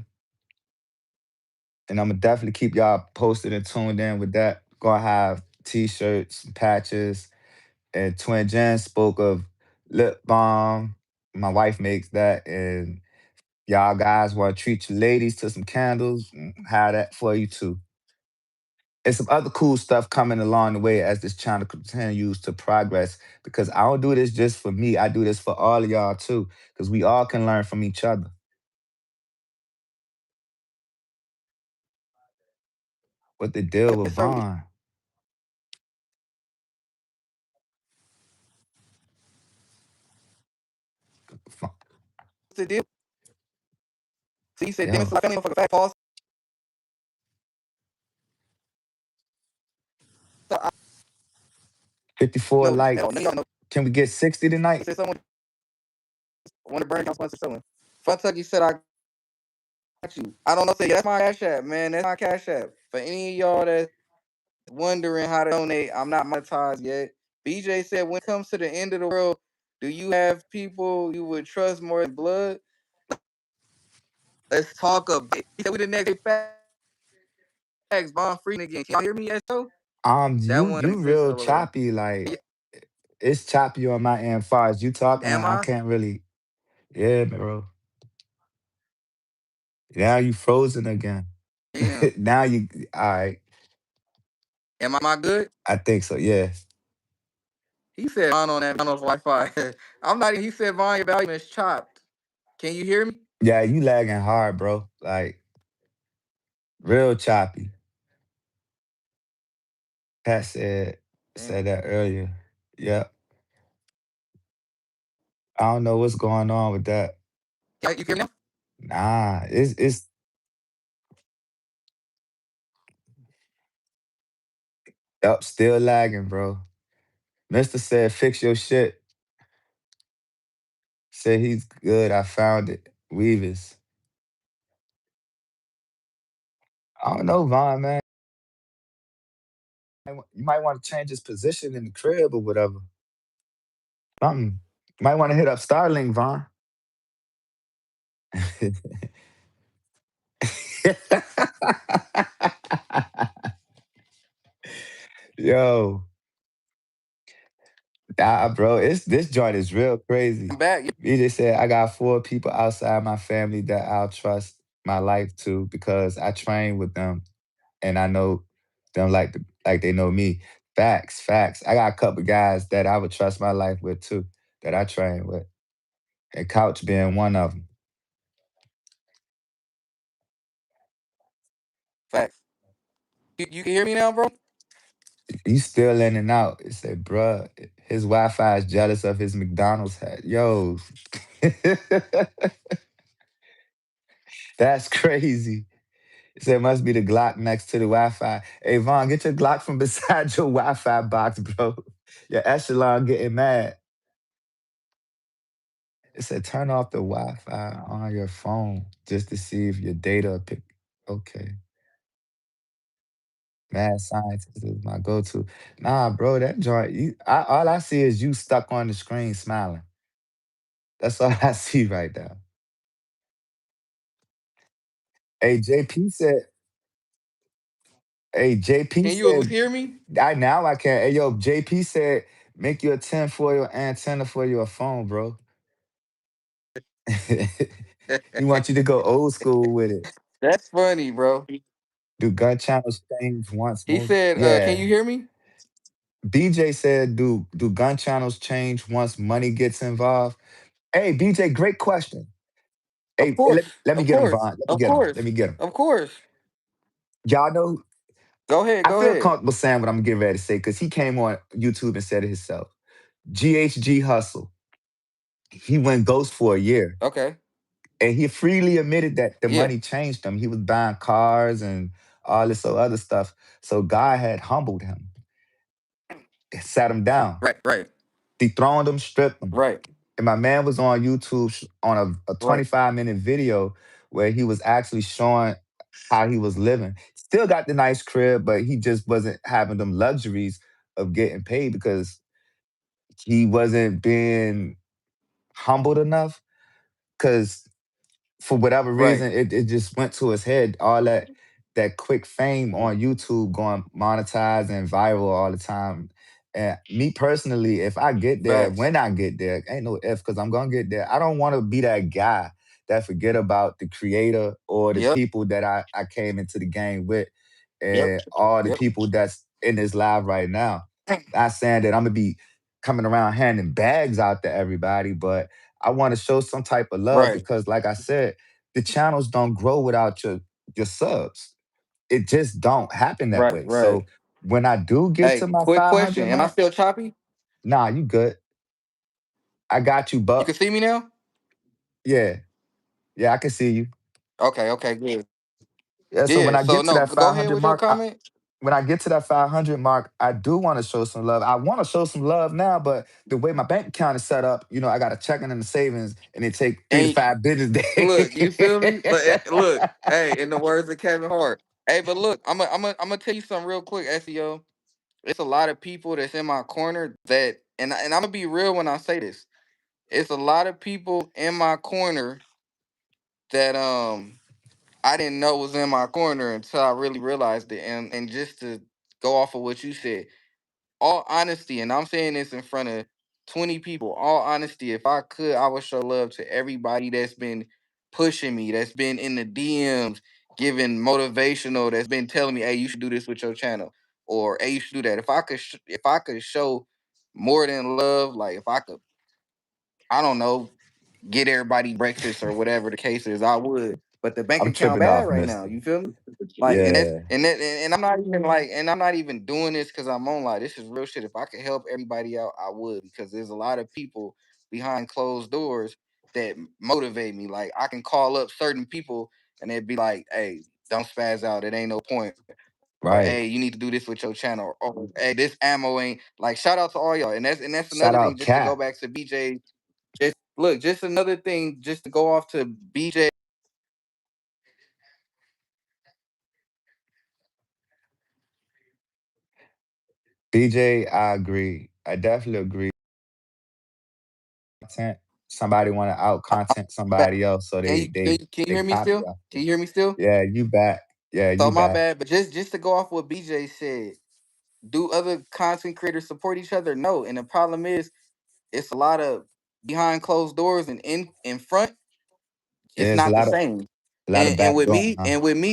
And I'm gonna definitely keep y'all posted and tuned in with that. Gonna have t-shirts, patches, and Twin Jen spoke of lip balm. My wife makes that, and y'all guys want to treat your ladies to some candles, have that for you too. And some other cool stuff coming along the way as this channel continues to progress. Because I don't do this just for me. I do this for all of y'all too. Because we all can learn from each other. What the deal with Yes, sir. What's Vaughn? the deal? So he said, "Damn, it's Yo, like family motherfucker fat false." So I 54 know. like, Hell, none of y'all know. can we get 60 He tonight? said someone one of the burn down sponsors selling. Funtucky said, "I got you." I don't know. Say, yeah, that's my cash app, man. That's my cash app. For any of y'all that's wondering how to donate, I'm not monetized yet. BJ said, "When it comes to the end of the world, do you have people you would trust more than blood?" Let's talk a bit. He said, "We the next day facts, bomb free again." Can y'all hear me, SO? That You one you say real solo. choppy. Like it's choppy on my end. Far as you talking, Am I I? can't really. Yeah, bro. Now you frozen again. Damn. Now you. All right. Am I good? I think so. Yeah. He said Von on that Von's Wi-Fi. I'm not even, he said Von, your volume is chopped. Can you hear me? Yeah, you lagging hard, bro. Like real choppy. Pat said Damn. that earlier. Yep. I don't know what's going on with that. You hear me now? Nah, it's up still lagging, bro. Mister said fix your shit. Said he's good. I found it. Weavers. I don't know, Vaughn, man. You might want to change his position in the crib or whatever. Something. You might want to hit up Starling, Vaughn. Yo, bro, it's this joint is real crazy. I'm back. He just said I got 4 people outside my family that I'll trust my life to because I train with them and I know them like they know me. Facts, facts. I got a couple guys that I would trust my life with too, that I train with. And Couch being one of them. Facts. You can hear me now, bro? You still in and out. It said, bruh. His Wi-Fi is jealous of his McDonald's hat. Yo, that's crazy. So it must be the Glock next to the Wi-Fi. Hey Vaughn, get your Glock from beside your Wi-Fi box, bro. Your Echelon getting mad. It said turn off the Wi-Fi on your phone just to see if your data pick. Okay. Mad scientist is my go-to. Nah, bro, that joint, all I see is you stuck on the screen smiling. That's all I see right now. Hey, JP said, hey, JP Can you at least said, hear me? I now I can. Hey, yo, JP said, make you a tinfoil antenna for your phone, bro. He wants you to go old school with it. That's funny, bro. Do gun channels change once He more? said, "Can you Yeah. hear me?" BJ said, do gun channels change once money gets involved? Hey, BJ, great question. Of Hey, course, let me of get him, course, Vaughn. Let me of get him. Let course, me get him. of course. Y'all know, Go ahead, I go feel ahead. comfortable saying what I'm getting ready to say because he came on YouTube and said it himself. GHG Hustle. He went ghost for a year. Okay, And he freely admitted that the yeah, money changed him. He was buying cars and all this other stuff. So God had humbled him, sat him down, right, right, dethroned him, stripped him. right, And my man was on YouTube on a right, 25-minute video where he was actually showing how he was living. Still got the nice crib, but he just wasn't having them luxuries of getting paid because he wasn't being humbled enough. Because for whatever right. reason, it just went to his head. All that quick fame on YouTube going monetized and viral all the time. And me personally, if I get there, Facts. when I get there, ain't no if because I'm gonna get there. I don't want to be that guy that forget about the creator or the Yep, people that I came into the game with yep, and all the yep. people that's in this live right now. Not saying that I'm gonna be coming around handing bags out to everybody, but I want to show some type of love Right, because, like I said, the channels don't grow without your subs. It just don't happen that right, way. right. So when I do get to Hey, my quick question. 500 Am I mark, still choppy? nah, you good. I got you, You can Buck. see me now? Yeah, yeah, I can see you. Okay, okay, good. Yeah, so when Yeah. I So get to no, that go ahead 500 with your mark, comment. when I get to that 500 mark, I do want to show some love. I want to show some love now, but the way my bank account is set up, I got a checking and a savings, and it take 3 to 5 business Look, you feel me? days. Look, hey, in the words of Kevin Hart. Hey, but look, I'm gonna tell you something real quick, SEO. It's a lot of people that's in my corner that, and I'm gonna be real when I say this. It's a lot of people in my corner that I didn't know was in my corner until I really realized it. And just to go off of what you said, all honesty, and I'm saying this in front of 20 people, all honesty, if I could, I would show love to everybody that's been pushing me, that's been in the DMs, giving motivational, that's been telling me, hey, you should do this with your channel, or hey, you should do that. If I could show more than love, like if I could, I don't know, get everybody breakfast or whatever the case is, I would. But the bank I'm account tripping bad off, right now. mister. You feel me? Like, Yeah, and I'm not even like, and I'm not even doing this because I'm on like this is real shit. If I could help everybody out, I would because there's a lot of people behind closed doors that motivate me. Like I can call up certain people and they'd be like, "Hey, don't spaz out. It ain't no point." Or right. hey, you need to do this with your channel. Or hey, this ammo ain't like. Shout out to all y'all. And that's Shout another thing. out Just to go Cat. back to BJ, just look, just another thing, just to go off to BJ. BJ, I agree. I definitely agree. Content. Somebody want to out content Back. somebody else, so Can they you can they you, can you they hear me copy still? off Can it. you hear me still? Yeah, you back. Yeah, So you my back. bad, but just to go off what BJ said, do other content creators support each other? No, and the problem is it's a lot of behind closed doors and in front. Yeah, It's it's not the same. a lot of And back with door, me, huh?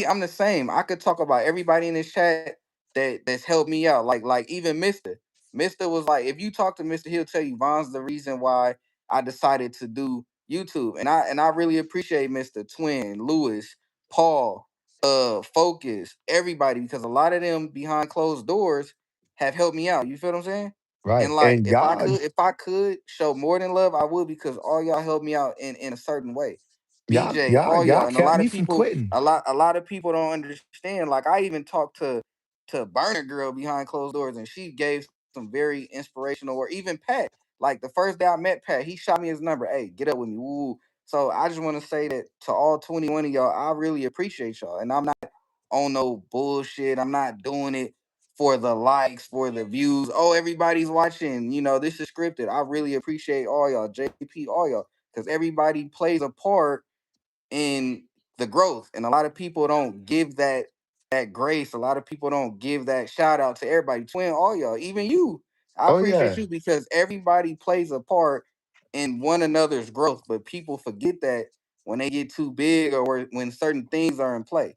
I'm the same. I could talk about everybody in this chat that's helped me out. Like even Mister. Mister was like, if you talk to Mister, he'll tell you Von's the reason why I decided to do YouTube. And I really appreciate Mister Twin, Lewis, Paul, Focus, everybody, because a lot of them behind closed doors have helped me out. You feel what I'm saying? Right. And like And y'all, if I could show more than love, I would, because all y'all helped me out in a certain way. BJ, all y'all, y'all and a kept lot me of from people, quitting. a lot of people don't understand. Like I even talked to Burner Girl behind closed doors, and she gave some very inspirational, or even Pat. Like the first day I met Pat, he shot me his number. Hey, get up with me. Woo. So I just want to say that to all 21 of y'all, I really appreciate y'all. And I'm not on no bullshit. I'm not doing it for the likes, for the views. Oh, everybody's watching. You know, this is scripted. I really appreciate all y'all, JP, all y'all, because everybody plays a part in the growth, and a lot of people don't give that grace. A lot of people don't give that shout out to everybody. Twin, all y'all, even you. I Oh appreciate yeah. you, because everybody plays a part in one another's growth, but people forget that when they get too big, or when certain things are in play.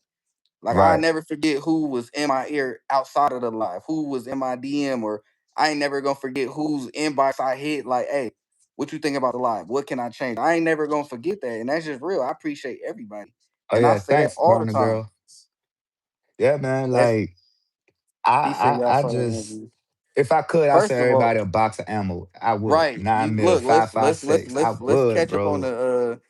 Like I Right. never forget who was in my ear outside of the live, who was in my DM, or I ain't never gonna forget whose inbox I hit. Like, hey, what you think about the live? What can I change? I ain't never gonna forget that, and that's just real. I appreciate everybody, Oh and I yeah. say that Thanks, all the partner time. girl. Yeah, man. That's Like he said, y'all I saw that just, interview. if I could, I First send of all, everybody a box of ammo. I would. right? You 9 mil, look. five five six. I Let's would, catch up on bro. the.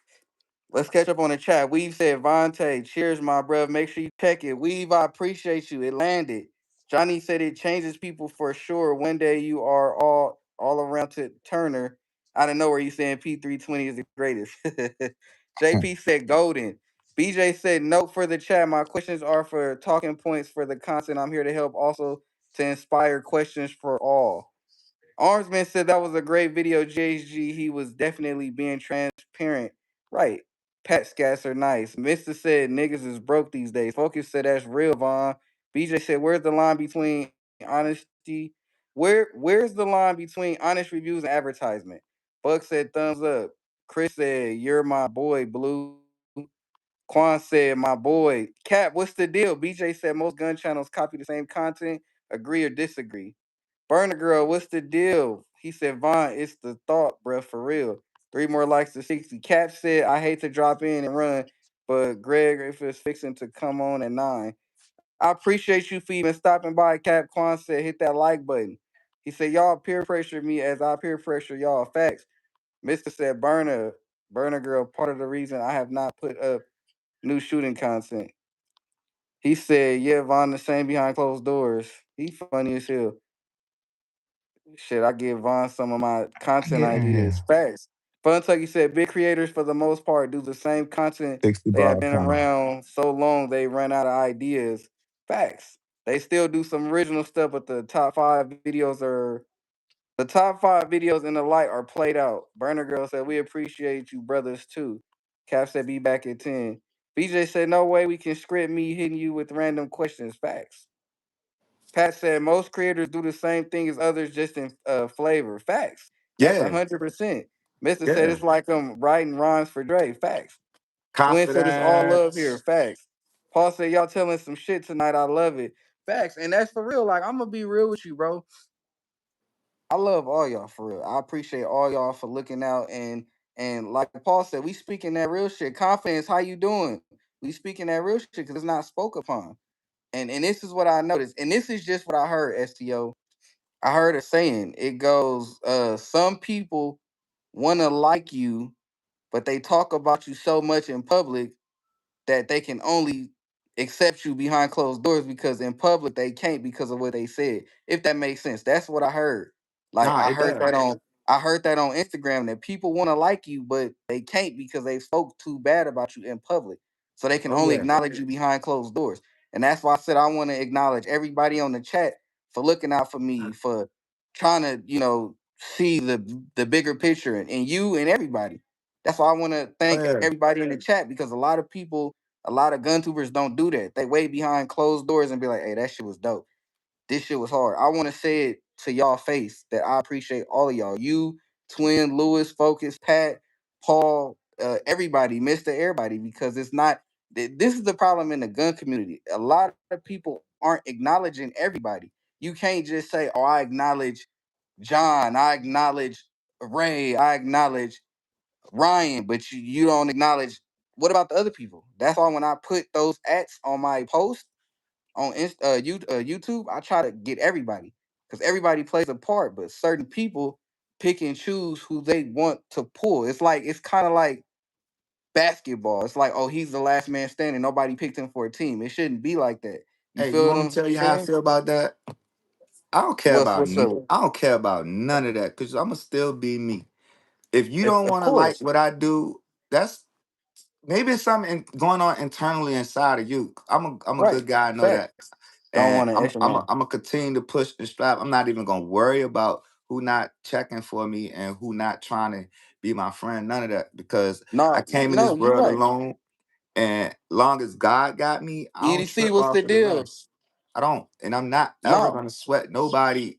Let's catch up on the chat. Weave said, Vontae, cheers, my brother. Make sure you check it. Weave, I appreciate you. It landed. Johnny said it changes people for sure. One day you are all around to Turner. I don't know where you saying P320 is the greatest. JP said golden. BJ said note for the chat. My questions are for talking points for the content. I'm here to help, also to inspire questions for all. Armsman said that was a great video, JHG. He was definitely being transparent. Right. Pat scats are nice. Mister said niggas is broke these days. Focus said that's real, Vaughn. BJ said, where's the line between honesty? Where's the line between honest reviews and advertisement? Buck said thumbs up. Chris said, you're my boy, Blue. Quan said, my boy. Cap, what's the deal? BJ said most gun channels copy the same content. Agree or disagree? Burner Girl, what's the deal? He said, Vaughn, it's the thought, bruh, for real. 3 more likes to 60. Cap said, I hate to drop in and run, but Greg, if it's fixing to come on at 9. I appreciate you for even stopping by. Cap Quan said, hit that like button. He said, y'all peer pressure me as I peer pressure y'all. Facts. Mister said, Burner Girl, part of the reason I have not put up new shooting content. He said, yeah, Vaughn the same behind closed doors. He funny as hell. Shit, I give Vaughn some of my content Get in ideas. here. Facts. Fun Tucky said big creators for the most part do the same content. 60 They have bar been corner. around so long they run out of ideas. Facts. They still do some original stuff, but the top five videos in the light are played out. Burner Girl said we appreciate you brothers too. Cap said be back at 10. BJ said no way we can script me hitting you with random questions. Facts. Pat said most creators do the same thing as others, just in flavor. Facts. That's Yeah, 100%. Mister said yeah. it's like I'm writing rhymes for Dre. Facts. Twin said it's all love here. Confidence. Facts. Paul said y'all telling some shit tonight. I love it. Facts. And that's for real. Like I'm gonna be real with you, bro. I love all y'all for real. I appreciate all y'all for looking out, and like Paul said, we speaking that real shit. Confidence, how you doing? We speaking that real shit because it's not spoke upon. And this is what I noticed, and this is just what I heard. STO. I heard a saying. It goes, some people want to like you, but they talk about you so much in public that they can only accept you behind closed doors, because in public they can't because of what they said. If that makes sense. That's what I heard. Like Nah, it does. I heard that on Instagram, that people want to like you, but they can't because they spoke too bad about you in public. So they can Oh only yeah. acknowledge you behind closed doors. And that's why I said I want to acknowledge everybody on the chat for looking out for me, for trying to, see the bigger picture, and you and everybody. That's why I want to Oh thank yeah. everybody in the chat, because a lot of people, a lot of gun tubers don't do that. They wait behind closed doors and be like, hey, that shit was dope. This shit was hard. I want to say it to y'all face that I appreciate all of y'all. You, Twin, Lewis, Focus, Pat, Paul, everybody, Mr. Everybody, because it's not, this is the problem in the gun community. A lot of people aren't acknowledging everybody. You can't just say, oh, I acknowledge John, I acknowledge Ray, I acknowledge Ryan, but you don't acknowledge, what about the other people? That's why when I put those ads on my post on YouTube, I try to get everybody, because everybody plays a part, but certain people pick and choose who they want to pull. It's kind of like basketball. It's like, oh, he's the last man standing. Nobody picked him for a team. It shouldn't be like that. You Hey, you feel what want me to I'm tell you how I saying? feel about that? I don't care about What's up? I don't care about none of that because I'm gonna still be me. If you don't Of want to like course. what I do, that's maybe it's something going on internally inside of you. I'm a Right. good guy, I know that, Facts. Don't and want to echelon. I'm gonna continue to push and strive. I'm not even gonna worry about who not checking for me and who not trying to be my friend. None of that because I No, came in this no, you world right. alone, and long as God got me, I don't EDC, trip what's off the of the deal? rest. I don't, and I'm not ever No, gonna sweat nobody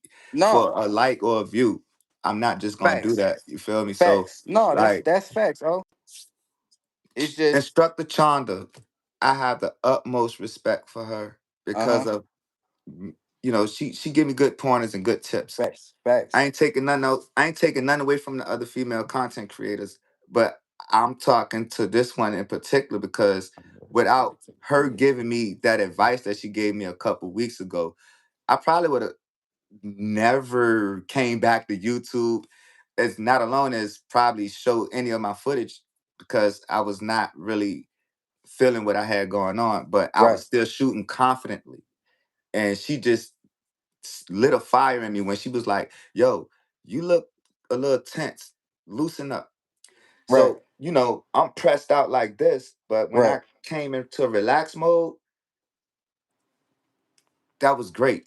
for no. a like or a view. I'm not just gonna do Facts. that. You feel me? So Facts. No, like that's facts. Oh, it's just Instructor Chanda, I have the utmost respect for her because uh-huh. of she give me good pointers and good tips. Facts. I Facts. ain't taking nothing else. I ain't taking nothing away from the other female content creators, but I'm talking to this one in particular because without her giving me that advice that she gave me a couple weeks ago, I probably would have never came back to YouTube. As not alone as probably show any of my footage because I was not really feeling what I had going on, but I was Right. still shooting confidently. And she just lit a fire in me when she was like, "Yo, you look a little tense. Loosen up." Right. So, I'm pressed out like this, but when Right. I came into relax mode, that was great.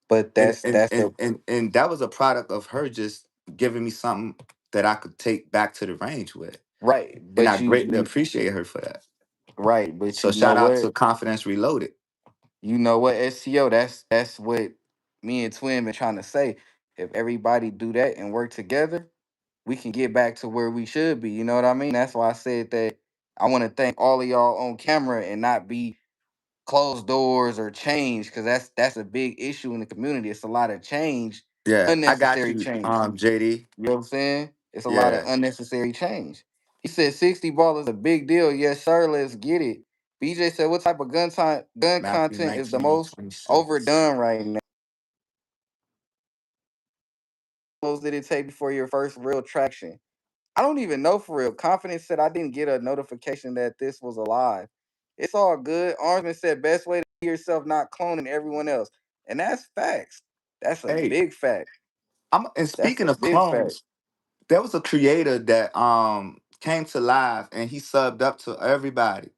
But And that's and that's and the and, and that was a product of her just giving me something that I could take back to the range with. right. And I But greatly appreciate her for that. right. But So you know shout out what? to Confidence Reloaded. You know what, STO, that's what me and Twin been trying to say. If everybody do that and work together, we can get back to where we should be. You know what I mean? That's why I said that I want to thank all of y'all on camera and not be closed doors or change, because that's a big issue in the community. It's a lot of change, Yeah, I got unnecessary you, change. JD. You know what I'm saying? It's a lot of Yeah. unnecessary change. He said 60 ball is a big deal. Yes, sir. Let's get it. BJ said, what type of gun Matthew content is the 19 and most 26. overdone right now? How long did it take before your first real traction? I don't even know for real. Confidence said I didn't get a notification that this was alive. It's all good. Armsman said best way to be yourself, not cloning everyone else. And that's facts. That's a Hey, big fact. and That's speaking a of big fact. clones, there was a creator that came to live and he subbed up to everybody.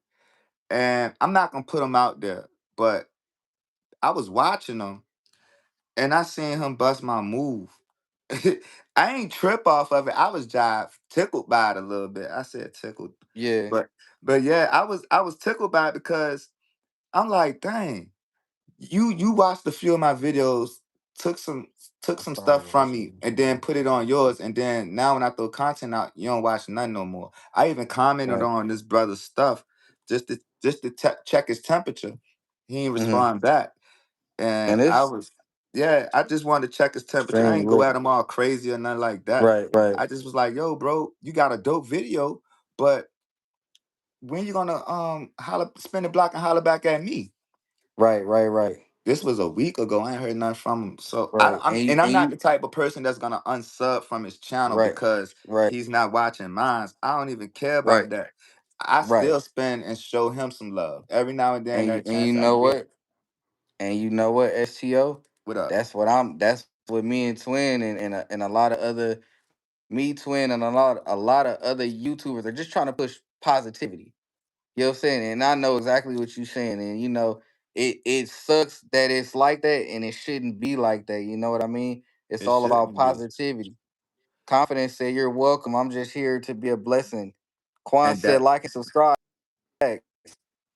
And I'm not gonna put him out there, but I was watching him and I seen him bust my move. I ain't trip off of it. I was jive tickled by it a little bit. I said tickled. Yeah. But yeah, I was tickled by it because I'm like, dang, you watched a few of my videos, took some stuff from me, and then put it on yours, and then now when I throw content out, you don't watch none no more. I even commented Right. on this brother's stuff just to check his temperature. He didn't Mm-hmm. respond back, and And I it's was yeah, I just wanted to check his temperature. I extremely ain't go lit. at him all crazy or nothing like that. Right, right, I just was like, yo, bro, you got a dope video, but when you gonna holler, spin the block and holler back at me? right, right, right, This was a week ago. I ain't heard nothing from him. So right. I'm And not you the type of person that's gonna unsub from his channel right, because right, he's not watching mine. I don't even care right, about that. I right. still spend and show him some love every now and then. That And you chance I know get. what? And you know what, STO? What up? That's what me and Twin and a lot of other me, Twin, and a lot of other YouTubers are just trying to push positivity. You know what I'm saying? And I know exactly what you're saying. And it sucks that it's like that and it shouldn't be like that. You know what I mean? It's It all about shouldn't be. positivity. Confidence said you're welcome. I'm just here to be a blessing. Quan And said that like and subscribe.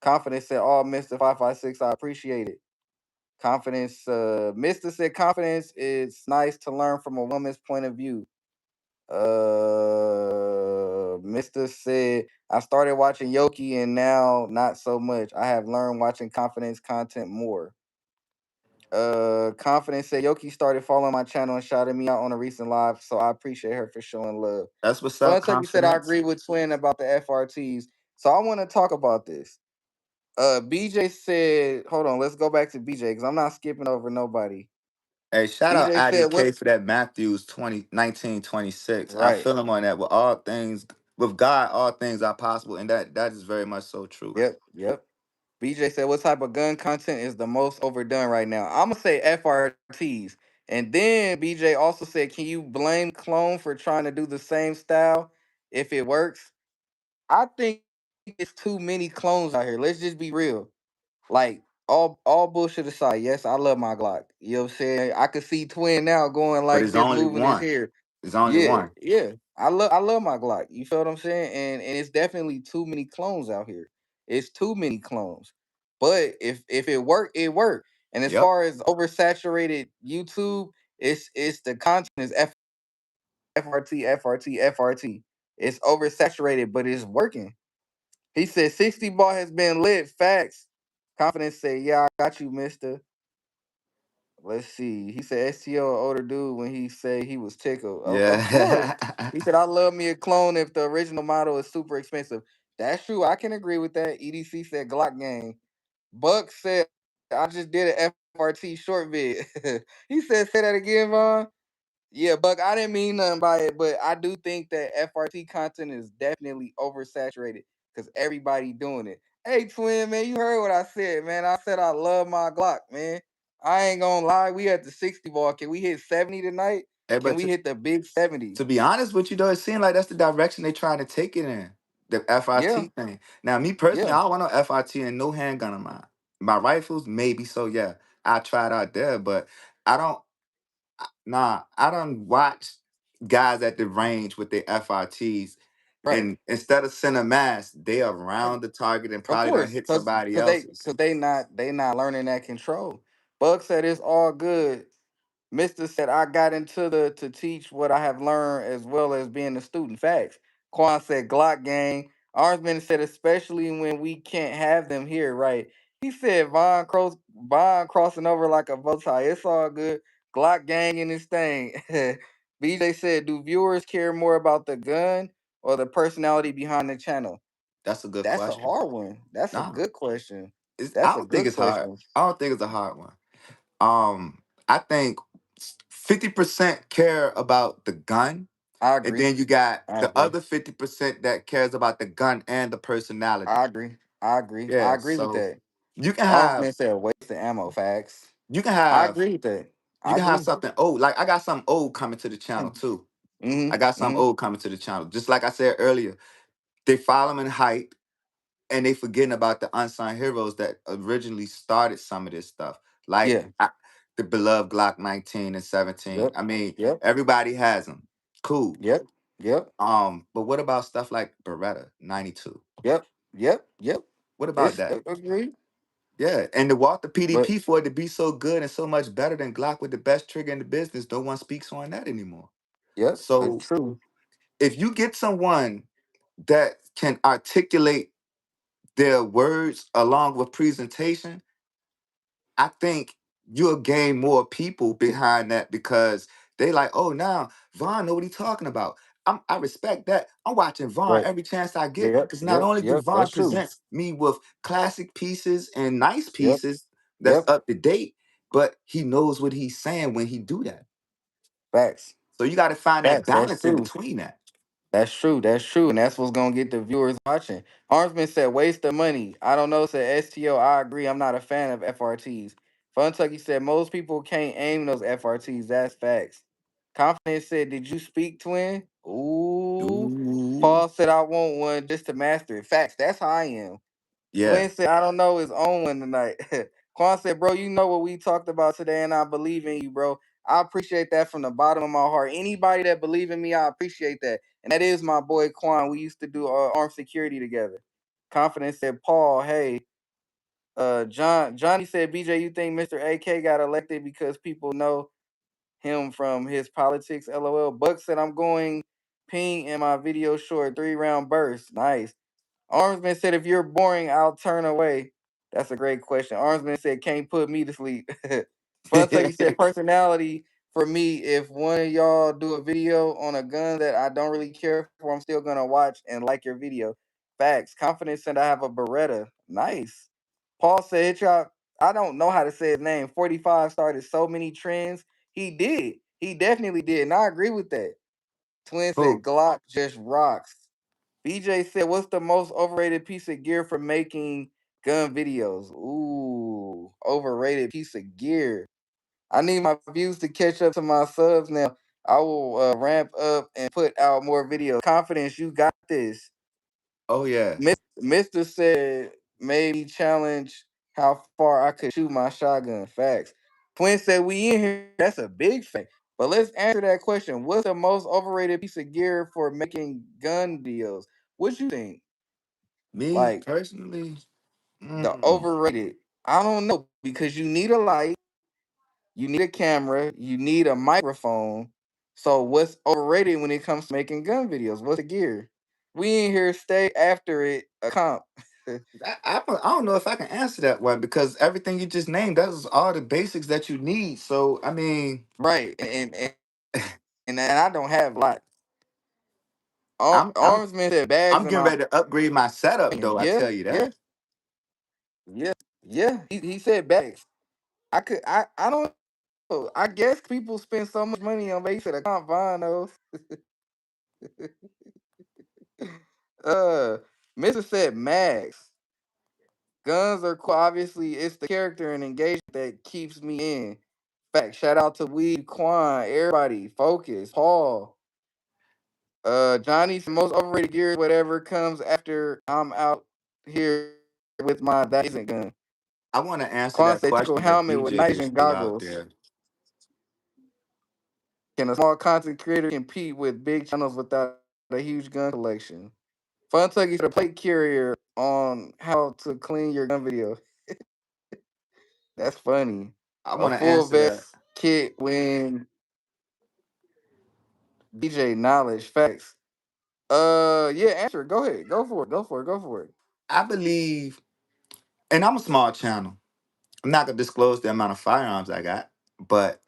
Confidence said, "Oh, Mr. 556, I appreciate it." Confidence, Mister said, "Confidence is nice to learn from a woman's point of view." Mister said, "I started watching Yoki and now not so much. I have learned watching confidence content more." Confidence said, "Yoki started following my channel and shouted me out on a recent live, so I appreciate her for showing love." that's what's up, Fun Tucky said, "I confidence. agree with Twin about the FRTs." So I want to talk about this. BJ said, hold on, let's go back to BJ because I'm not skipping over nobody. Hey, shout out BJ said IDK what? for that Matthews 1926. I Right. feel him on that. With God, all things are possible, and that is very much so true. Yep. Yep. BJ said, "What type of gun content is the most overdone right now?" I'm gonna say FRTs, and then BJ also said, "Can you blame clone for trying to do the same style if it works?" I think it's too many clones out here. Let's just be real. Like all bullshit aside, yes, I love my Glock. You know what I'm saying? I could see Twin now going But like it's this, only moving his one. hair. It's only Yeah, one. yeah. I love my Glock. You feel what I'm saying? And it's definitely too many clones out here. It's too many clones. But if it worked, it worked. And as Yep. far as oversaturated YouTube, it's the content is FRT, FRT, FRT. It's oversaturated, but it's working. He said 60 ball has been lit. Facts. Confidence say, "Yeah, I got you, mister." Let's see. He said STO older dude when he say he was tickled. Of course. Yeah. He said, "I love me a clone if the original model is super expensive." That's true. I can agree with that. EDC said Glock gang. Buck said, "I just did an FRT short vid." He said, "Say that again, Vaughn." Yeah, Buck, I didn't mean nothing by it, but I do think that FRT content is definitely oversaturated because everybody doing it. Hey, twin, man, you heard what I said, man. I said I love my Glock, man. I ain't gonna lie. We at the 60 ball. Can we hit 70 tonight? Hey, Can but we hit the big 70? to be honest with you though, it seems like that's the direction they're trying to take it in. The Yeah, FRT thing. Now, me personally, yeah, I don't want no FRT and no handgun of mine. My rifles, maybe so. Yeah, I tried out there, but I don't. Nah, I don't watch guys at the range with their FRTs, right, and instead of center mass, they right. around the target and Of probably gonna course, hit somebody cause they else's. cause they not learning that control. Buck said it's all good. Mister said, "I got into the to teach what I have learned as well as being a student." Facts. Quan said, "Glock gang." Arnsman said, "Especially when we can't have them here." Right. He said, Von crossing over like a bow tie. It's all good. Glock gang in this thing." BJ said, "Do viewers care more about the gun or the personality behind the channel?" That's a good That's a question. hard one. That's a Nah, good question. I That's a don't think good it's hard. question. I don't think it's a hard one. I think 50% care about the gun, I and agree. then you got I the agree. other 50% that cares about the gun and the personality. I agree. I agree. I Yeah, agree with so that. you can have Armsman said waste of ammo. Facts. you can I have agree with that. you I can have agree. something old. Like I got something old coming to the channel too. I Mm-hmm. got something Mm-hmm. old coming to the channel. Just like I said earlier, they follow in hype and they forgetting about the unsung heroes that originally started some of this stuff. Like Yeah. the beloved Glock 19 and 17. Yep. I mean, Yep. everybody has them. Cool. Yep. Yep. But what about stuff like Beretta 92? Yep. Yep. Yep. What about It's that? agreed. Yeah, and to walk the But PDP for it to be so good and so much better than Glock with the best trigger in the business, no one speaks on that anymore. yep. So True. if you get someone that can articulate their words along with presentation, I think you'll gain more people behind that because they like, oh, now Vaughn know what he's talking about. I respect that. I'm watching Vaughn Right. every chance I get Yep. because not Yep. only do Yep. Vaughn That's true. present me with classic pieces and nice Yep. pieces that's Yep. up to date, but he knows what he's saying when he do that. Facts. So you got to find that Facts. That's balance in true. between that. That's true. That's true. And that's what's gonna get the viewers watching. Armsman said waste of money. I don't know, said STO. I agree. I'm not a fan of FRTs. Fun Tucky said most people can't aim those FRTs. That's facts. Confidence said, "Did you speak, twin?" Ooh. Ooh. Paul said, "I want one just to master it." Facts. That's how I am. Yeah. Twin said, "I don't know his own one tonight." Quan said, "Bro, you know what we talked about today, and I believe in you, bro. I appreciate that from the bottom of my heart. Anybody that believe in me, I appreciate that. And that is my boy Quan. We used to do armed security together." Confidence said, "Paul, hey, Johnny said, BJ, you think Mr. AK got elected because people know him from his politics? LOL." Buck said, "I'm going ping in my video short 3 round burst." Nice. Armsman said, "If you're boring, I'll turn away." That's a great question. Armsman said, "Can't put me to sleep." Fun Tucky said, "Personality for me, if one of y'all do a video on a gun that I don't really care for, I'm still gonna watch and like your video." Facts. Confidence said, "I have a Beretta." Nice. Paul said, "Hit y'all." I don't know how to say his name. 45 started so many trends. He did. He definitely did. And I agree with that. Twin said Who? Glock just rocks. BJ said, what's the most overrated piece of gear for making gun videos? Ooh, overrated piece of gear. I need my views to catch up to my subs now. I will ramp up and put out more videos. Confidence, you got this. Oh yeah. Mister said maybe challenge how far I could shoot my shotgun. Facts. Twin said we in here. That's a big fact. But let's answer that question. What's the most overrated piece of gear for making gun deals? What you think? Me Like personally, the mm, overrated. I don't know because you need a light, you need a camera, you need a microphone. So what's overrated when it comes to making gun videos? What's the gear? We in here stay after it a comp. I don't know if I can answer that one because everything you just named, that was all the basics that you need. So I mean, Right. And I don't have a lot. I'm I'm Armsman said bags I'm and getting ready to upgrade my setup though. I yeah, tell you yeah, that. yeah, yeah. He said bags. I don't know. I guess people spend so much money on base that I can't find those. uh Mr. said mags. Guns are cool. Obviously, it's the character and engagement that keeps me in. Fact. Shout out to Weed, Quan, everybody. Focus, Paul. Johnny's most overrated gear, whatever comes after I'm out here with my that isn't gun. I want to answer Quan that said typical question that helmet with BJ nice just and threw out goggles. there. Can a small content creator compete with big channels without a huge gun collection? Fun Tuggies the plate carrier on how to clean your gun video. That's funny. I A want to full answer that. vest kit when DJ knowledge facts. Yeah, answer it. Go ahead. Go for it. Go for it. Go for it. I believe, and I'm a small channel. I'm not gonna disclose the amount of firearms I got, but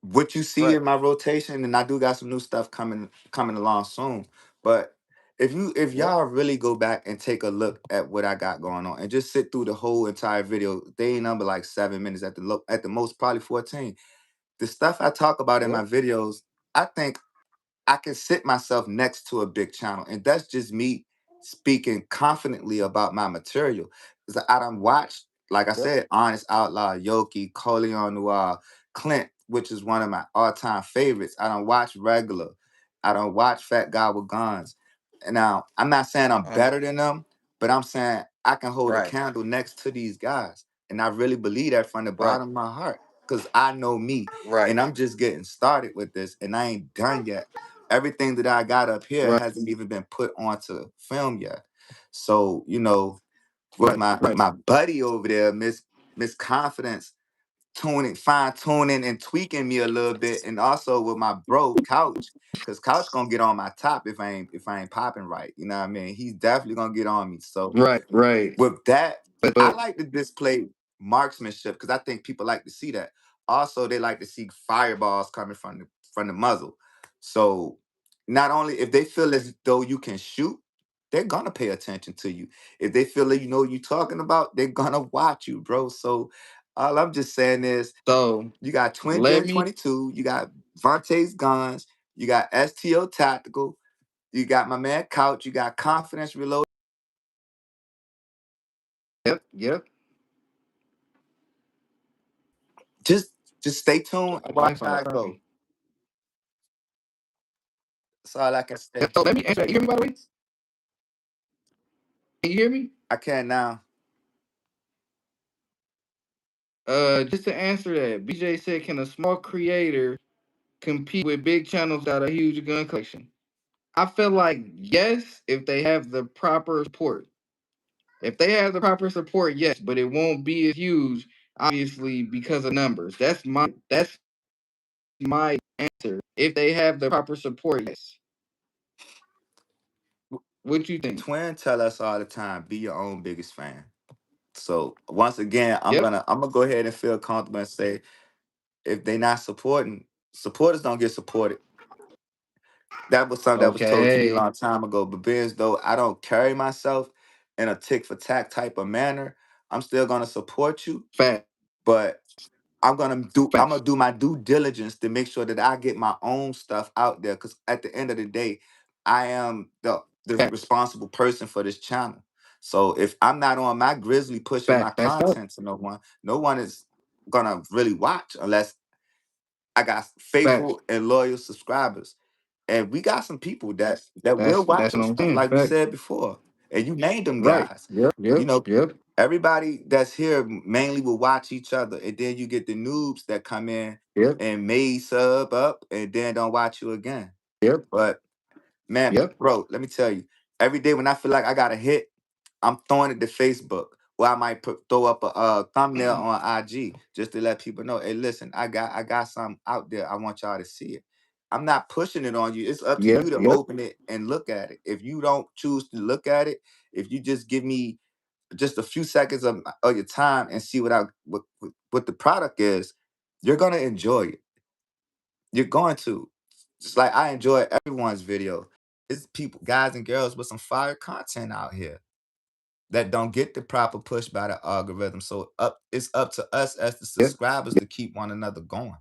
what you see Right. in my rotation, and I do got some new stuff coming along soon. But if Yep. y'all really go back and take a look at what I got going on and just sit through the whole entire video, they ain't number like 7 minutes at the most, probably 14. The stuff I talk about in my Yep. videos, I think I can sit myself next to a big channel, and that's just me speaking confidently about my material. Because I done watched, like I Yep. said, Honest Outlaw, Yoki, Coleon Noir, Clint, which is one of my all-time favorites. I don't watch Regular. I don't watch Fat Guy with Guns. And now I'm not saying I'm Uh, better than them, but I'm saying I can hold a right. candle next to these guys. And I really believe that from the Right. bottom of my heart. Because I know me. Right. And I'm just getting started with this, and I ain't done yet. Everything that I got up here Right. hasn't even been put onto film yet. So, with Right. my buddy over there, Miss Confidence, fine tuning and tweaking me a little bit, and also with my bro Couch, because Couch gonna get on my top if I ain't popping right. You know what I mean? He's definitely gonna get on me. So Right. Right. with that, I But like to display marksmanship because I think people like to see that. Also, they like to see fireballs coming from the muzzle. So not only if they feel as though you can shoot, they're gonna pay attention to you. If they feel that you know what you're talking about, they're gonna watch you, bro. So all I'm just saying is so you got Twin let J me 22, you got Vontae's guns, you got STO tactical, you got my man Couch, you got Confidence Reload. yep, yep. Just just stay tuned and watch Wi-Fi how it go. copy. That's all I can say. So let me answer that. You hear me by the way? Can you hear me? I can now. Just to answer that, BJ said, can a small creator compete with big channels without a huge gun collection? I feel like yes, if they have the proper support. If they have the proper support, yes, but it won't be as huge, obviously, because of numbers. That's my answer. If they have the proper support, yes. What you think? Twin tell us all the time, be your own biggest fan. So once again, I'm Yep. gonna I'm gonna go ahead and feel comfortable and say if they not supporting, supporters don't get supported. That was something that was told to me a Okay. long time ago. But being as though I don't carry myself in a tick for tack type of manner, I'm still gonna support you. Fact. But I'm gonna Facts. do my due diligence to make sure that I get my own stuff out there. Cause at the end of the day, I am the Facts. responsible person for this channel. So if I'm not on my Grizzly pushing my Facts. That's dope. content to no one is gonna really watch unless I got Facts. faithful and loyal subscribers. And we got some people that will watch That's your what I'm stuff, saying. like we Facts. said before. And you named them Right. guys. Yep. You Yep. know, Yep. everybody that's here mainly will watch each other. And then you get the noobs that come in Yep. and may sub up and then don't watch you again. Yep. But man, Yep. bro, let me tell you, every day when I feel like I got a hit, I'm throwing it to Facebook. Or I might throw up a thumbnail on IG just to let people know, hey, listen, I got something out there. I want y'all to see it. I'm not pushing it on you. It's up to you Yep. to Yep. open it and look at it. If you don't choose to look at it, if you just give me just a few seconds of your time and see what the product is, you're gonna enjoy it. You're going to. Just like I enjoy everyone's video. It's people, guys and girls with some fire content out here that don't get the proper push by the algorithm. So it's up to us as the Yep. subscribers to keep one another going.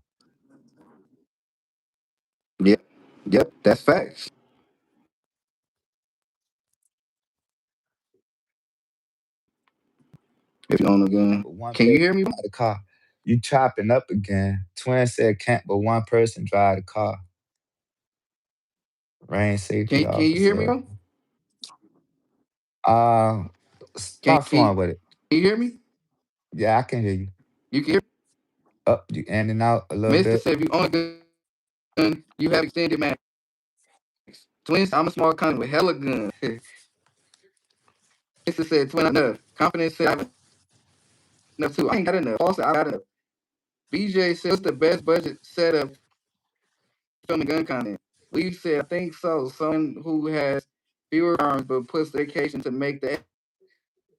Yep. Yep. That's facts. If you own a gun, But one can you person hear me? drive the car. You chopping up again. Twin said can't but one person drive the car. Rain safety Can you hear me, officer. bro? Uh start Can flowing with it. you hear me? Yeah, I can hear you. You can hear Up, you in and out a little Mister bit. said if you own a gun, you have extended max. Twins, I'm a small con with hella guns. Mister said twin enough. Confidence said I have enough too. I ain't got enough. Paul said I got enough. BJ said what's the best budget setup filming gun content? We said I think so. Someone who has fewer arms but puts dedication to make the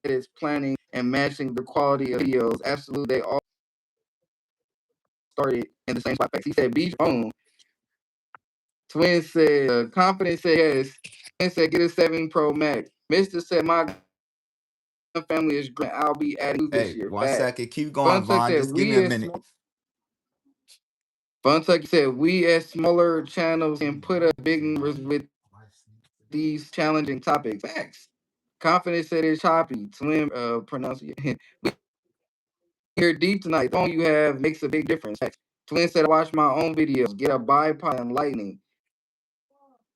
edits, planning, and matching the quality of videos. Absolutely, they all started in the same spot. He said BJ own. Twin said confidence said yes. Twin said get a 7 Pro Max. Mister said my family is great. I'll be adding this Hey, year. one Fact. second. Keep going, Fun Tuck Vaughn. said Just give me a we as minute. small Fun Tuck said we as smaller channels can put up big numbers with these challenging topics. Facts. Confidence said it's choppy. Twin pronunciation. We hear deep tonight. The phone you have makes a big difference. Facts. Twin said I watch my own videos. Get a bipod and lightning.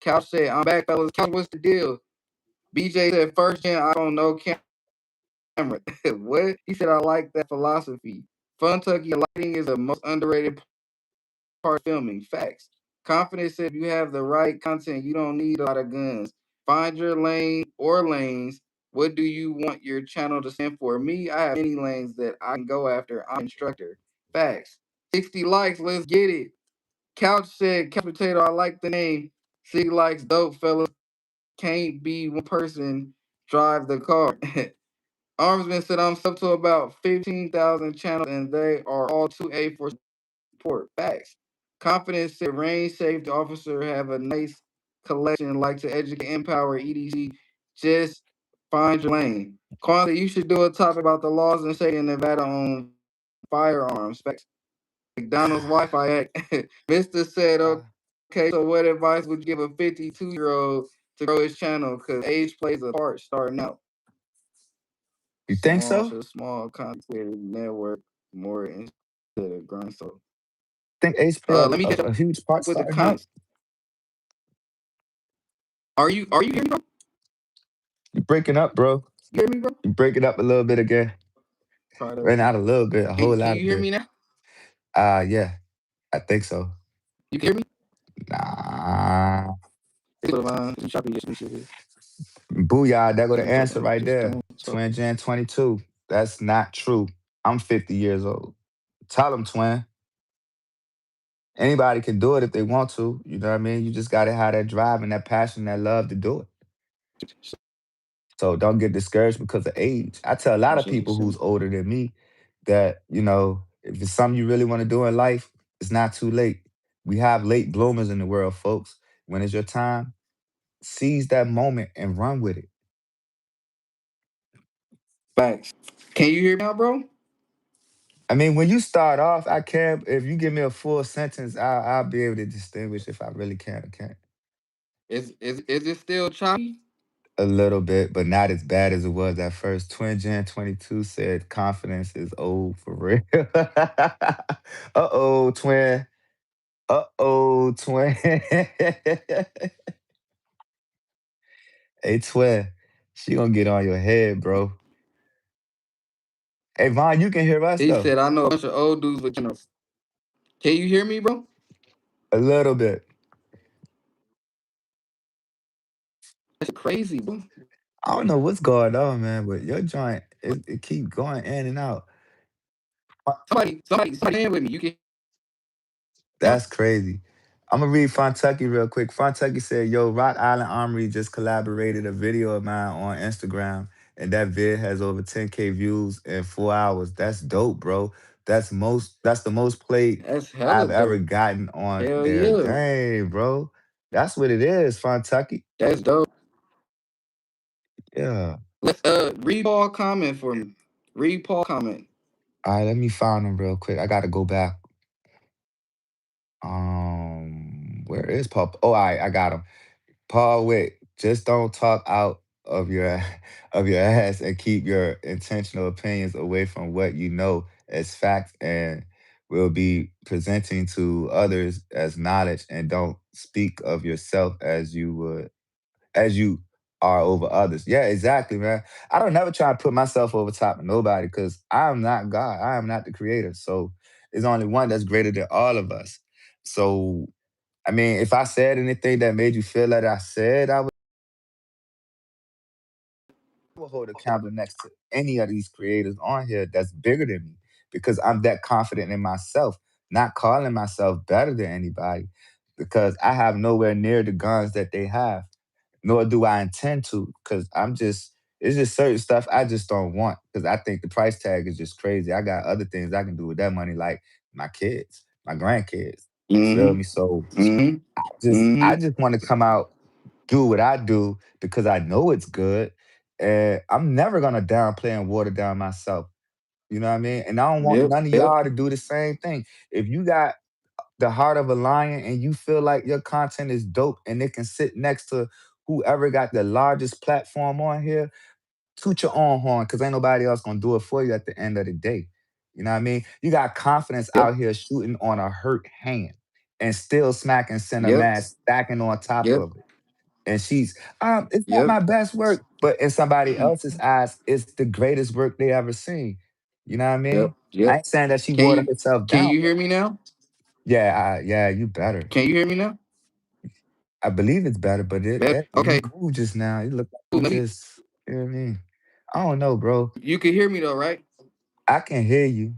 Couch said I'm back, fellas. Couch, what's the deal? BJ said first gen iPhone no camera. What? He said I like that philosophy. Fun Tucky lighting is the most underrated part of filming. Facts. Confidence said if you have the right content, you don't need a lot of guns. Find your lane or lanes. What do you want your channel to stand for? Me, I have many lanes that I can go after. I'm an instructor. Facts. 60 likes, let's get it. Couch said, Couch Potato, I like the name. 60 likes, dope, fellas. Can't be one person drive the car. Armsman said I'm sub to about 15,000 channels and they are all 2A for support. Facts. Confidence said range safety officer have a nice collection like to educate, empower, EDC. Just find your lane. Kwanzaa, you should do a topic about the laws and state in Nevada on firearms. Facts. McDonald's Wi-Fi hack. Mister said, okay, so what advice would you give a 52-year-old to grow his channel? Because age plays a part starting out. You think Small so? to small concentrated network more instead of grind. So Think Ace play let me catch a up huge part with the starting out? comments. Are you hearing me, bro? You breaking up, bro. You hear me, bro? You breaking up a little bit again. Try to Right out a little bit, a whole can lot you of hear bit. me now? Yeah, I think so. You can hear me? Nah. Choppy, yes, we should hear. Booyah, there go the Don't talk, answer right just there. don't talk. Twin Gen 22. That's not true. I'm 50 years old. Tell them, twin. Anybody can do it if they want to. You know what I mean? You just gotta have that drive and that passion, that love to do it. So don't get discouraged because of age. I tell a lot of people who's older than me that, if it's something you really want to do in life, it's not too late. We have late bloomers in the world, folks. When it's your time, seize that moment and run with it. Facts. Can you hear me now, bro? I mean, when you start off, I can. If you give me a full sentence, I'll be able to distinguish if I really can or can't. Is it still choppy? A little bit, but not as bad as it was at first. Twin Gen 22 said confidence is old for real. Uh-oh, twin. Uh-oh, twin. Hey, twin. She gonna get on your head, bro. Hey, Vaughn, you can hear us He though. said, "I know a bunch of old dudes with cameras." Can you hear me, bro? A little bit. That's crazy, bro. I don't know what's going on, man, but your joint, it keep going in and out. Somebody in with me. You can now? That's crazy. I'm gonna read Fontucky real quick. Fontucky said, "Yo, Rock Island Armory just collaborated a video of mine on Instagram, and that vid has over 10K views in 4 hours. That's dope, bro. That's the most played That's hella I've ever dope. gotten on Hell there. yeah. Dang, bro. That's what it is, Fontucky. That's dope. Yeah. Let's read Paul comment for me. Read Paul comment. All right, let me find them real quick. I gotta go back. Where is Paul? Oh, all right, I got him. Paul Wick, just don't talk out of your of your ass and keep your intentional opinions away from what you know as facts and will be presenting to others as knowledge, and don't speak of yourself as you are over others. Yeah, exactly, man. I don't never try to put myself over top of nobody because I'm not God. I am not the creator. So there's only one that's greater than all of us. So I mean, if I said anything that made you feel that I said, I would hold a candle next to any of these creators on here that's bigger than me because I'm that confident in myself, not calling myself better than anybody because I have nowhere near the guns that they have, nor do I intend to because it's just certain stuff I just don't want because I think the price tag is just crazy. I got other things I can do with that money, like my kids, my grandkids. You feel Mm-hmm. me? So Mm-hmm. I Mm-hmm. just want to come out, do what I do because I know it's good. And I'm never gonna downplay and water down myself. You know what I mean? And I don't want Yep. none of Yep. y'all to do the same thing. If you got the heart of a lion and you feel like your content is dope and it can sit next to whoever got the largest platform on here, toot your own horn because ain't nobody else gonna do it for you at the end of the day. You know what I mean? You got confidence Yep. out here shooting on a hurt hand and still smacking center Yep. mass stacking on top Yep. of it. And she's, it's not Yep. my best work, but in somebody else's eyes, it's the greatest work they ever seen. You know what I Yep. mean? I Yep. ain't saying that she Can watered you herself can down, you but hear me now? yeah, you better. Can you hear me now? I believe it's better, but Better. you Okay. moved just now. You look like Cool. you just, you know what I mean? I don't know, bro. You can hear me though, right? I can hear you,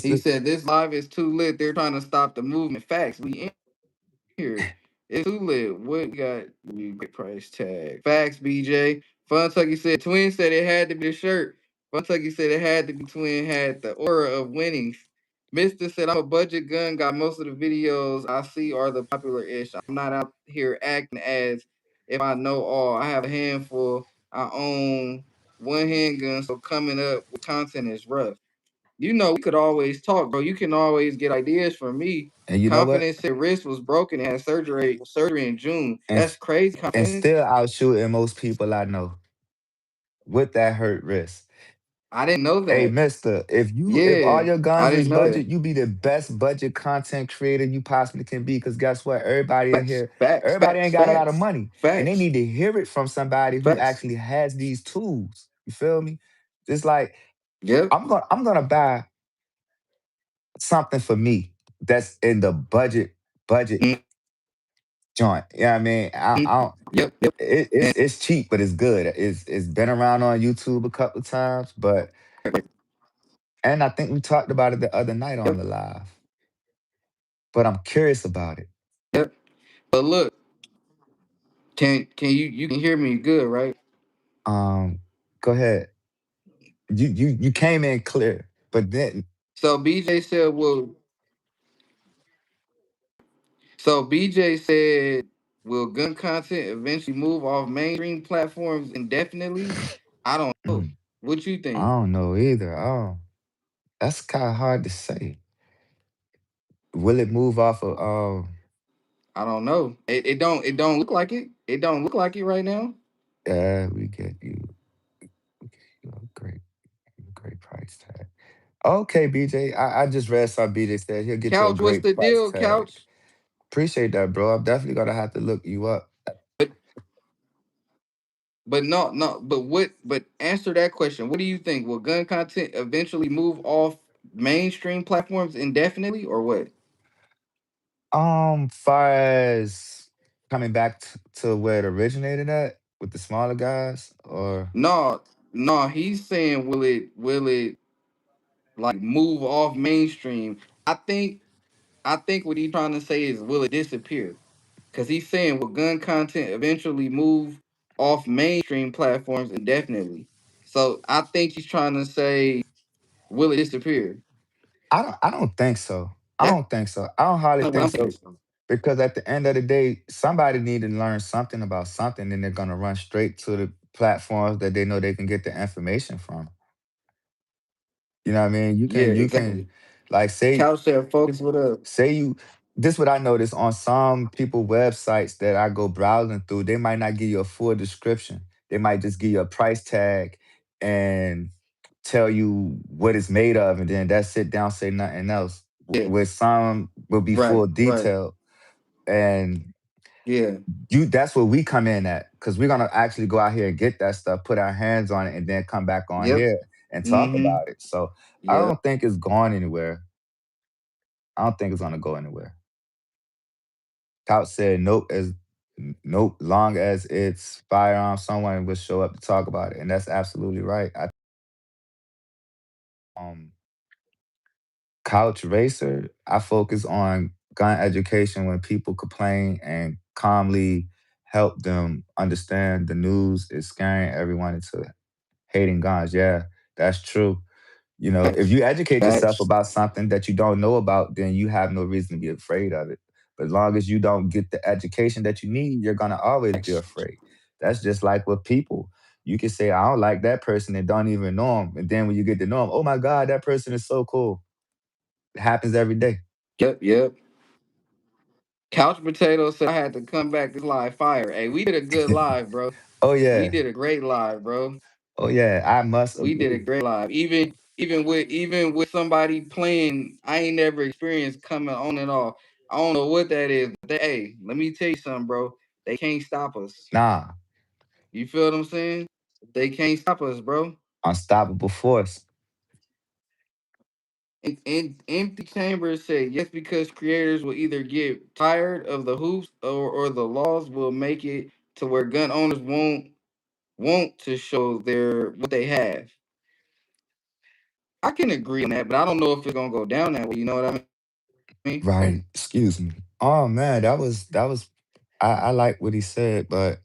He Mister. said this live is too lit. They're trying to stop the movement. Facts. We in here. It's too lit. What got you great price tag? Facts, BJ. Fun Tucky said Twin said it had to be the shirt. Fun Tucky said it had to be Twin had the aura of winning. Mister said I'm a budget gun. Got most of the videos I see are the popular ish. I'm not out here acting as if I know all. I have a handful. I own one handgun, so coming up with content is rough. You know, we could always talk, bro. You can always get ideas from me. And you know what? Confidence said wrist was broken and had surgery in June. And That's crazy, and confidence. still out shooting most people I know with that hurt wrist. I didn't know Hey, that. mister, if all Yeah, your I guns didn't is know that. budget, you be the best budget content creator you possibly can be. Cause guess what? Everybody in Facts, here, facts, everybody facts, ain't got a lot of facts, money. And they facts, need to hear it from somebody who facts. actually has these tools. You feel me? Just like Yep. I'm gonna buy something for me that's in the budget Mhm. joint. You know what I mean? I don't, Yep. Yep. And it's cheap, but it's good. It's been around on YouTube a couple of times, but and I think we talked about it the other night on yep. the live. But I'm curious about it. Yep. But look, can you can hear me good, right? Um, Go ahead. You came in clear, but then So BJ said, well, so BJ said, will gun content eventually move off mainstream platforms indefinitely? I don't know. What you I think? don't know either. Oh, that's kind of hard to say. Will it move off of? I don't know. It don't look like it. It don't look like it right now. Yeah, we get you a great price tag. Okay, BJ. I just read some BJ said he'll get you a Couch, what's great the price deal, tag. Couch? Appreciate that, bro. I'm definitely gonna have to look you up. But but no, no, but what but answer that question. What do you think? Will gun content eventually move off mainstream platforms indefinitely or what? Far as coming back to where it originated at with the smaller guys, or No, no, he's saying will it like move off mainstream? I think I think what he's trying to say is will it disappear? Because he's saying will gun content eventually move off mainstream platforms indefinitely? So I think he's trying to say will it disappear? I don't think so. I That's don't think so. I don't hardly kind of what I'm think so saying. because at the end of the day, somebody need to learn something about something, and they're gonna run straight to the platforms that they know they can get the information from. You know what I mean? You Yeah, can you can exactly. like Couch said focus with us. say you this what I noticed on some people websites that I go browsing through, they might not give you a full description. They might just give you a price tag and tell you what it's made of, and then that's it, down say nothing else. Yeah, With some will be full right, right. detail, and Yeah, you that's where we come in at, because we're gonna actually go out here and get that stuff, put our hands on it, and then come back on yep. here and talk Mm-hmm. about it. So I Yep. don't think it's going anywhere. I don't think it's gonna go anywhere. Couch said nope, as nope, long as it's firearms, someone will show up to talk about it. And that's absolutely right. Um Couch Racer, I focus on gun education when people complain and calmly help them understand the news is scaring everyone into hating guns. Yeah, that's true. You know, if Facts. you educate yourself Facts. about something that you don't know about, then you have no reason to be afraid of it. But as long as you don't get the education that you need, you're gonna always be Facts. afraid. That's just like with people. You can say, I don't like that person and don't even know him. And then when you get to know him, oh my God, that person is so cool. It happens every day. Yep. Yep. Couch Potato said I had to come back this live fire. Hey, we did a good live, bro. Oh We yeah. did a great live, bro. Oh yeah. I must We did a agree. great live. Even with somebody playing, I ain't never experienced coming on and off. I don't know what that is. But hey, let me tell you something, bro. They can't stop us. Nah, You feel what I'm saying? They can't stop us, bro. unstoppable force. And Empty Chambers said yes because creators will either get tired of the hoops or the laws will make it to where gun owners won't want to show their what they have. I can agree on that, but I don't know if it's gonna go down that way. You know what I mean? Right. Excuse me. Oh man, that was I like what he said, but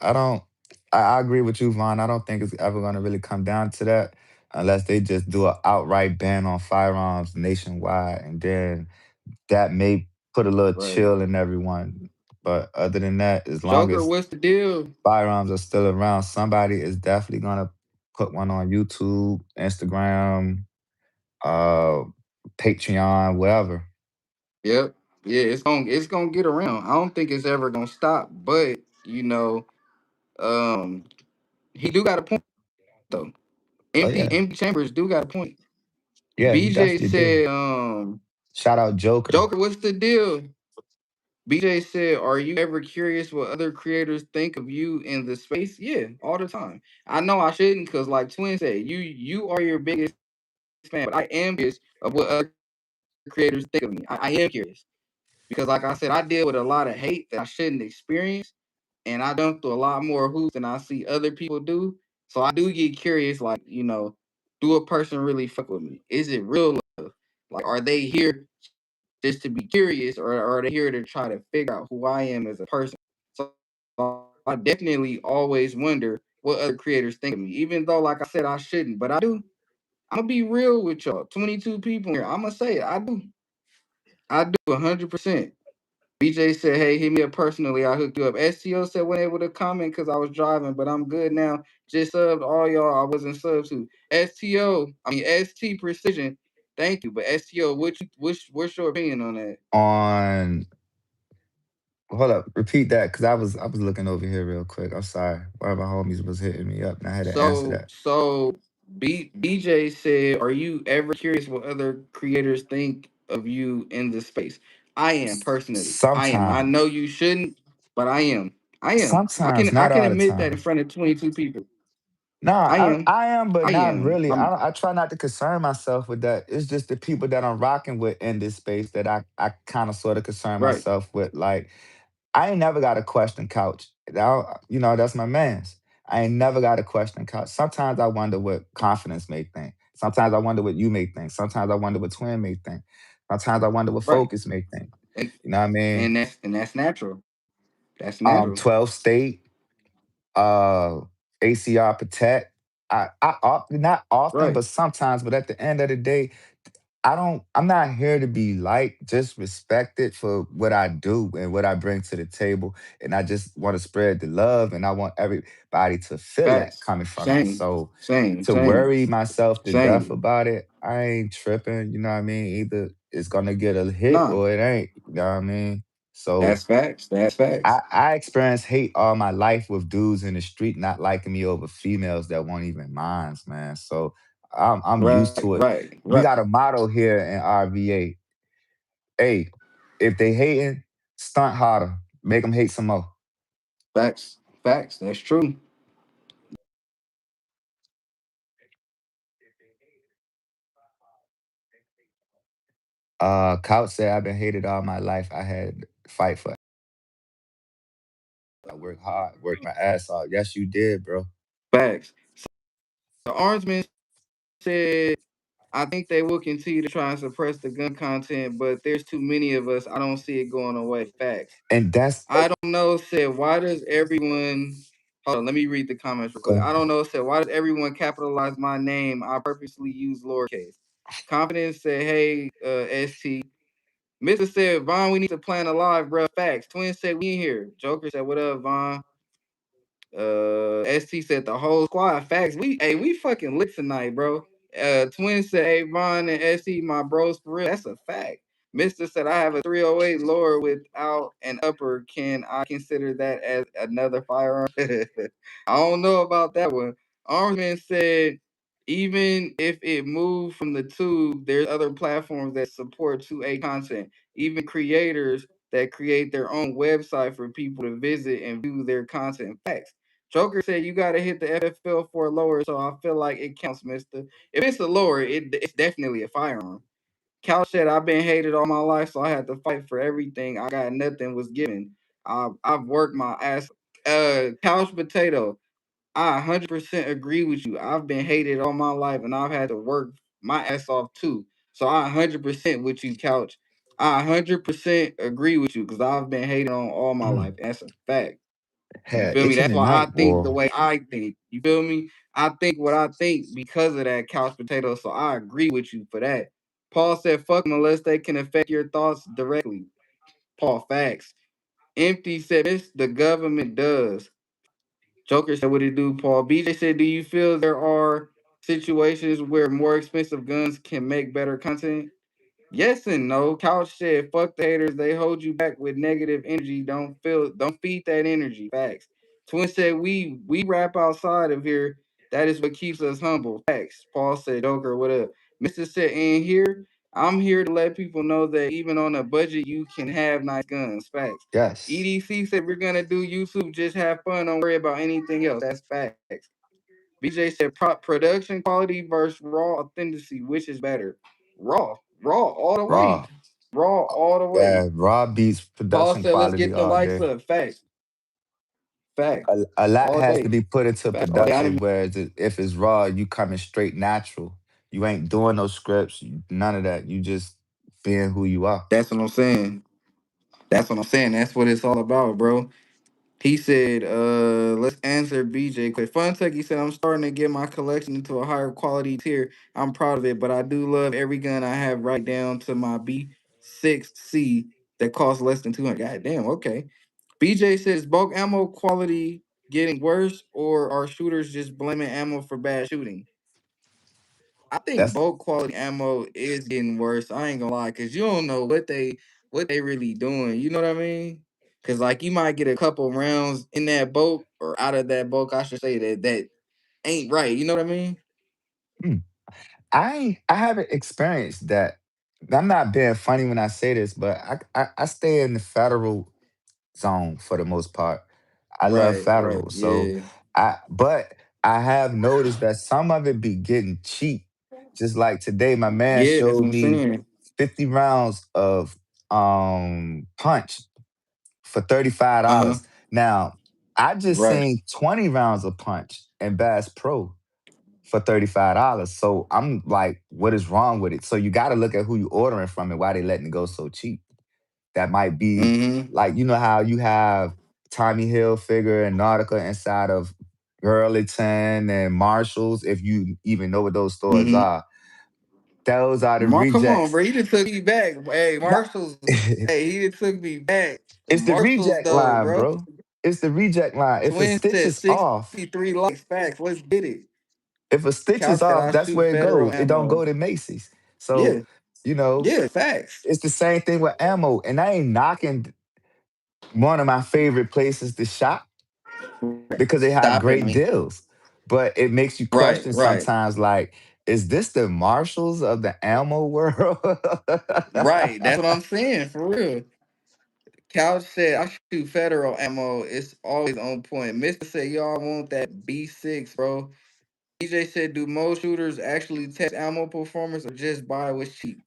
I agree with you, Vaughn. I don't think it's ever gonna really come down to that unless they just do an outright ban on firearms nationwide, and then that may put a little Right. chill in everyone. But other than that, as long Joker, as what's the deal? firearms are still around, somebody is definitely gonna put one on YouTube, Instagram, uh, Patreon, whatever. Yep. Yeah, it's gonna get around. I don't think it's ever gonna stop, but you know, he do got a point though. Oh Empty yeah, empty chambers do got a point. yeah, he BJ definitely do. said, Shout out Joker. Joker, what's the deal? BJ said, are you ever curious what other creators think of you in the space? Yeah, all the time. I know I shouldn't because like Twin said, you are your biggest fan, but I am curious of what other creators think of me. I am curious. Because like I said, I deal with a lot of hate that I shouldn't experience. And I jump through a lot more hoops than I see other people do. So I do get curious, like, do a person really fuck with me? Is it real love? Like, are they here just to be curious, or are they here to try to figure out who I am as a person? So I definitely always wonder what other creators think of me, even though, like I said, I shouldn't, but I do. I'm gonna be real with y'all. 22 people here. I'm gonna say it. I do. I do 100%. BJ said, "Hey, hit me up personally. I hooked you up." STO said, "Wasn't able to comment because I was driving, but I'm good now. Just subbed all y'all I wasn't subbed to." STO, I mean ST Precision. Thank you, but STO, what's your opinion on that? On hold up, repeat that because I was looking over here real quick. I'm sorry. One of my homies was hitting me up and I had to answer So that. so BJ said, "Are you ever curious what other creators think of you in the space?" I am personally. I am. I Sometimes, know you shouldn't, but I am. I am. I sometimes, can I not can all the admit that in time. front of 22 people. Nah, I am. I am, but I not am. really. I try not to concern myself with that. It's just the people that I'm rocking with in this space that I kind of sort of concern Right. myself with. Like, I ain't never got a question couch. That's my man's. I ain't never got a question couch. Sometimes I wonder what confidence may think. Sometimes I wonder what you may think. Sometimes I wonder what twin may think. Sometimes I wonder what Right. focus may think. And You know what I mean? that's natural. That's natural. 12 state, uh ACR protect. Not often, Right. but sometimes. But at the end of the day, I'm not here to be liked, just respected for what I do and what I bring to the table. And I just want to spread the love and I want everybody to feel that Facts. coming from me. Same. So Same. to Same. worry myself to death Same. about it, I ain't tripping. You know what I mean? Either it's gonna get a hit Nah. or it ain't. You know what I mean? So That's facts. That's I, facts. I experienced hate all my life with dudes in the street not liking me over females that weren't even mine, man. So I'm used Right. to it. Right. We Right. got a motto here in RVA. Hey, if they hating, stunt harder. Make them hate some more. Facts. Facts. That's true. Couch said I've been hated all my life. I had to fight for. I worked hard, worked my ass off. Yes, you did, bro. Facts. The Orangeman said, "I think they will continue to try and suppress the gun content, but there's too many of us. I don't see it going away." Facts. And that's I don't know, said, "Why does everyone," hold on, let me read the comments real quick. go. I don't know, said, "Why does everyone capitalize my name? I purposely use lowercase." Confidence said, "Hey, ST." Mr. said, "Vaughn, we need to plan a live, bro." Facts. Twin said, "We in here." Joker said, "What up, Vaughn?" ST said, "The whole squad." Facts. We fucking lit tonight, bro. Twin said, "Hey, Vaughn and ST, my bros for real." That's a fact. Mister said, "I have a 308 lower without an upper. Can I consider that as another firearm?" I don't know about that one. Armsman said, "Even if it moved from the tube, there's other platforms that support 2A content. Even creators that create their own website for people to visit and view their content." Facts. Joker said, "You gotta hit the FFL for a lower, so I feel like it counts, Mister. If it's a lower, it's definitely a firearm." Cal said, "I've been hated all my life, so I had to fight for everything. I got nothing was given. I've worked my ass." Couch Potato, I 100% agree with you. I've been hated all my life, and I've had to work my ass off too. So I 100% with you, Couch. I 100% agree with you because I've been hated on all my life. That's a fact. You Had feel me? itching That's why I tonight, think the boy. way I think. You feel me? I think what I think because of that couch potato. So I agree with you for that. Paul said, "Fuck them unless they can affect your thoughts directly." Paul, facts. Empty said, "This the government does." Joker said, "What it do, Paul?" BJ said, "Do you feel there are situations where more expensive guns can make better content?" Yes and no. Couch said, "Fuck the haters. They hold you back with negative energy. Don't feed that energy." Facts. Twin said, We rap outside of here. That is what keeps us humble." Facts. Paul said, "Joker, what up?" Mr. said, "And here, I'm here to let people know that even on a budget, you can have nice guns." Facts. Yes. EDC said, "We're gonna do YouTube, just have fun, don't worry about anything else." That's facts. BJ said, Production quality versus raw authenticity, which is better?" Raw all the way. Raw. Raw all the way. Yeah, raw beats Paul production said, "Let's quality get them all lights day. up." Facts. Facts. A lot All has to day. be put into Facts. All day. I production, didn't. whereas if it's raw, you coming straight natural. You ain't doing no scripts, none of that. You just being who you are. That's what I'm saying. That's what I'm saying. That's what it's all about, bro. He said, let's answer BJ quick. Funtech, he said, "I'm starting to get my collection into a higher quality tier. I'm proud of it, but I do love every gun I have right down to my B6C. that cost less than 200. God damn, okay. BJ says bulk ammo quality getting worse, or are shooters just blaming ammo for bad shooting? I think That's bulk quality ammo is getting worse. I ain't gonna lie, cause you don't know what they really doing. You know what I mean? Cause like you might get a couple rounds in that bulk or out of that bulk. I should say that ain't right. You know what I mean? mm, I haven't experienced that. I'm not being funny when I say this, but I stay in the federal zone for the most part. I love Right, federal. So yeah, but I have noticed that some of it be getting cheap. Just like today, my man yeah. That's showed what I'm me saying. 50 rounds of punch for Uh huh. $35. Now, I just Right. seen 20 rounds of punch in Bass Pro for $35. So I'm like, what is wrong with it? So you gotta look at who you ordering from and why they letting it go so cheap. That might be Mm-hmm. like, you know how you have Tommy Hilfiger and Nautica inside of Burlington and Marshalls, if you even know what those stores Mm-hmm. are. Those are the Mark, come on, rejects. bro. He just took me back. Hey, Not Marshalls. Hey, he just took me back. it's the Marshalls, reject though, line, bro. bro. It's the reject line. If a Twin stitch said is off, 63 likes. Facts. Let's get it. if a stitch is Couch said off, I that's shoot where it federal goes. It don't ammo. go to Macy's. So, Yeah, you know, yeah, facts. it's the same thing with ammo. And I ain't knocking one of my favorite places to shop because they have Stop it, great me. deals. But it makes you Right, question right, sometimes like, is this the Marshalls of the ammo world? right. That's what I'm saying, for real. Couch said I shoot federal ammo. It's always on point. Mister said y'all want that B6, bro. DJ said, do most shooters actually test ammo performance or just buy what's cheap?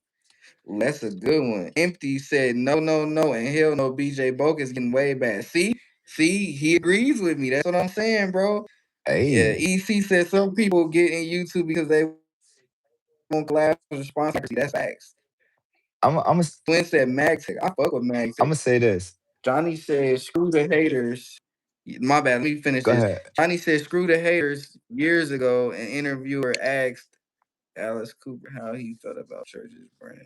Ooh, that's a good one. Empty said, no, no, no, and hell no, BJ Boke is getting way bad. See, he agrees with me. That's what I'm saying, bro. Yeah, Hey, EC said some people get in YouTube because they want collabs or sponsors. That's facts. I'm Twin said MagTech. I fuck with gonna MagTech. say this. Johnny said, screw the haters. My bad. Let me finish Go this. ahead. Johnny said, screw the haters years ago. An interviewer asked Alice Cooper how he felt about churches brand.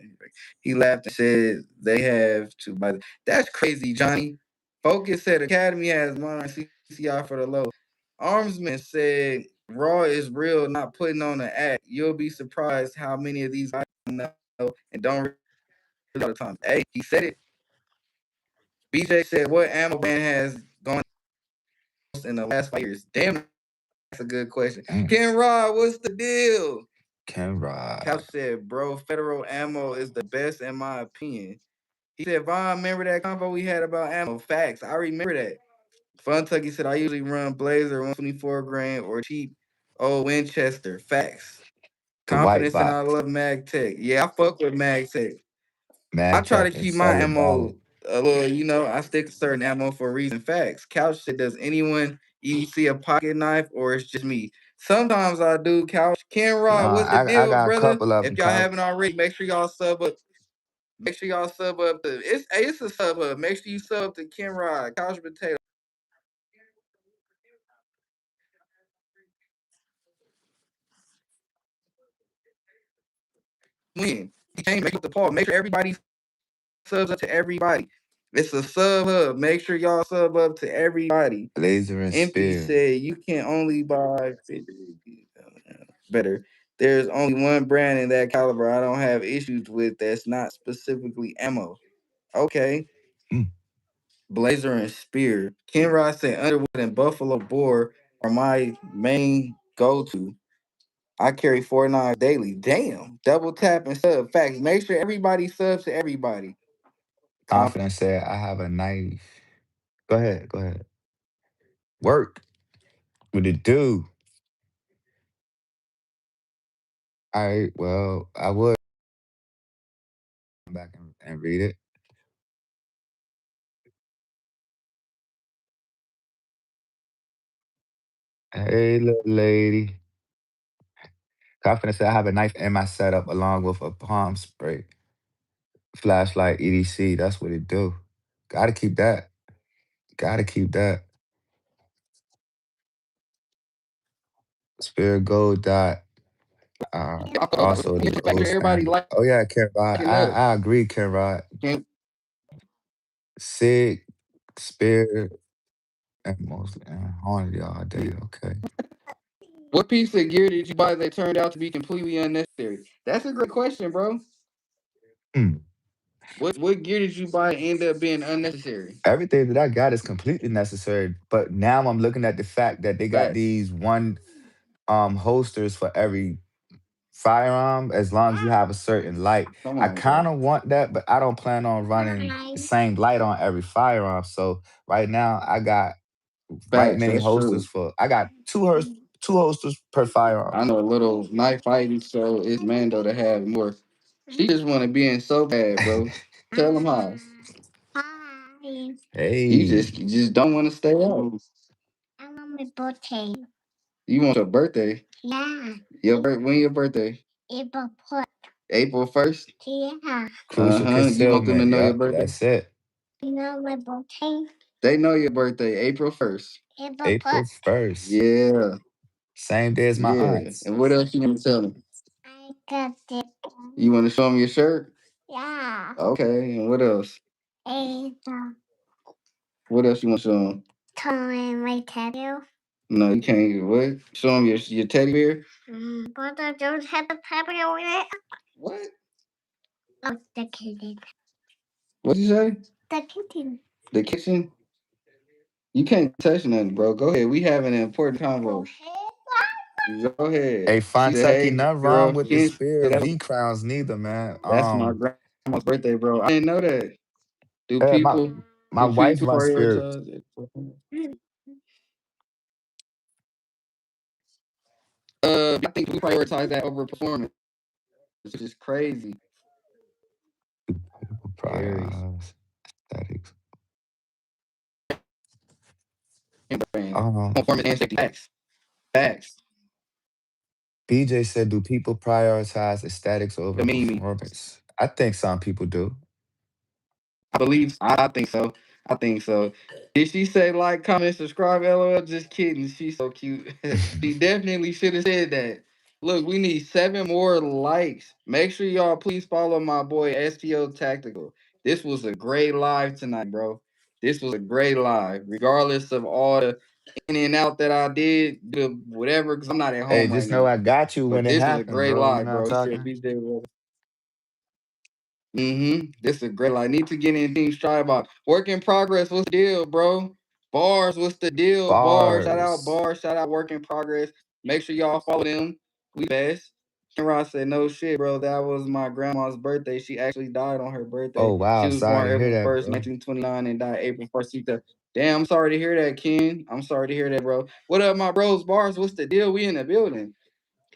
He laughed and said they have to buy. That's crazy, Johnny. Focus said Academy has mine CCI for the low. Armsman said Raw is real, not putting on an act. You'll be surprised how many of these guys know and don't really all the time. Hey, he said it. BJ said what ammo brand has gone in the last 5 years? Damn, that's a good question. Mm, Ken Rod, what's the deal? Ken Couch Rod. said, bro, federal ammo is the best in my opinion. He said, Vaughn, remember that convo we had about ammo? Facts. I remember that. Fun Tucky said, I usually run Blazer 124 grain or cheap old Winchester. Facts. The white Confidence and I box. love MagTech. Yeah, I fuck with MagTech. I Mag try to Tech and keep my Solid ammo Valley. a little, I stick to certain ammo for a reason. Facts. Couch said, does anyone even see a pocket knife or it's just me? Sometimes I do, Couch. Ken Rod, Nah, what's the I deal, got a brother? couple of them, If y'all couch. haven't already, make sure y'all sub up. Make sure y'all sub up to it's a sub up. Make sure you sub to Ken Rod, Couch Potato. Win. He can't make up the Paul. Make sure everybody subs up to everybody. It's a sub hub. Make sure y'all sub up to everybody. Laser and Empty Spear. said you can only buy 50 better. There's only one brand in that caliber I don't have issues with that's not specifically ammo. Okay. Mm, Blazer and Spear. Ken Ross said Underwood and Buffalo Boar are my main go-to. I carry 4 knives daily. Damn. Double tap and sub. Facts. Make sure everybody subs to everybody. Confident. Confidence said, I have a knife. Go ahead. Go ahead. Work. What it do? All right. Well, I would come back and read it. Hey, little lady. Confidence said, I have a knife in my setup along with a palm spray, flashlight, EDC. That's what it do. Gotta keep that. Gotta keep that. Spirit Gold Dot. Also the Make sure gold everybody standard. like Oh yeah, Ken Rod. it up. I agree, Ken Rod. Sig, Spear, and mostly haunted all day. Okay. What piece of gear did you buy that turned out to be completely unnecessary? That's a great question, bro. Hmm. What gear did you buy end up being unnecessary? Everything that I got is completely necessary, but now I'm looking at the fact that they got Facts. these one holsters for every firearm as long as you have a certain light. Come I on, bro. kind of want that, but I don't plan on running the same light on every firearm. So right now I got right Facts. many That's holsters true. for I got two holsters per firearm. I know a little knife fighting, so it's Mando to have more. She just want to be in so bad, bro. Tell him how. You Hey, just don't want to stay out. I want my birthday. You want your birthday? Yeah. When your birthday? April 1st. April 1st? Yeah. crucial You want them to concealment. know your Yep, birthday? that's it. You know my birthday? They know your birthday, April 1st. April April 1st. 1st, Yeah. same day as my Yeah. aunt's. And what else you want to tell them? I got it. You want to show them your shirt? Yeah. Okay. And what else? And what else you want to show them? Tell my tattoo. No, you can't. What? Show them your teddy bear? But I don't have the teddy bear with it. What? Oh, the kitchen. What'd you say? The kitchen. The kitchen? You can't touch nothing, bro. Go ahead. We having an important convo. Go ahead. Hey, She said, Fontae, "Hey, nothing wrong girl, with the kids, spear that's, V crowns neither, man. that's my grandma's birthday, bro. I didn't know that. Do Yeah, my people my do wife people runs spear. prioritize it? I think we prioritize that over performance, which is crazy. People Aries. prioritize aesthetics. And Um, performance and safety. Facts. Facts. BJ said, "Do people prioritize aesthetics The over meme. performance?" I think some people do. I believe. I think so. I think so. Did she say like, comment, subscribe? LOL. Just kidding. She's so cute. She definitely should have said that. Look, we need 7 more likes. Make sure y'all please follow my boy STO Tactical. This was a great live tonight, bro. This was a great live. Regardless of all the in and out that I did, whatever, because I'm not at Hey, home right just know now. I got you But when it this was a happened, great bro. You live, know what bro. I'm He said, talking? BJ, this is a great. I need to get in team stride box. Work in progress. What's the deal, bro? Bars. What's the deal? Bars. Shout out Bars. bars. Shout out work in progress. Make sure y'all follow them. We best. Ken Ross said, "No shit, bro. That was my grandma's birthday. She actually died on her Oh birthday. She wow, was sorry born to hear April that, 1st, bro. 1929, and died April 1st. Damn, I'm sorry to hear that, Ken. I'm sorry to hear that, bro. What up, my bros? Bars. What's the deal? We in the building."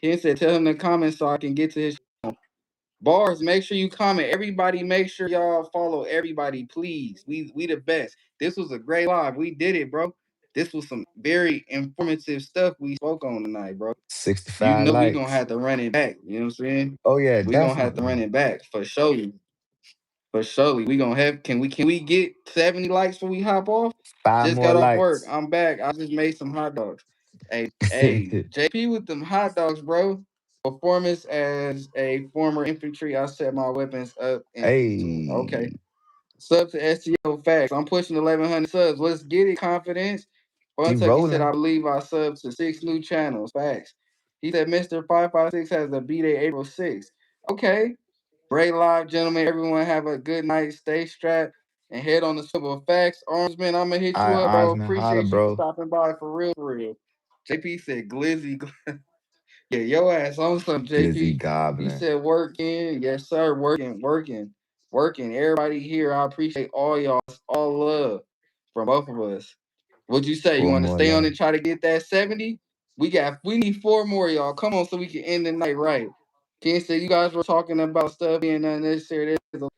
Ken said, "Tell him to comment so I can get to his." Bars, make sure you comment. Everybody, make sure y'all follow everybody, please. We the best. This was a great live. We did it, bro. This was some very informative stuff we spoke on tonight, bro. You 65 know we gonna likes. have to run it back. You know what I'm saying? Oh yeah, We gonna have to definitely. run it back for sure. For surely we gonna have. Can we get 70 likes before we hop off? Five Just more got off work. likes. I'm back. I just made some hot dogs. Hey, JP with them hot dogs, bro. Performance as a former infantry, I set my weapons up in platoon. Okay. Hey, Sub to STO facts. I'm pushing 1,100 subs. Let's get it. Confidence. she Vontae, he said, I rolling. believe I subbed to 6 new channels. Facts. He said, Mr. 556 has a B-Day April 6th. Okay. Great live, gentlemen. Everyone have a good night. Stay strapped and head on the swivel. Facts. Armsman, I'm going to hit All you right, up, bro. Arnsman, holla, Appreciate you bro. stopping by for real, for real. JP said, Glizzy. Yeah, your ass on something, Glizzy JP. He Goblin. said, working. Yes, sir. Working. Everybody here, I appreciate all y'all. All love from both of us. What'd you say? You Four want to more stay on likes. and try to get that 70? We need 4 more, y'all. Come on, so we can end the night right. Ken said you guys were talking about stuff being unnecessary. There's a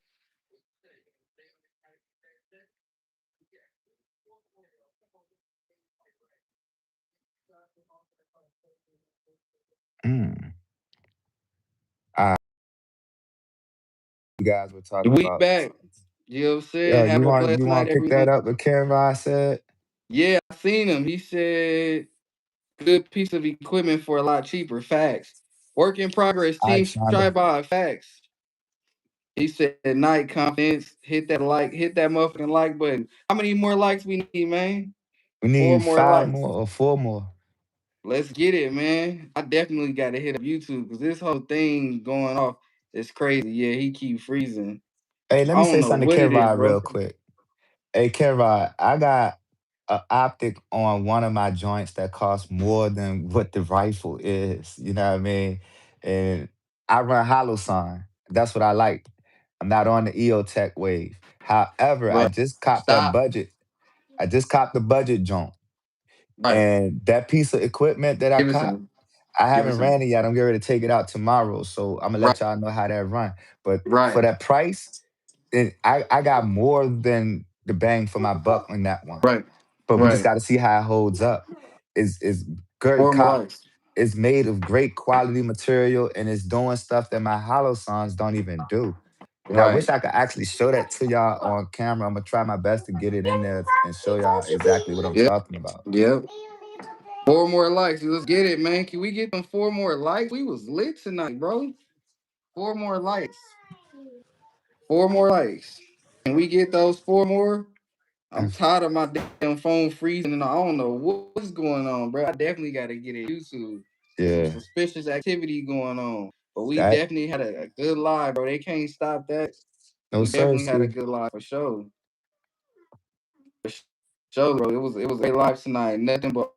Mm. All right, you guys were talking week about. back. You know what I'm Yo, saying? Have a blessed you night, want to pick everyone. that up? What Karen Ross said. Yeah, I seen him. He said good piece of equipment for a lot cheaper. Facts. Work in progress. All right, Team Shonda. Strive by. Facts. He said night confidence. Hit that motherfucking like button. How many more likes we need, man? We Four need more five likes. more or four more. Let's get it, man. I definitely got to hit up YouTube because this whole thing going off is crazy. Yeah, he keep freezing. Hey, let I me don't say know something to what it is, Kenrod bro. real quick. Hey, Kenrod, I got a optic on one of my joints that costs more than what the rifle is. You know what I mean? And I run hollow sign. That's what I like. I'm not on the EOTech wave. However, I Right. just copped that Stop. budget. I just copped the budget joint. Right. And that piece of equipment that I Give it to copped, me. I Give it haven't to me. ran it yet. I'm getting ready to take it out tomorrow. So I'm gonna Right. let y'all know how that run. But for Right. that price, I got more than the bang for my buck on that one. Right. But we just Right. got to see how it holds up. Is good Four more cop. likes. It's made of great quality material and it's doing stuff that my hollow sons don't even do. And I wish Right. I could actually show that to y'all on camera. I'm gonna try my best to get it in there and show y'all exactly what I'm Yep. talking about. Yep. Four more likes. Let's get it, man. Can we get them four more likes? We was lit tonight, bro. Four more likes. Four more likes. Can we get those four more? I'm tired of my damn phone freezing and I don't know what's going on, bro. I definitely got to get it YouTube. There's some Yeah. suspicious activity going on. But we That definitely had a good live, bro. They can't stop that. no We sir. definitely had a See, good live for sure. For sure, bro. It was a great live tonight. Nothing but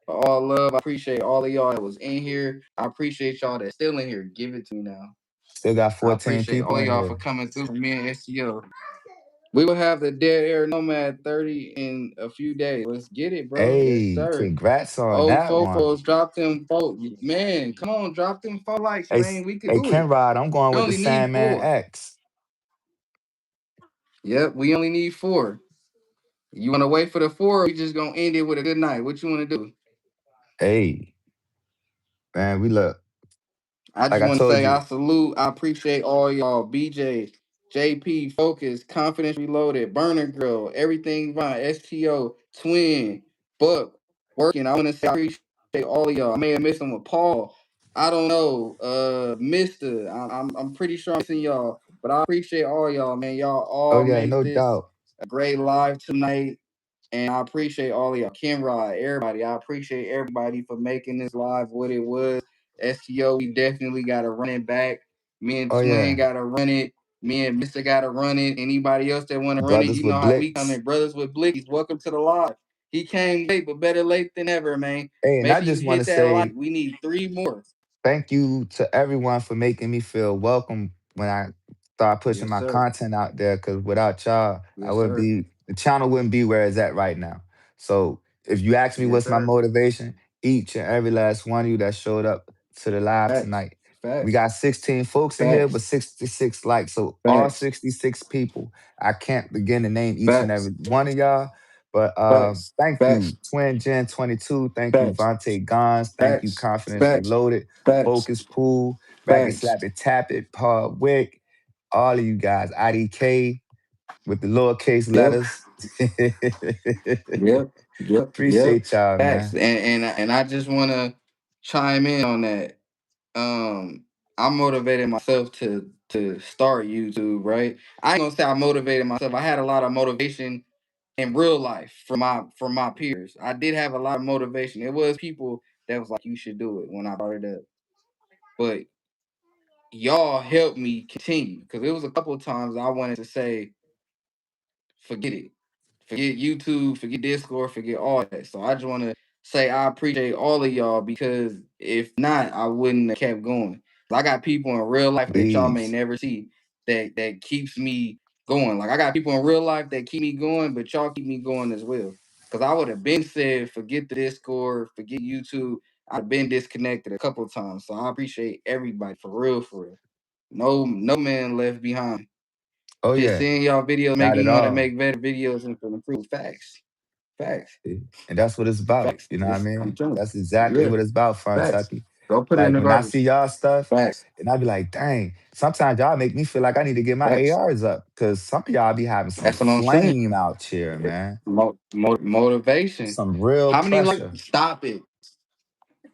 all love. I appreciate all of y'all that was in here. I appreciate y'all that's still in here. Give it to me now. still got I 14 appreciate all people of in y'all for here. coming through for me and STO. We will have the Dead Air Nomad 30 in a few days. Let's get it, bro. Yes, Hey, sir. congrats on Old that one. fofos, drop them four. Man, come on, drop them four likes, Hey, man. We could hey, do it. Kenrod, I'm going We with the only need Sandman four. X. Yep, we only need four. You want to wait for the four, or we just gonna end it with a good night? What you want to do? Hey, man, we look I like just I want to told say I you. salute. I appreciate all y'all. BJ, JP, Focus, Confidence Reloaded, Burner Girl, Everything Fine, STO, Twin, Buck, Working. I want to say I appreciate all of y'all. I may have missed them with Paul. I don't know. Mister. I'm pretty sure I'm missing y'all. But I appreciate all y'all, man. Y'all Oh all yeah, make no this doubt. a great live tonight. And I appreciate all of y'all. Kimrod, everybody. I appreciate everybody for making this live what it was. STO, we definitely got to run it back. Me and Oh Twin yeah, got to run it. Me and Mister got to run it. Anybody else that want to run it, brothers you know with how we come Blitz. in. Brothers with Blickies, welcome to the live. He came late, but better late than ever, man. Hey, and Make I sure you just want to hit that like. say We need three more. thank you to everyone for making me feel welcome when I start pushing Yes, my sir. content out there. Because without y'all, I Yes, wouldn't sir. be the channel wouldn't be where it's at right now. So if you ask me Yes, what's my sir. motivation, each and every last one of you that showed up to the live Facts. tonight. We Facts. got 16 folks in here, but Facts. 66 likes. So all Facts. 66 people, I can't begin to name each and Facts. every one of y'all. But Facts. thank Facts. you, Twin Gen 22. Thank you, Facts. Vontae Gons. Thank you, Facts. Confidence Facts. Reloaded, Facts. Focus Pool, Racket Facts. Slap It, Tap It, Paul Wick, all of you guys, IDK with the lowercase Yep. letters. Yep. Yep. Yep. Appreciate y'all, Facts. man. And I just want to chime in on that. I motivated myself to start YouTube. Right. I ain't gonna say I motivated myself. I had a lot of motivation in real life from my peers. I did have a lot of motivation. It was people that was like, "You should do it" when I brought it up, but y'all helped me continue because it was a couple of times I wanted to say forget it. Forget YouTube, forget Discord, forget all that. So I just want to say I appreciate all of y'all because if not, I wouldn't have kept going. I got people in real life that y'all may Please. never see that keeps me going. Like I got people in real life that keep me going, but y'all keep me going as well. Because I would have been said, forget the Discord, forget YouTube. I've been disconnected a couple of times. So I appreciate everybody for real, for real. No man left behind. Oh Just yeah, seeing y'all videos not making at me want to all. make better videos and improve. Facts. Facts. And that's what it's about. Facts. You know what I It's, I'm mean? telling That's you. exactly Yeah. what it's about, Fun Facts. Tucky. Go put it in Like the when I garbage. see y'all stuff, Facts. and I be like, dang, sometimes y'all make me feel like I need to get my Facts. ARs up. Cause some of y'all be having some That's what I'm saying. flame out here, man. Motivation. Some real How many likes? pressure. Stop it.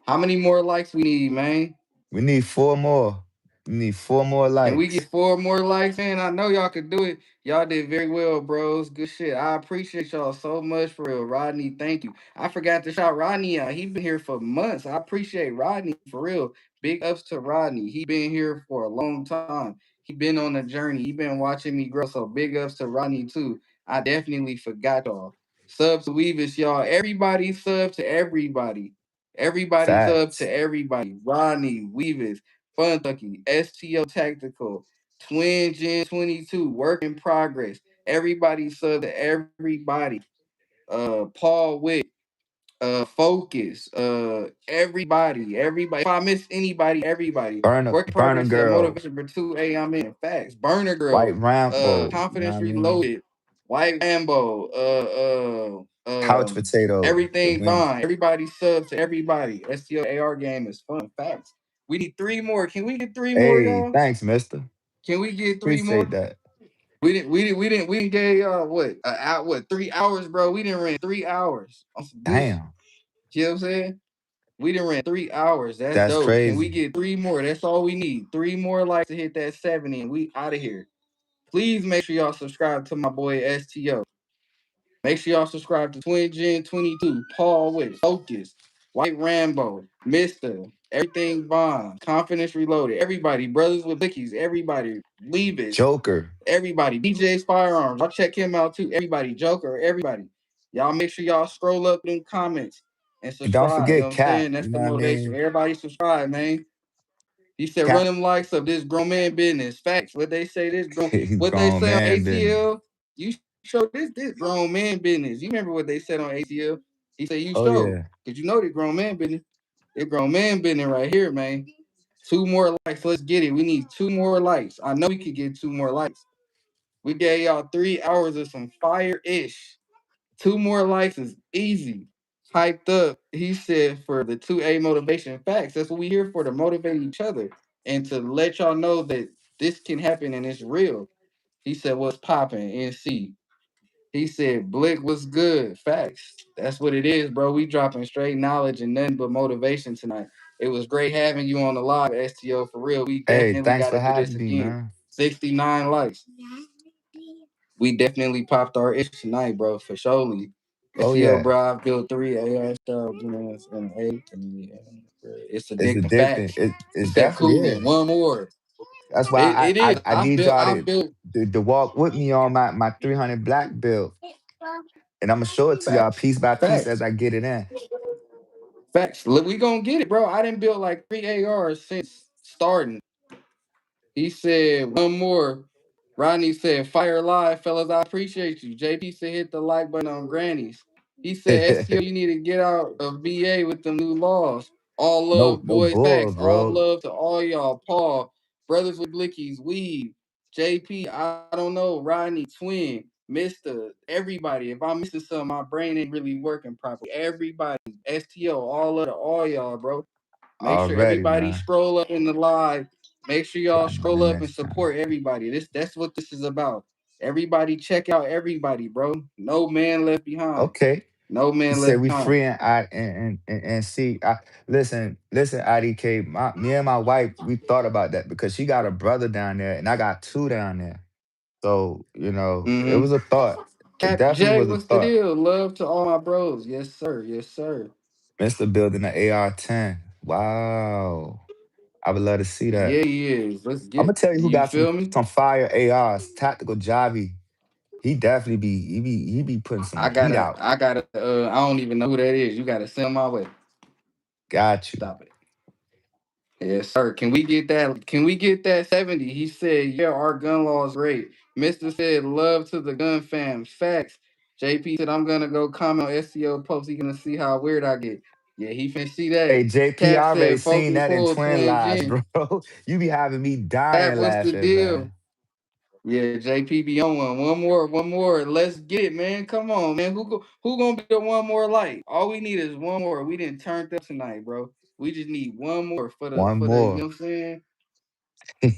How many more likes we need, man? We need four more. You need 4 more Can we likes. get 4 more likes, man? I know y'all could do it. Y'all did very well, bros. Good shit. I appreciate y'all so much for real. Rodney, thank you. I forgot to shout Rodney out. He been here for months. I appreciate Rodney for real. Big ups to Rodney. He been here for a long time. He been on a journey. He been watching me grow. So big ups to Rodney too. I definitely forgot y'all. Sub to Weavis, y'all. Everybody sub to everybody. Everybody sub to Facts. everybody. Rodney, Weavis, Funtucky, STO Tactical, Twin Gen 22, Work in Progress. Everybody sub to everybody. Paul Witt, Focus, everybody. If I miss anybody, everybody. Work in Burner Progress said Girl, motivation for 2A. I'm in. Facts. Burner White Girl, Rambo, you know what Confidence I mean? Reloaded, White Rambo, Couch Potato, the Everything women. Fine. Everybody sub to everybody. STO AR game is fun. Facts. We need 3 more. Can we get three more, Hey, y'all? thanks, mister. Can we get three Appreciate more? that. We didn't get what out what 3 hours, bro. We didn't run 3 hours on some good shit. Damn, You know what I'm saying? We didn't ran 3 hours. That's that's dope. Can we crazy. get 3 more? That's all we need. 3 more likes to hit that 70 and we out of here. Please make sure y'all subscribe to my boy STO. Make sure y'all subscribe to Twin Gen 22, Paul Witt, Focus, White Rambo, Mister, Everything Bond, Confidence Reloaded, everybody, Brothers with Blickies, everybody, Leave It, Joker. everybody, DJ's Firearms. I'll check him out too. Everybody, Joker, everybody. Y'all make sure y'all scroll up in comments and And don't subscribe. You know forget what I'm Cap, saying? That's you the know what I motivation. mean? Everybody subscribe, man. He said, run Cap, them likes up. This grown man business. Facts. What they say, what they grown say on man business. ATL. You show this grown man business. You remember what they said on ATL? He said, you Oh show. yeah. Because you know this grown man business. This grown man business right here, man. 2 more likes. Let's get it. We need 2 more likes. I know we could get 2 more likes. We gave y'all 3 hours of some fire-ish. 2 more likes is easy. Hyped up. He said for the 2A motivation facts. That's what we here for, to motivate each other and to let y'all know that this can happen and it's real. He said, what's popping? NC. He said, Blick was good. Facts. That's what it is, bro. We dropping straight knowledge and nothing but motivation tonight. It was great having you on the live, STO, for real. We Hey, definitely thanks got for to do this having me, again. man. 69 likes. We definitely popped our ish tonight, bro, for surely. Oh SEO, yeah. bro, I built 3 AI stars, you know, and eight, and yeah, it's It's addicting. addicting. Facts. He It said, definitely cool. is. One more. That's why It is. I need y'all I built to walk with me on my 300 black build. And I'm gonna show it to y'all facts. piece by piece as Facts. I get it in. Facts. Look, we gonna get it, bro. I didn't build like 3 ARs since starting. He said one more. Rodney said, Fire Live, fellas, I appreciate you. JP said hit the like button on Grannies. He said, STO, you need to get out of VA with them new laws. All No, love, no boys, bull, facts. All bro. love to all y'all. Paul, Brothers with Blickies, Weave, JP, I don't know, Rodney, Twin, Mister, everybody. If I'm missing something, my brain ain't really working properly. Everybody, STO, all of the, all y'all, bro. Make sure Already, everybody man. scroll up in the live. Make sure y'all Got scroll nothing up and next time. support everybody. That's what this is about. Everybody check out everybody, bro. No man left behind. Okay. No You man said left we behind. free and see. Listen, IDK. Me and my wife, we thought about that because she got a brother down there, and I got two down there. So it was Mm-hmm. a thought. It Cap definitely J, was a what's the thought. deal? Love to all my bros. Yes, sir. Yes, sir. Mister building the AR-10. Wow, I would love to see that. Yeah, he is. Let's I'm gonna get tell you who you got feel me? some fire ARs. Tactical Javi. He definitely he be putting some heat out. I gotta I don't even know who that is. You gotta send my way. Got you. Stop it. Yes, sir. Can we get that? Can we get that 70? He said, yeah, our gun law is great. Mister said, love to the gun fam. Facts. JP said, I'm gonna go comment on SEO post. He gonna see how weird I get. Yeah, he finna see that. Hey, JP, Cap I already said, seen focus that in full Twin twin Lies, gen. bro. You be having me Cap, dying what's the laughing, deal? man. Yeah, JP be on one. One more, one more. Let's get it, man. Come on, man. Who gonna be the one more light? All we need is one more. We didn't turn up tonight, bro. We just need one more One for the, you know more. what I'm saying?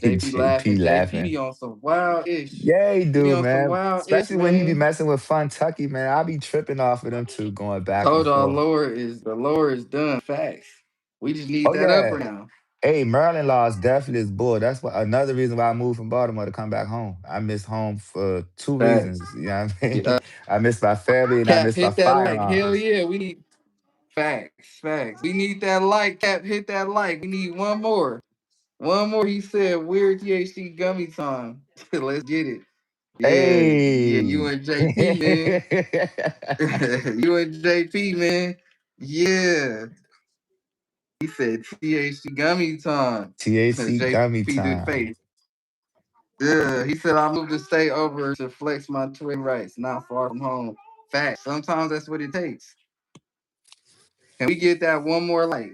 JP JP laughing. JP laughing. be on some wild ish. Yeah, he He be do, on some man. wild ish, Especially when he be man. messing with Fun Tucky, man. I be tripping off of them two going back and Told y'all forth. the lower is done. Facts. We just need Oh that upper yeah. now. Hey, Maryland law is definitely is bull. That's what another reason why I moved from Baltimore to come back home. I miss home for two Facts. reasons. You know what I Yeah, mean? I miss my family and I Cap, miss my hit that like. Hell firearms. yeah, we need facts, facts. We need that like, Cap. Hit that like. We need one more. One more. He said weird THC gummy time. Let's get it. Yeah, yeah. You Hey. and JP, man. You and JP, man. Yeah. He said THC gummy time. THC JP gummy did the time. face. Yeah, he said I moved the state over to flex my twin rights, not far from home. Facts. Sometimes that's what it takes. Can we get that one more like?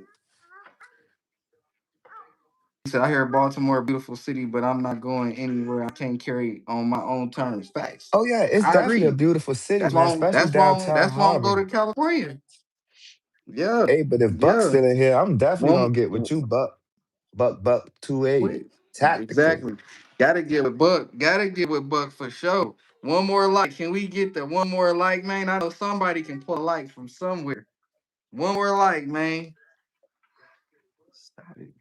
He said I hear Baltimore a beautiful city, but I'm not going anywhere I can't carry on my own terms. Facts. Oh yeah, it's I definitely a agree. beautiful city, That's man, why. especially That's why. downtown That's why I'm go Harbor. to California. Yeah, Hey, but if Buck's yeah. still in here, I'm definitely gonna One. get with you, Buck. Buck 280. Wait. Tactical. Exactly. Gotta get with Buck. Gotta get with Buck for sure. One more like. Can we get the one more like, man? I know somebody can pull a like from somewhere. One more like, man. Stop it.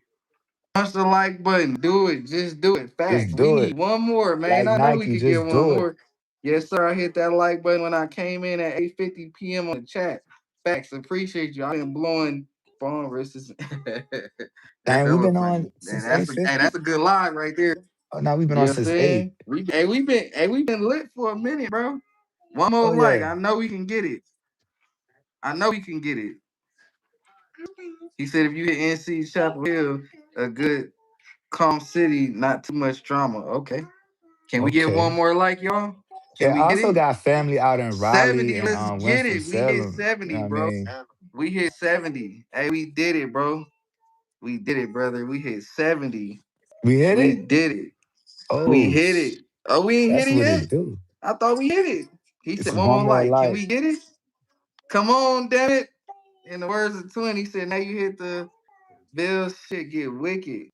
Punch the like button. Do it. Just do it. Facts. Just We do need it. one more, man. Like I know we Nike, could get just one do it. more. Yes, sir. I hit that like button when I came in at 8:50 p.m. on the chat. Facts. Appreciate you. I've been blowing phone wrists. That's Dang, we've hella been funny. on And since 8:50. that's a good line right there. Oh no, we've been You on know what I'm since 8. saying? We been lit for a minute, bro. One Oh more like. yeah. I know we can get it. I know we can get it. He said if you hit NC Chapel Hill, a good calm city, not too much drama. Okay. Can we get one Okay. more like y'all? Can Yeah, we I get also it? got family out in Raleigh 70. and Let's get it. We hit Winston-Salem. You know 70, what I bro. mean? We hit 70. Hey, we did it, bro. We did it, brother. We hit 70. We hit We it? did it. We Oh, hit it. Oh, we ain't hit that's it what it yet? do. I thought we hit it. He It's said one one more more like. Can light. we get it? Come on, damn it. In the words of Twin, he said, now you hit the Bills shit get wicked.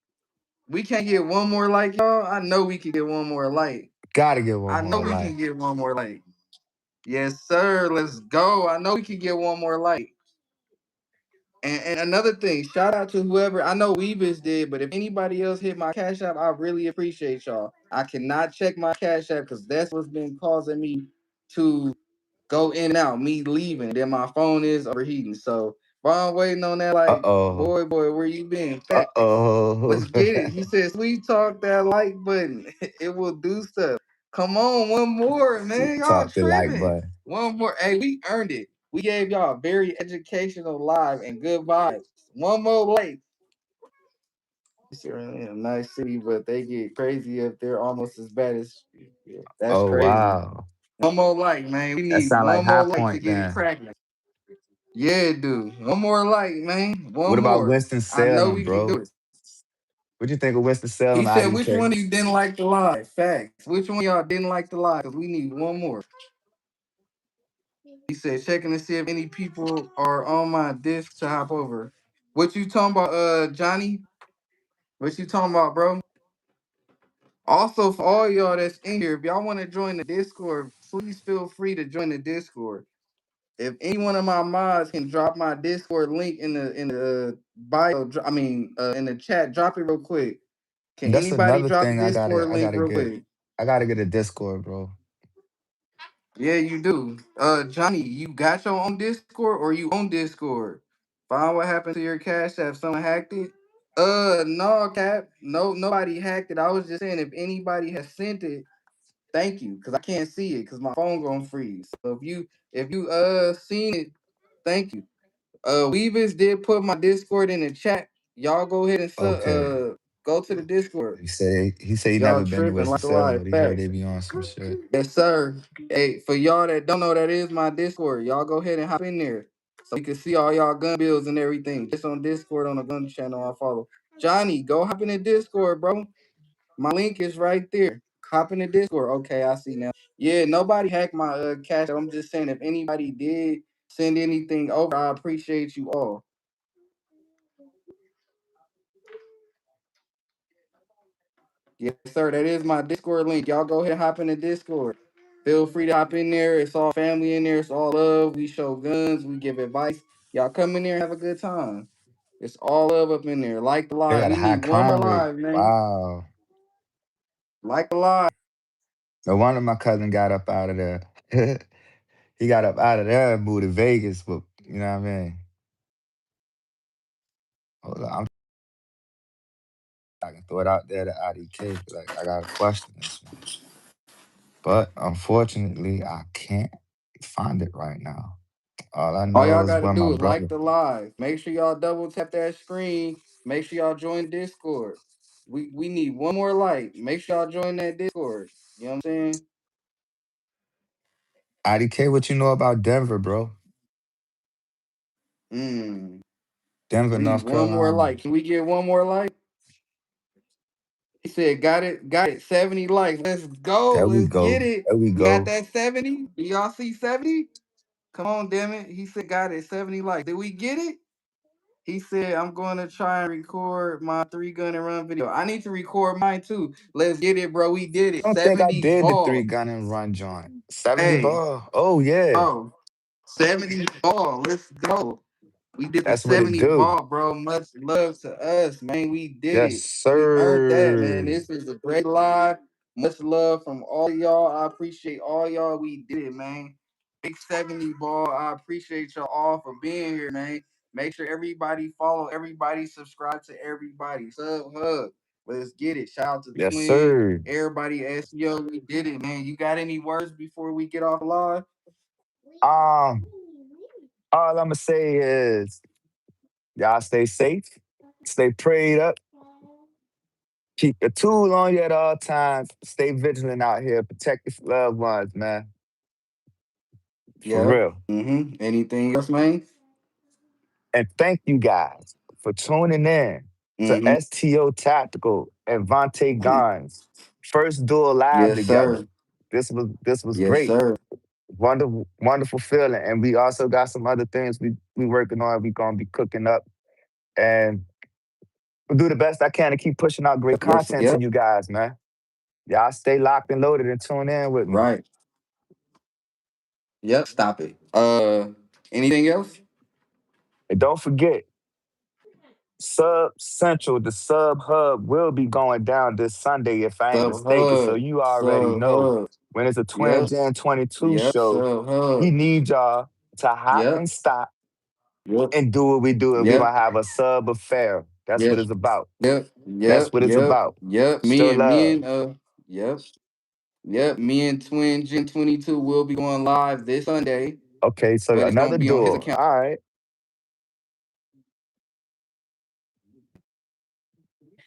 We can't get one more like y'all. I know we can get one more like. Gotta get one I know more we light. can get one more like. Yes, sir. Let's go. I know we can get one more like. And another thing, shout out to whoever I know Weavis did, but if anybody else hit my cash app, I really appreciate y'all. I cannot check my cash app because that's what's been causing me to go in and out, me leaving. Then my phone is overheating. So while I'm waiting on that, like, Uh-oh. boy, where you been? Facts. Uh-oh. Let's get it. He said, sweet talk that like button. It will do stuff. Come on, one more, man. Sweet Y'all talk the light tripping. button. One more. Hey, we earned it. We gave y'all a very educational live and good vibes. One more like. It's a nice city, but they get crazy if they're almost as bad as. Yeah, that's Oh crazy. wow. One more like, man. We That need sound like one more High like to Point get it then. cracking. Yeah, dude. One more like, man. What One about more. I know Winston-Salem, we can do bro? it. What you think of He Winston-Salem, said, which IDK? one of you didn't like the live? Facts. Which one of y'all didn't like the live? Because we need one more. He said, checking to see if any people are on my disc to hop over. What you talking about, Johnny? What you talking about, bro? Also, for all y'all that's in here, if y'all want to join the Discord, please feel free to join the Discord. If any one of my mods can drop my Discord link in the bio, in the chat, drop it real quick. Can That's anybody another drop the thing Discord I link gotta real get. quick? I gotta get a Discord, bro. Yeah, you do. Johnny, you got your own Discord or you own Discord? Find what happened to your cash app. Someone hacked it? No, Cap. No, nobody hacked it. I was just saying if anybody has sent it, thank you, because I can't see it because my phone gonna freeze. So if you seen it, thank you. Weavis did put my Discord in the chat. Y'all go ahead and Okay. go to the Discord. He said he Y'all never been to tripping like a Winston-Salem, live but he heard they facts. be on some shit. Yes, sir. Hey, for y'all that don't know, that is my Discord. Y'all go ahead and hop in there so you can see all y'all gun bills and everything. Just on Discord on the gun channel I follow. Johnny, go hop in the Discord, bro. My link is right there. Hop in the Discord. Okay, I see now. Yeah, nobody hacked my cash. I'm just saying if anybody did send anything over, I appreciate you all. Yes, sir. That is my Discord link. Y'all go ahead and hop in the Discord. Feel free to hop in there. It's all family in there. It's all love. We show guns. We give advice. Y'all come in there and have a good time. It's all love up in there. Like the They live. got a We high need one more crime rate. live, man. Wow. Like the live. No wonder my cousin got up out of there. He got up out of there and moved to Vegas, but you know what I mean? Hold on, I can throw it out there to IDK. Like, I got to question this one. But unfortunately, I can't find it right now. All I All know y'all is gotta where my do is like brother, the live. Make sure y'all double tap that screen. Make sure y'all join Discord. We need one more like. Make sure y'all join that Discord. You know what I'm saying? IDK, what you know about Denver, bro? Mm. Denver, We need North one more Carolina. like. Can we get one more like? He said, got it. 70 likes. Let's go. There we Let's get go. it. There we We got go. that 70. Do y'all see 70? Come on, damn it. He said, got it. 70 likes. Did we get it? He said, I'm going to try and record my 3 gun and run video. I need to record mine too. Let's get it, bro. We did it. I don't think I 70 did the three ball. gun and run joint. 70 Hey, ball. Oh, yeah. bro. 70 ball. Let's go. We did the That's what it 70 do. ball, bro. Much love to us, man. We did Yes, it. We earned that, man. sir. This is a great live. Much love from all y'all. I appreciate all y'all. We did it, man. Big 70 ball. I appreciate y'all all for being here, man. Make sure everybody follow everybody, subscribe to everybody. Sub hub. Let's get it. Shout out to Yes, Twin. sir. Everybody, STO, we did it, man. You got any words before we get off live? Um, all I'ma say is y'all stay safe, stay prayed up, keep the tool on you at all times, stay vigilant out here, protect your loved ones, man. For Yep. real. Anything else, man? And thank you guys for tuning in to Mm-hmm. STO Tactical and Vontae Guns. First dual live Yes, together. sir. This was Yes, great. sir. Wonderful, wonderful feeling. And we also got some other things we working on. We gonna be cooking up. And we'll do the best I can to keep pushing out great Yes, content to yep. you guys, man. Y'all stay locked and loaded and tune in with me. Right. Yep. Stop it. Anything else? And don't forget, Sub Central, the Sub Hub will be going down this Sunday if I ain't Sub mistaken. So hub. you already Sub know hub. when it's a Twin Yep. Gen 22 Yep. show, Sub he hub. needs y'all to hop Yep. and stop Yep. and do what we do. And we're Yep. going to have a sub affair. That's what Yep. it's about. Yep. That's Yep. what it's Yep. about. Yep. Show Me love. and yep. Yep. Me and Twin Gen 22 will be going live this Sunday, Okay, so but it's gonna another be on his door. account. All right.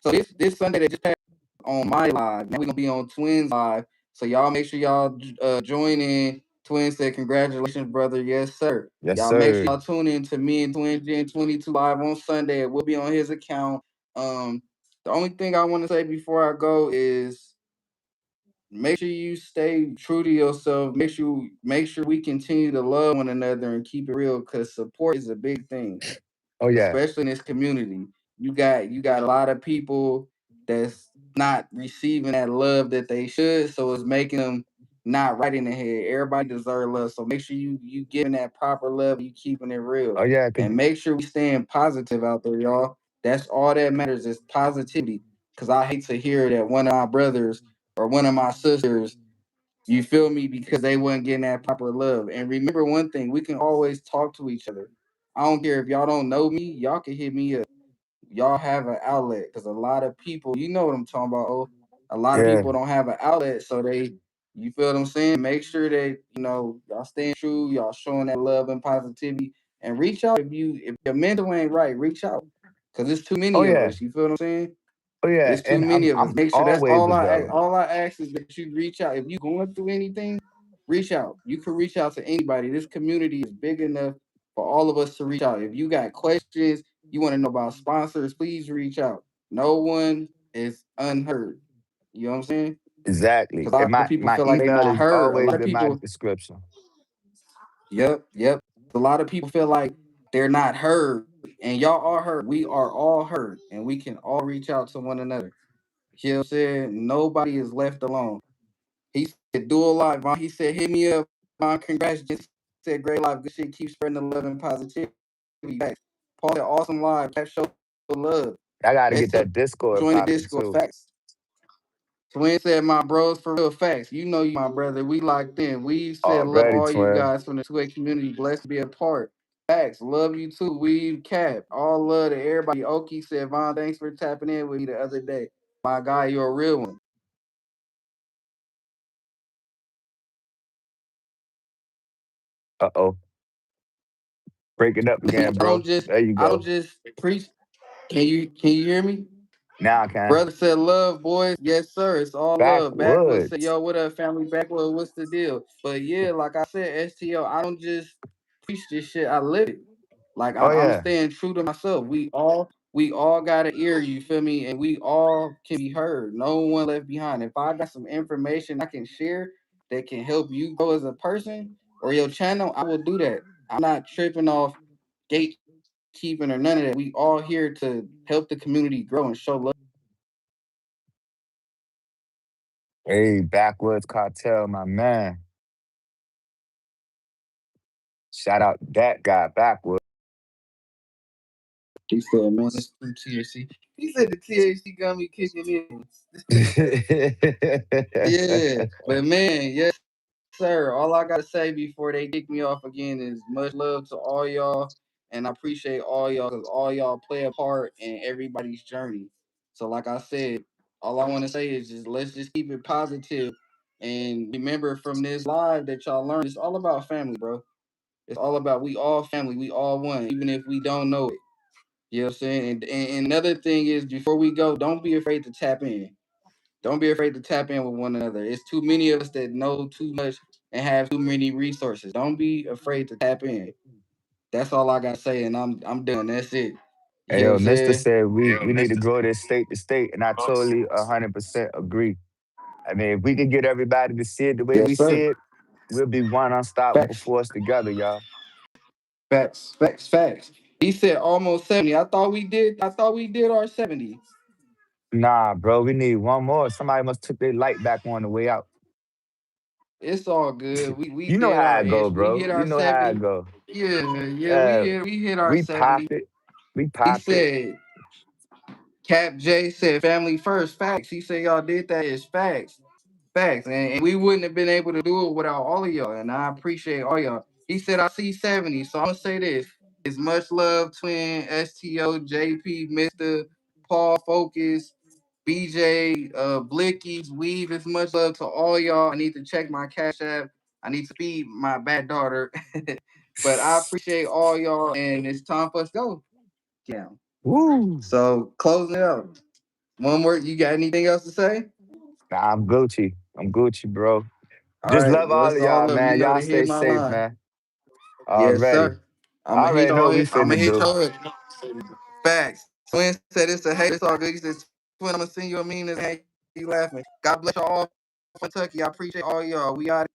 So this Sunday that just passed on my live. Now we're gonna be on Twins live. So y'all make sure y'all join in. Twins said, congratulations, brother. Yes, sir. Yes, Y'all make sure sir. y'all tune in to me and Twin Gen 22 live on Sunday. It will be on his account. Um, the only thing I want to say before I go is make sure you stay true to yourself. Make sure we continue to love one another and keep it real because support is a big thing, Oh, yeah. especially in this community. You got a lot of people that's not receiving that love that they should, so it's making them not right in the head. Everybody deserves love, so make sure you giving that proper love, you keeping it real, Oh, yeah. and make sure we staying positive out there, y'all. That's all that matters is positivity. Cause I hate to hear that one of my brothers or one of my sisters, you feel me, because they wasn't getting that proper love. And remember one thing, we can always talk to each other. I don't care if y'all don't know me, y'all can hit me up. Y'all have an outlet because a lot of people, you know what I'm talking about. Oh, a lot of Yeah. people don't have an outlet, so you feel what I'm saying. Make sure that y'all staying true, y'all showing that love and positivity, and reach out if your mental ain't right. Reach out because there's too Oh, many of yeah. us. You feel what I'm saying? Oh, yeah. It's too And many of us. I'm Make sure that's always available. all I ask is that you reach out. If you going through anything, reach out. You can reach out to anybody. This community is big enough for all of us to reach out. If you got questions, you want to know about sponsors, please reach out. No one is unheard. You know what I'm saying? Exactly. Because a And lot of my, people my feel like they're email not is heard. A lot always of in my people, description. yep, yep. A lot of people feel like they're not heard. And y'all are heard. We are all heard. And we can all reach out to one another. Kill said nobody is left alone. He said do a live. He said hit me up. Congrats. Just said great life. Good shit. Keep spreading the love and positivity. Back. Paul said, awesome live. Cap show love. I gotta get STO that Discord join the popping Discord. too. Facts. Twin said, my bros, for real facts. You know you, my brother. We locked in. We said, love Already, all you twin. guys from the 2A community. Blessed to be a part. Facts. Love you too. We Cap. All love to everybody. Oki said, Von, thanks for tapping in with me the other day. My guy, you're a real one. Uh-oh. Break it up again, bro. There you I don't go. just preach. Can you hear me? Now I can. Brother said love, boys. Yes, sir. It's all love. Backwoods said, Backwoods. yo, what up, family? Backwoods, what's the deal? But yeah, like I said, STO, I don't just preach this shit. I live it. Like Oh I'm yeah. staying true to myself. We all got an ear, you feel me? And we all can be heard. No one left behind. If I got some information I can share that can help you grow as a person or your channel, I will do that. I'm not tripping off gatekeeping or none of that. We all here to help the community grow and show love. Hey, Backwoods Cartel, my man. Shout out that guy, Backwoods. He said, man, it's through THC. He said the THC got me kicking in. Yeah, but man, yes, sir. All I gotta say before they kick me off again is much love to all y'all, and I appreciate all y'all because all y'all play a part in everybody's journey. So, like I said, all I want to say is just let's just keep it positive and remember from this live that y'all learned. It's all about family, bro. It's all about we all family, we all one, even if we don't know it. You know what I'm saying? And another thing is before we go, don't be afraid to tap in. Don't be afraid to tap in with one another. It's too many of us that know too much and have too many resources. Don't be afraid to tap in. That's all I gotta say, and I'm done. That's it. Hey You know what yo, I'm Mister saying? said we need to grow this state to state, and I totally 100% agree. I mean, if we could get everybody to see it the way we Yes, see sir. it, we'll be one unstoppable Facts. force together, y'all. Facts. Facts. Facts. He said almost 70. I thought we did our 70. Nah, bro, we need one more. Somebody must took their light back on the way out. It's all good. We You know did how our I go, ish. We bro. hit You our know how I 70. go. Yeah, Uh, we hit our we 70. popped it. We He popped it. said Cap J said family first. Facts. He said y'all did that is facts. Facts. And we wouldn't have been able to do it without all of y'all. And I appreciate all y'all. He said I see 70. So I'm gonna say this. It's much love, twin, STO, JP, Mr. Paul Focus, BJ, Blickies, Weave. It's much love to all y'all. I need to check my cash app. I need to feed my bad daughter. But I appreciate all y'all and it's time for us to go. Yeah. Woo. So closing it out. One word. You got anything else to say? Nah, I'm Gucci. I'm Gucci, bro. All Just right. love Well, all it's of all y'all, love. You man. know Y'all to stay hit my safe, line. man. Yes, Already. sir. I I'm gonna hit already know what y'all. we I'm gonna finna hit do. y'all. Facts. Twin said it's a hate. It's all good. He says, Twin, I'm gonna send you a meme that's hey, you laughing. God bless y'all all, Kentucky. I appreciate all y'all. We out.